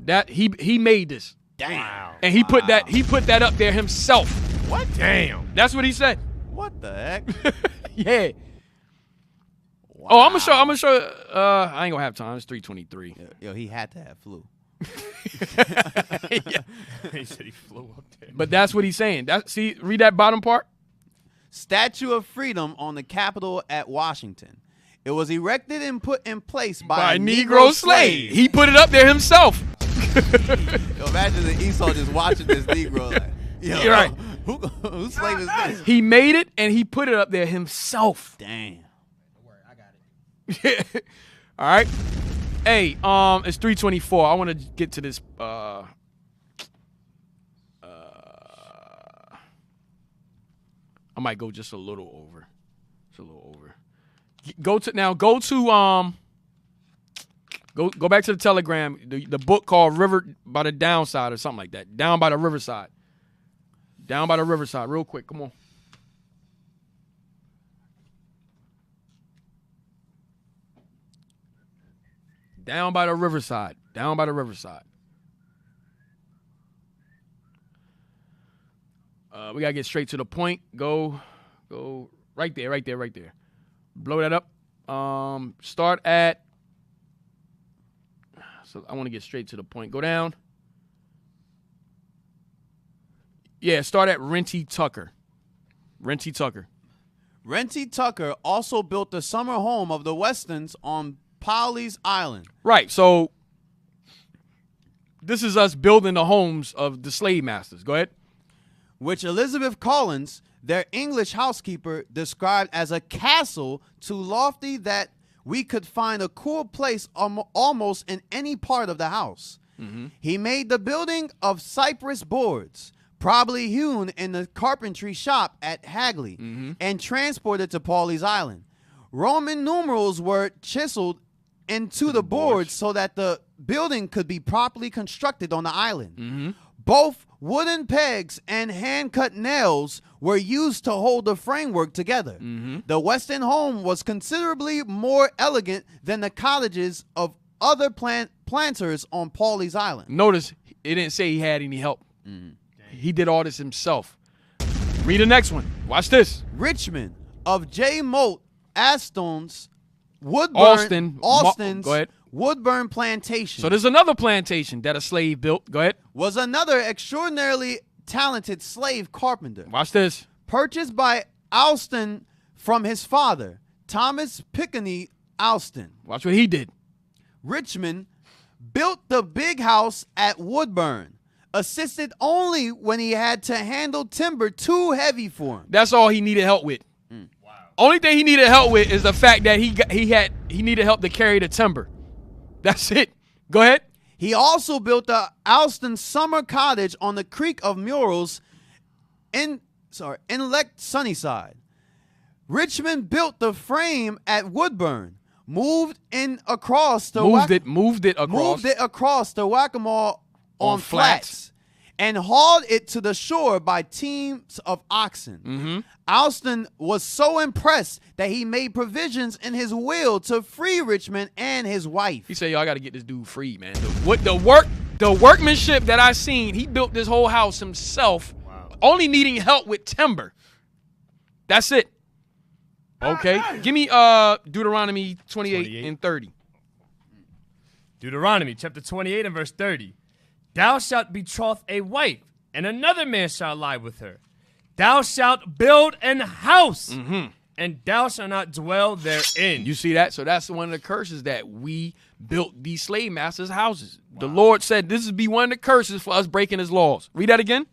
Speaker 3: That he made this.
Speaker 4: Damn. Wow.
Speaker 3: And he put that up there himself.
Speaker 4: What?
Speaker 3: Damn. That's what he said.
Speaker 4: What the heck?
Speaker 3: Yeah. Wow. Oh, I'm gonna show. I ain't gonna have time. It's 3:23.
Speaker 4: Yo, he had to have flu.
Speaker 3: Yeah.
Speaker 5: He said he flew up there.
Speaker 3: But that's what he's saying. Read that bottom part.
Speaker 4: Statue of Freedom on the Capitol at Washington. It was erected and put in place by a Negro slave.
Speaker 3: He put it up there himself.
Speaker 4: Yo, imagine the Esau just watching this Negro like, yo,
Speaker 3: you're right.
Speaker 4: Whose slave is this?
Speaker 3: He made it and he put it up there himself.
Speaker 4: Damn.
Speaker 3: All right. Hey, it's 3:24. I want to get to this. I might go just a little over. Go back to the Telegram. The book called River by the Downside or something like that. Down by the Riverside. Down by the Riverside. Real quick. Come on. Down by the Riverside. Down by the Riverside. We got to get straight to the point. Go right there. Blow that up. Start at, so I want to get straight to the point. Go down. Yeah, start at Renty Tucker. Renty Tucker
Speaker 4: also built the summer home of the Westons on Pawleys Island.
Speaker 3: Right, so this is us building the homes of the slave masters. Go ahead.
Speaker 4: Which Elizabeth Collins, their English housekeeper, described as a castle too lofty that we could find a cool place almost in any part of the house. Mm-hmm. He made the building of cypress boards, probably hewn in the carpentry shop at Hagley, and transported to Pawleys Island. Roman numerals were chiseled into the boards so that the building could be properly constructed on the island. Both wooden pegs and hand-cut nails were used to hold the framework together. The Weston home was considerably more elegant than the cottages of other planters on Pawleys Island.
Speaker 3: Notice it didn't say he had any help. He did all this himself. Read the next one. Watch this.
Speaker 4: Richmond of J. Moat Aston's
Speaker 3: Austin's
Speaker 4: go ahead. Woodburn Plantation.
Speaker 3: So there's another plantation that a slave built. Go ahead.
Speaker 4: Was another extraordinarily talented slave carpenter.
Speaker 3: Watch this.
Speaker 4: Purchased by Alston from his father, Thomas Pickney Alston.
Speaker 3: Watch what he did.
Speaker 4: Richmond built the big house at Woodburn, assisted only when he had to handle timber too heavy for him.
Speaker 3: That's all he needed help with. Wow. Only thing he needed help with is the fact that he needed help to carry the timber. That's it. Go ahead.
Speaker 4: He also built the Alston Summer Cottage on the Creek of Murals Inlect Sunnyside. Richmond built the frame at Woodburn, moved it across the Whack-a-Mole on flats, and hauled it to the shore by teams of oxen. Alston was so impressed that he made provisions in his will to free Richmond and his wife.
Speaker 3: He said, "Y'all got to get this dude free, man." The workmanship that I seen, he built this whole house himself, only needing help with timber. That's it. Okay, give me Deuteronomy 28 and 30.
Speaker 5: Deuteronomy chapter 28 and verse 30. Thou shalt betroth a wife, and another man shall lie with her. Thou shalt build an house, and thou shalt not dwell therein.
Speaker 3: You see that? So that's one of the curses that we built these slave masters' houses. The Lord said this would be one of the curses for us breaking his laws. Read that again.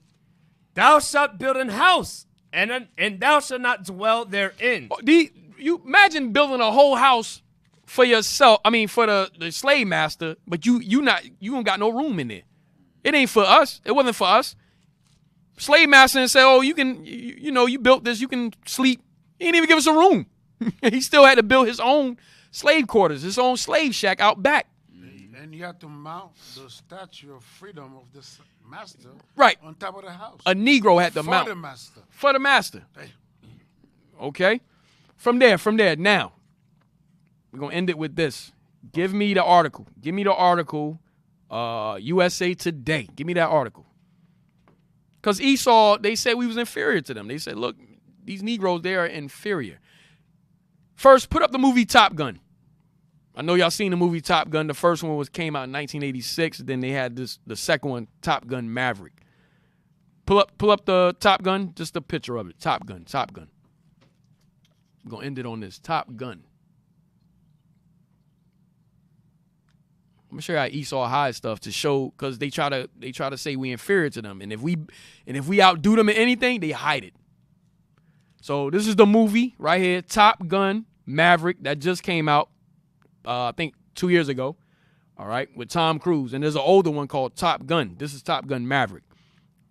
Speaker 5: Thou shalt build an house, and thou shalt not dwell therein.
Speaker 3: You imagine building a whole house for yourself. I mean, for the slave master, but you don't got no room in there. It ain't for us. It wasn't for us. Slave master and say, "Oh, you can, you built this. You can sleep." He didn't even give us a room. He still had to build his own slave quarters, his own slave shack out back.
Speaker 16: And you have to mount the statue of freedom of this master on top of the house.
Speaker 3: A Negro had to mount.
Speaker 16: For the master.
Speaker 3: For the master. Okay? From there. Now, we're going to end it with this. Give me the article. Give me the article, USA Today. Give me that article. Because Esau, they said we was inferior to them. They said, look, these Negroes, they are inferior. First, put up the movie Top Gun. I know y'all seen the movie Top Gun. The first one came out in 1986. Then they had the second one, Top Gun Maverick. Pull up the Top Gun, just a picture of it. Top Gun. We're gonna end it on this. Top Gun. I'm gonna show you how Esau hides stuff to show, because they try to say we inferior to them, and if we outdo them in anything, they hide it. So this is the movie right here, Top Gun Maverick, that just came out. I think 2 years ago, all right, with Tom Cruise. And there's an older one called Top Gun. This is Top Gun Maverick,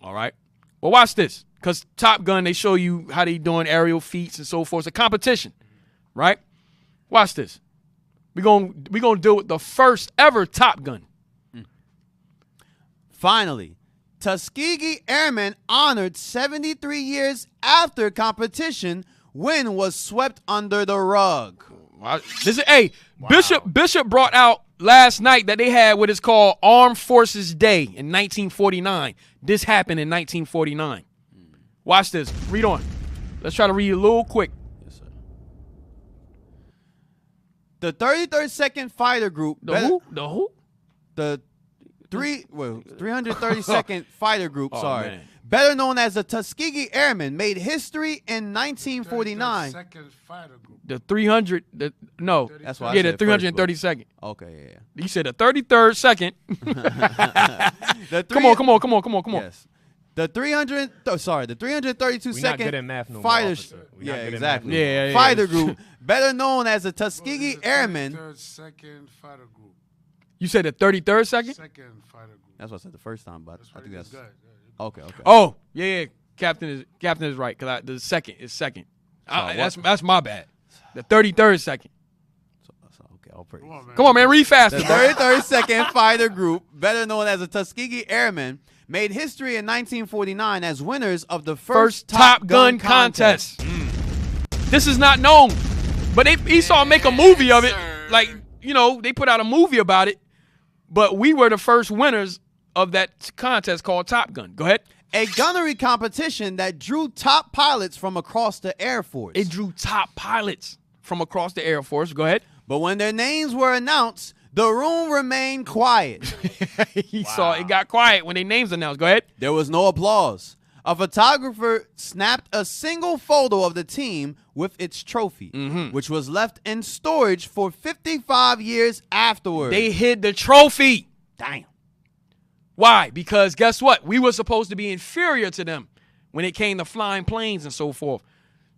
Speaker 3: all right? Well, watch this, because Top Gun, they show you how they doing aerial feats and so forth. It's a competition, right? Watch this. We're gonna deal with the first ever Top Gun.
Speaker 4: Finally, Tuskegee Airmen honored 73 years after competition win was swept under the rug. Bishop brought out last night that they had what is called Armed Forces Day in 1949. This happened in 1949. Watch this. Read on. Let's try to read a little quick. Yes, sir. The 33rd Fighter Group.
Speaker 3: The who?
Speaker 4: The 332nd Fighter Group.
Speaker 3: Man.
Speaker 4: Better known as the Tuskegee Airmen, made history in 1949.
Speaker 16: Second Fighter Group.
Speaker 3: The 300.
Speaker 4: That's why.
Speaker 3: Yeah, the 332nd.
Speaker 4: Okay, yeah.
Speaker 3: You said the 33rd second. Come on.
Speaker 4: Yes. The 332 second fighter. Yeah, exactly.
Speaker 3: Yeah.
Speaker 4: Fighter Group, better known as the Tuskegee Airmen.
Speaker 16: 32nd Fighter Group.
Speaker 3: You said the 33rd second?
Speaker 16: Second Fighter Group.
Speaker 4: That's what I said the first time, but I think that's
Speaker 16: good.
Speaker 4: Okay.
Speaker 3: Oh, yeah. Captain is right, because the second is second. That's my bad. The 33rd second.
Speaker 4: Okay, I'll praise.
Speaker 3: Come on, man, read faster.
Speaker 4: The 33rd Second Fighter Group, better known as the Tuskegee Airmen, made history in 1949 as winners of the first
Speaker 3: Top Gun contest. This is not known, but Esau make a movie of it. Like, they put out a movie about it, but we were the first winners of that contest called Top Gun. Go ahead.
Speaker 4: A gunnery competition that drew top pilots from across the Air Force.
Speaker 3: It drew top pilots from across the Air Force. Go ahead.
Speaker 4: But when their names were announced, the room remained quiet.
Speaker 3: It got quiet when their names announced. Go ahead.
Speaker 4: There was no applause. A photographer snapped a single photo of the team with its trophy, which was left in storage for 55 years afterwards.
Speaker 3: They hid the trophy.
Speaker 4: Damn.
Speaker 3: Why? Because guess what? We were supposed to be inferior to them when it came to flying planes and so forth.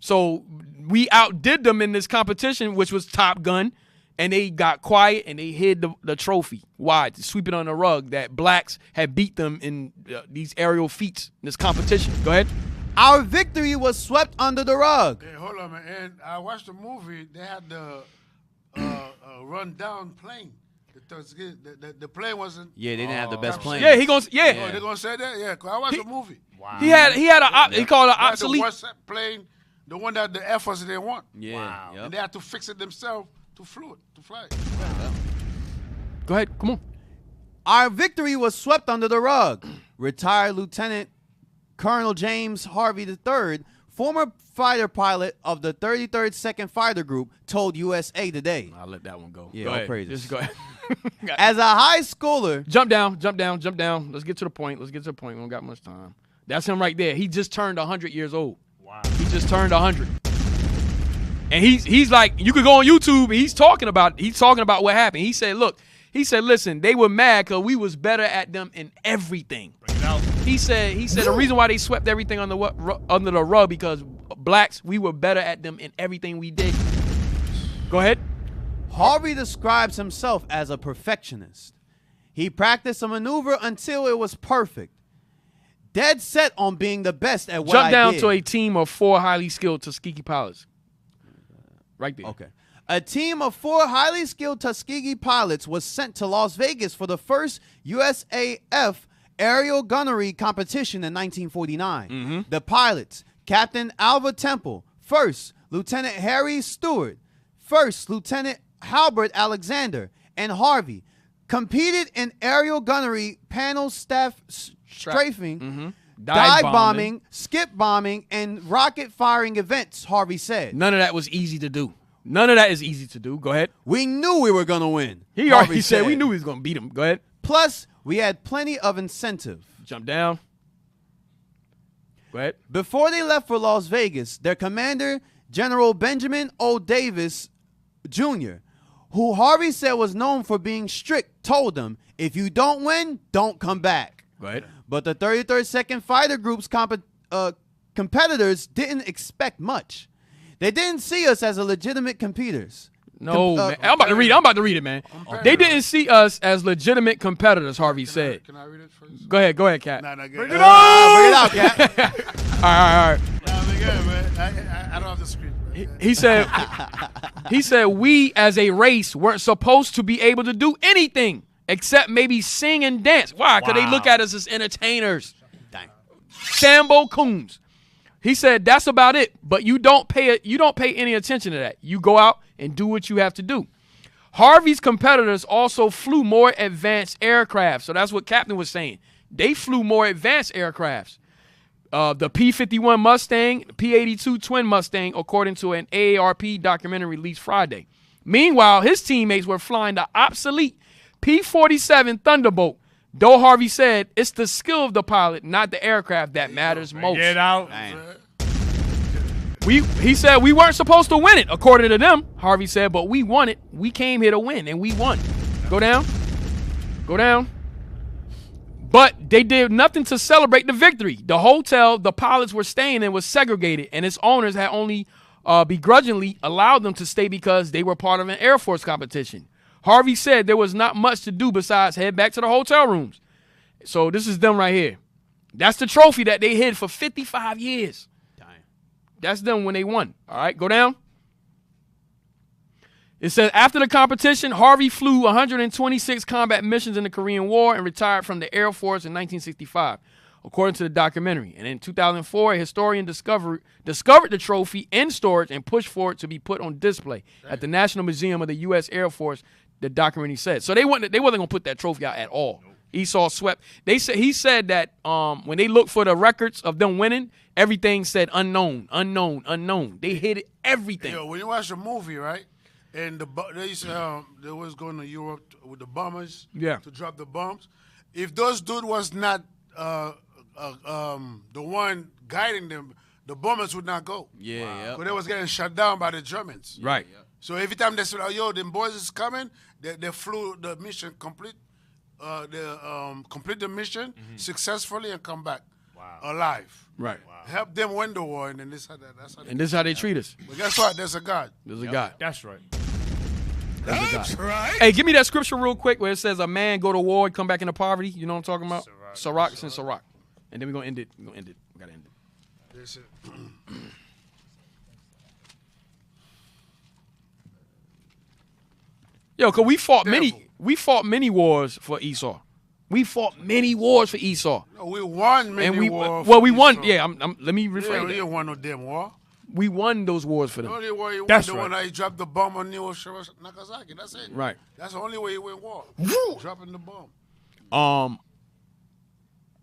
Speaker 3: So we outdid them in this competition, which was Top Gun. and they got quiet and they hid the trophy. Why? To sweep it on the rug that blacks had beat them in these aerial feats in this competition. Go ahead.
Speaker 4: Our victory was swept under the rug.
Speaker 16: Hey, hold on, man. And I watched the movie. They had the run-down plane. The plane wasn't.
Speaker 4: Yeah, they didn't have the best plane.
Speaker 3: Yeah, he goes. Yeah,
Speaker 16: Oh, they gonna say that? Yeah, 'cause I watched the movie.
Speaker 3: Wow. He had he called it obsolete.
Speaker 16: The worst plane, the one that the Air Force didn't want.
Speaker 4: Yeah. Wow. Yep.
Speaker 16: And they had to fix it themselves to fly it.
Speaker 3: Go ahead, come on.
Speaker 4: Our victory was swept under the rug. Retired Lieutenant Colonel James Harvey III, former fighter pilot of the 33rd Second Fighter Group, told USA Today.
Speaker 3: I'll let that one go.
Speaker 4: Yeah,
Speaker 3: go
Speaker 4: all
Speaker 3: ahead.
Speaker 4: praises.
Speaker 3: Just go ahead.
Speaker 4: As a high schooler.
Speaker 3: Jump down. Let's get to the point. We don't got much time. That's him right there. He just turned 100 years old. Wow. He just turned 100. And he's like, you could go on YouTube, and he's talking about what happened. He said, look, listen, they were mad because we was better at them in everything. He said the reason why they swept everything under the rug because blacks, we were better at them in everything we did. Go ahead.
Speaker 4: Harvey describes himself as a perfectionist. He practiced a maneuver until it was perfect. Dead set on being the best at what I did.
Speaker 3: Jump down to a team of 4 highly skilled Tuskegee pilots. Right there.
Speaker 4: Okay. A team of 4 highly skilled Tuskegee pilots was sent to Las Vegas for the first USAF aerial gunnery competition in 1949.
Speaker 3: Mm-hmm.
Speaker 4: The pilots, Captain Alva Temple, First Lieutenant Harry Stewart, First Lieutenant Halbert Alexander, and Harvey, competed in aerial gunnery, panel staff strafing,
Speaker 3: Mm-hmm.
Speaker 4: dive bombing, skip bombing, and rocket firing events, Harvey said.
Speaker 3: None of that was easy to do. None of that is easy to do. Go ahead.
Speaker 4: We knew we were going to win.
Speaker 3: He already said we knew we was going to beat him. Go ahead.
Speaker 4: Plus, we had plenty of incentive.
Speaker 3: Jump down. Go ahead.
Speaker 4: Before they left for Las Vegas, their commander, General Benjamin O. Davis Jr., who Harvey said was known for being strict, told them, if you don't win, don't come back.
Speaker 3: Go ahead.
Speaker 4: But the 33rd Second Fighter Group's competitors didn't expect much. They didn't see us as a legitimate competitors.
Speaker 3: No, man. I'm about to read it, man. They didn't see us as legitimate competitors, Harvey said.
Speaker 16: Can I read it first?
Speaker 3: Go ahead, Cat.
Speaker 16: Nah,
Speaker 3: Bring it out, Cat. All right.
Speaker 16: Nah, man, I don't have the screen.
Speaker 3: He said, we as a race weren't supposed to be able to do anything except maybe sing and dance. Why? Because they look at us as entertainers.
Speaker 4: Dang.
Speaker 3: Sambo Coons. He said that's about it, but you don't pay any attention to that. You go out and do what you have to do. Harvey's competitors also flew more advanced aircraft. So that's what Captain was saying. They flew more advanced aircrafts. The P-51 Mustang, P-82 Twin Mustang, according to an AARP documentary released Friday. Meanwhile, his teammates were flying the obsolete P-47 Thunderbolt. Though Harvey said it's the skill of the pilot, not the aircraft, that matters most.
Speaker 5: Get out.
Speaker 3: He said we weren't supposed to win it, according to them, Harvey said, but we won it. We came here to win, and we won. Go down. Go down. But they did nothing to celebrate the victory. The hotel the pilots were staying in was segregated, and its owners had only begrudgingly allowed them to stay because they were part of an Air Force competition. Harvey said there was not much to do besides head back to the hotel rooms. So this is them right here. That's the trophy that they hid for 55 years. That's them when they won. All right, go down. It says, after the competition, Harvey flew 126 combat missions in the Korean War and retired from the Air Force in 1965, according to the documentary. And in 2004, a historian discovered the trophy in storage and pushed for it to be put on display at the National Museum of the U.S. Air Force, the documentary said. So they wasn't going to put that trophy out at all. Nope. Esau swept. He said that when they looked for the records of them winning, everything said unknown, unknown, unknown. They hid everything.
Speaker 16: Yo, when you watch the movie, right, and they was going to Europe with the bombers to drop the bombs. If those dude was not the one guiding them, the bombers would not go.
Speaker 4: Yeah.
Speaker 16: But they was getting shut down by the Germans.
Speaker 3: Right.
Speaker 16: So every time they said, "Oh, yo, them boys is coming," they flew the mission complete. Complete the mission successfully and come back alive.
Speaker 3: Right.
Speaker 16: Help them win the war, and then this is how
Speaker 3: they treat us.
Speaker 16: But guess what? There's a God.
Speaker 3: There's a God.
Speaker 5: That's right.
Speaker 3: That's right. Hey, give me that scripture real quick where it says a man go to war, come back into poverty. You know what I'm talking about? Sirach. It's in Sirach. And then we're going to end it. We got to end it.
Speaker 16: This is-
Speaker 3: Yo, because we fought many wars for Esau. We fought many wars for Esau.
Speaker 16: No, we won many wars.
Speaker 3: Well, we won. Yeah, let me rephrase
Speaker 16: Yeah, we
Speaker 3: that.
Speaker 16: didn't won no damn war.
Speaker 3: We won those wars for
Speaker 16: The
Speaker 3: them.
Speaker 16: only way he won
Speaker 3: That's
Speaker 16: the
Speaker 3: right.
Speaker 16: one that he dropped the bomb on Nagasaki. That's it.
Speaker 3: Right.
Speaker 16: That's the only way he win war. Dropping the bomb.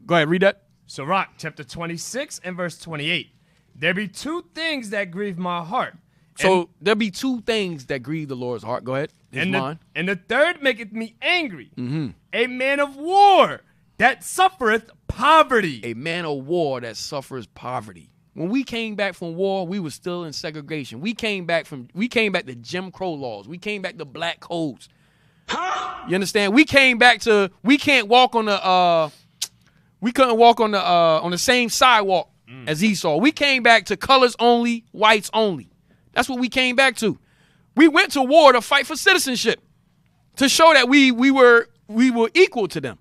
Speaker 3: Go ahead, read that.
Speaker 5: Sirach chapter 26 and verse 28. There be two things that grieve my heart.
Speaker 3: So there be two things that grieve the Lord's heart. Go ahead. His mind.
Speaker 5: And the third maketh me angry.
Speaker 3: Mm-hmm.
Speaker 5: A man of war that suffereth poverty.
Speaker 3: A man of war that suffers poverty. When we came back from war, we were still in segregation. We came back to Jim Crow laws. We came back to black codes. You understand? We came back to we couldn't walk on the same sidewalk as Esau. We came back to colors only, whites only. That's what we came back to. We went to war to fight for citizenship, to show that we were equal to them.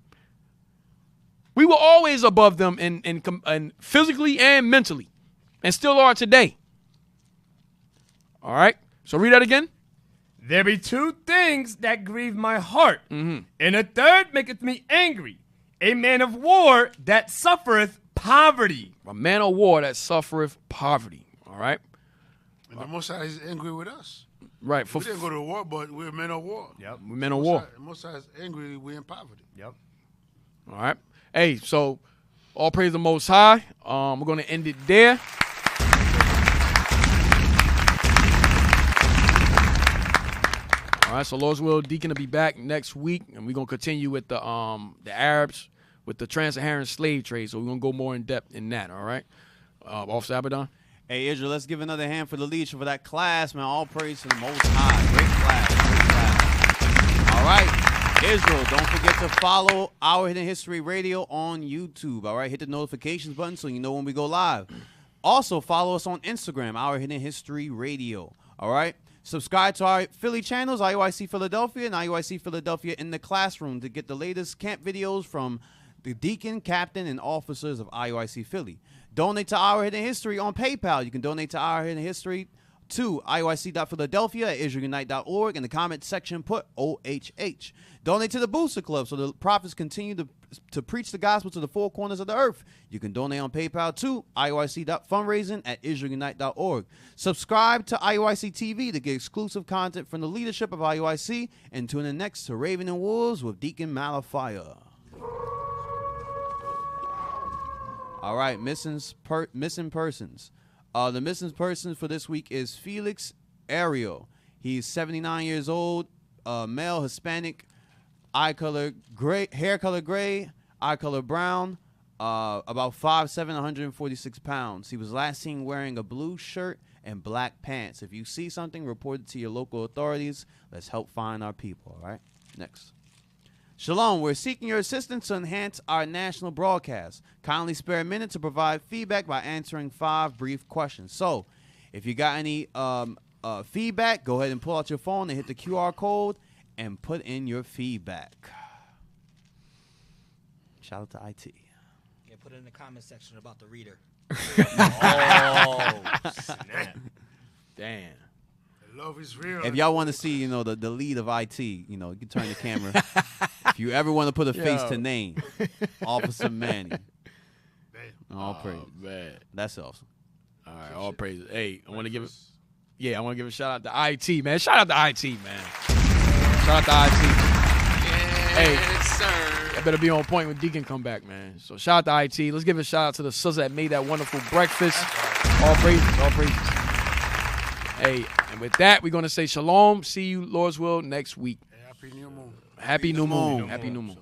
Speaker 3: We were always above them in physically and mentally, and still are today. All right. So read that again.
Speaker 5: There be two things that grieve my heart, and a third maketh me angry. A man of war that suffereth poverty.
Speaker 3: A man of war that suffereth poverty. All right.
Speaker 16: And the Most High is angry with us.
Speaker 3: Right.
Speaker 16: We didn't go to war, but we're men of war.
Speaker 5: Yep.
Speaker 3: We're men of war.
Speaker 16: The Most High is angry. We're in poverty.
Speaker 5: Yep.
Speaker 3: All right. Hey, so all praise the Most High. We're going to end it there. All right, so Lord's will, Deacon will be back next week, and we're going to continue with the Arabs, with the trans-Saharan slave trade. So we're going to go more in depth in that, all right? Officer Abaddon?
Speaker 4: Hey, Israel, let's give another hand for the leadership for that class, man. All praise to the Most High. Great class. All right. Israel, don't forget to follow Our Hidden History Radio on YouTube. All right. Hit the notifications button so you know when we go live. Also, follow us on Instagram, Our Hidden History Radio. All right. Subscribe to our Philly channels, IUIC Philadelphia and IUIC Philadelphia in the Classroom, to get the latest camp videos from the deacon, captain, and officers of IUIC Philly. Donate to Our Hidden History on PayPal. You can donate to Our Hidden History to IUIC.Philadelphia at IsraelUnite.org. In the comment section, put OHH. Donate to the Booster Club so the prophets continue to preach the gospel to the four corners of the earth. You can donate on PayPal to IUIC.fundraising at IsraelUnite.org. Subscribe to IUIC TV to get exclusive content from the leadership of IUIC, and tune in next to Raven and Wolves with Deacon Malafire. All right, missing persons. The missing person for this week is Felix Ariel. He's 79 years old, male, Hispanic, hair color gray, eye color brown, about 5'7", 146 pounds. He was last seen wearing a blue shirt and black pants. If you see something, report it to your local authorities. Let's help find our people, all right? Next. Shalom, we're seeking your assistance to enhance our national broadcast. Kindly spare a minute to provide feedback by answering 5 brief questions. So, if you got any feedback, go ahead and pull out your phone and hit the QR code and put in your feedback. Shout out to IT.
Speaker 7: Yeah, put it in the comment section about the reader.
Speaker 4: Oh, snap.
Speaker 3: Damn.
Speaker 16: Love is real.
Speaker 4: If y'all want to see, the lead of IT, you can turn the camera. If you ever want to put a face to name, Officer Manny. All praise.
Speaker 3: Man.
Speaker 4: That's awesome.
Speaker 3: All right, all praise. Hey, I want to give a shout out to IT, man. Shout out to IT, man. Shout out to IT.
Speaker 21: Yes, sir.
Speaker 3: I better be on point when Deacon come back, man. So shout out to IT. Let's give a shout out to the sisters that made that wonderful breakfast. All praises, all praises. Hey, and with that, we're going to say shalom. See you, Lord's will, next week.
Speaker 16: Happy New Moon.
Speaker 3: Happy New Moon. Happy New Moon.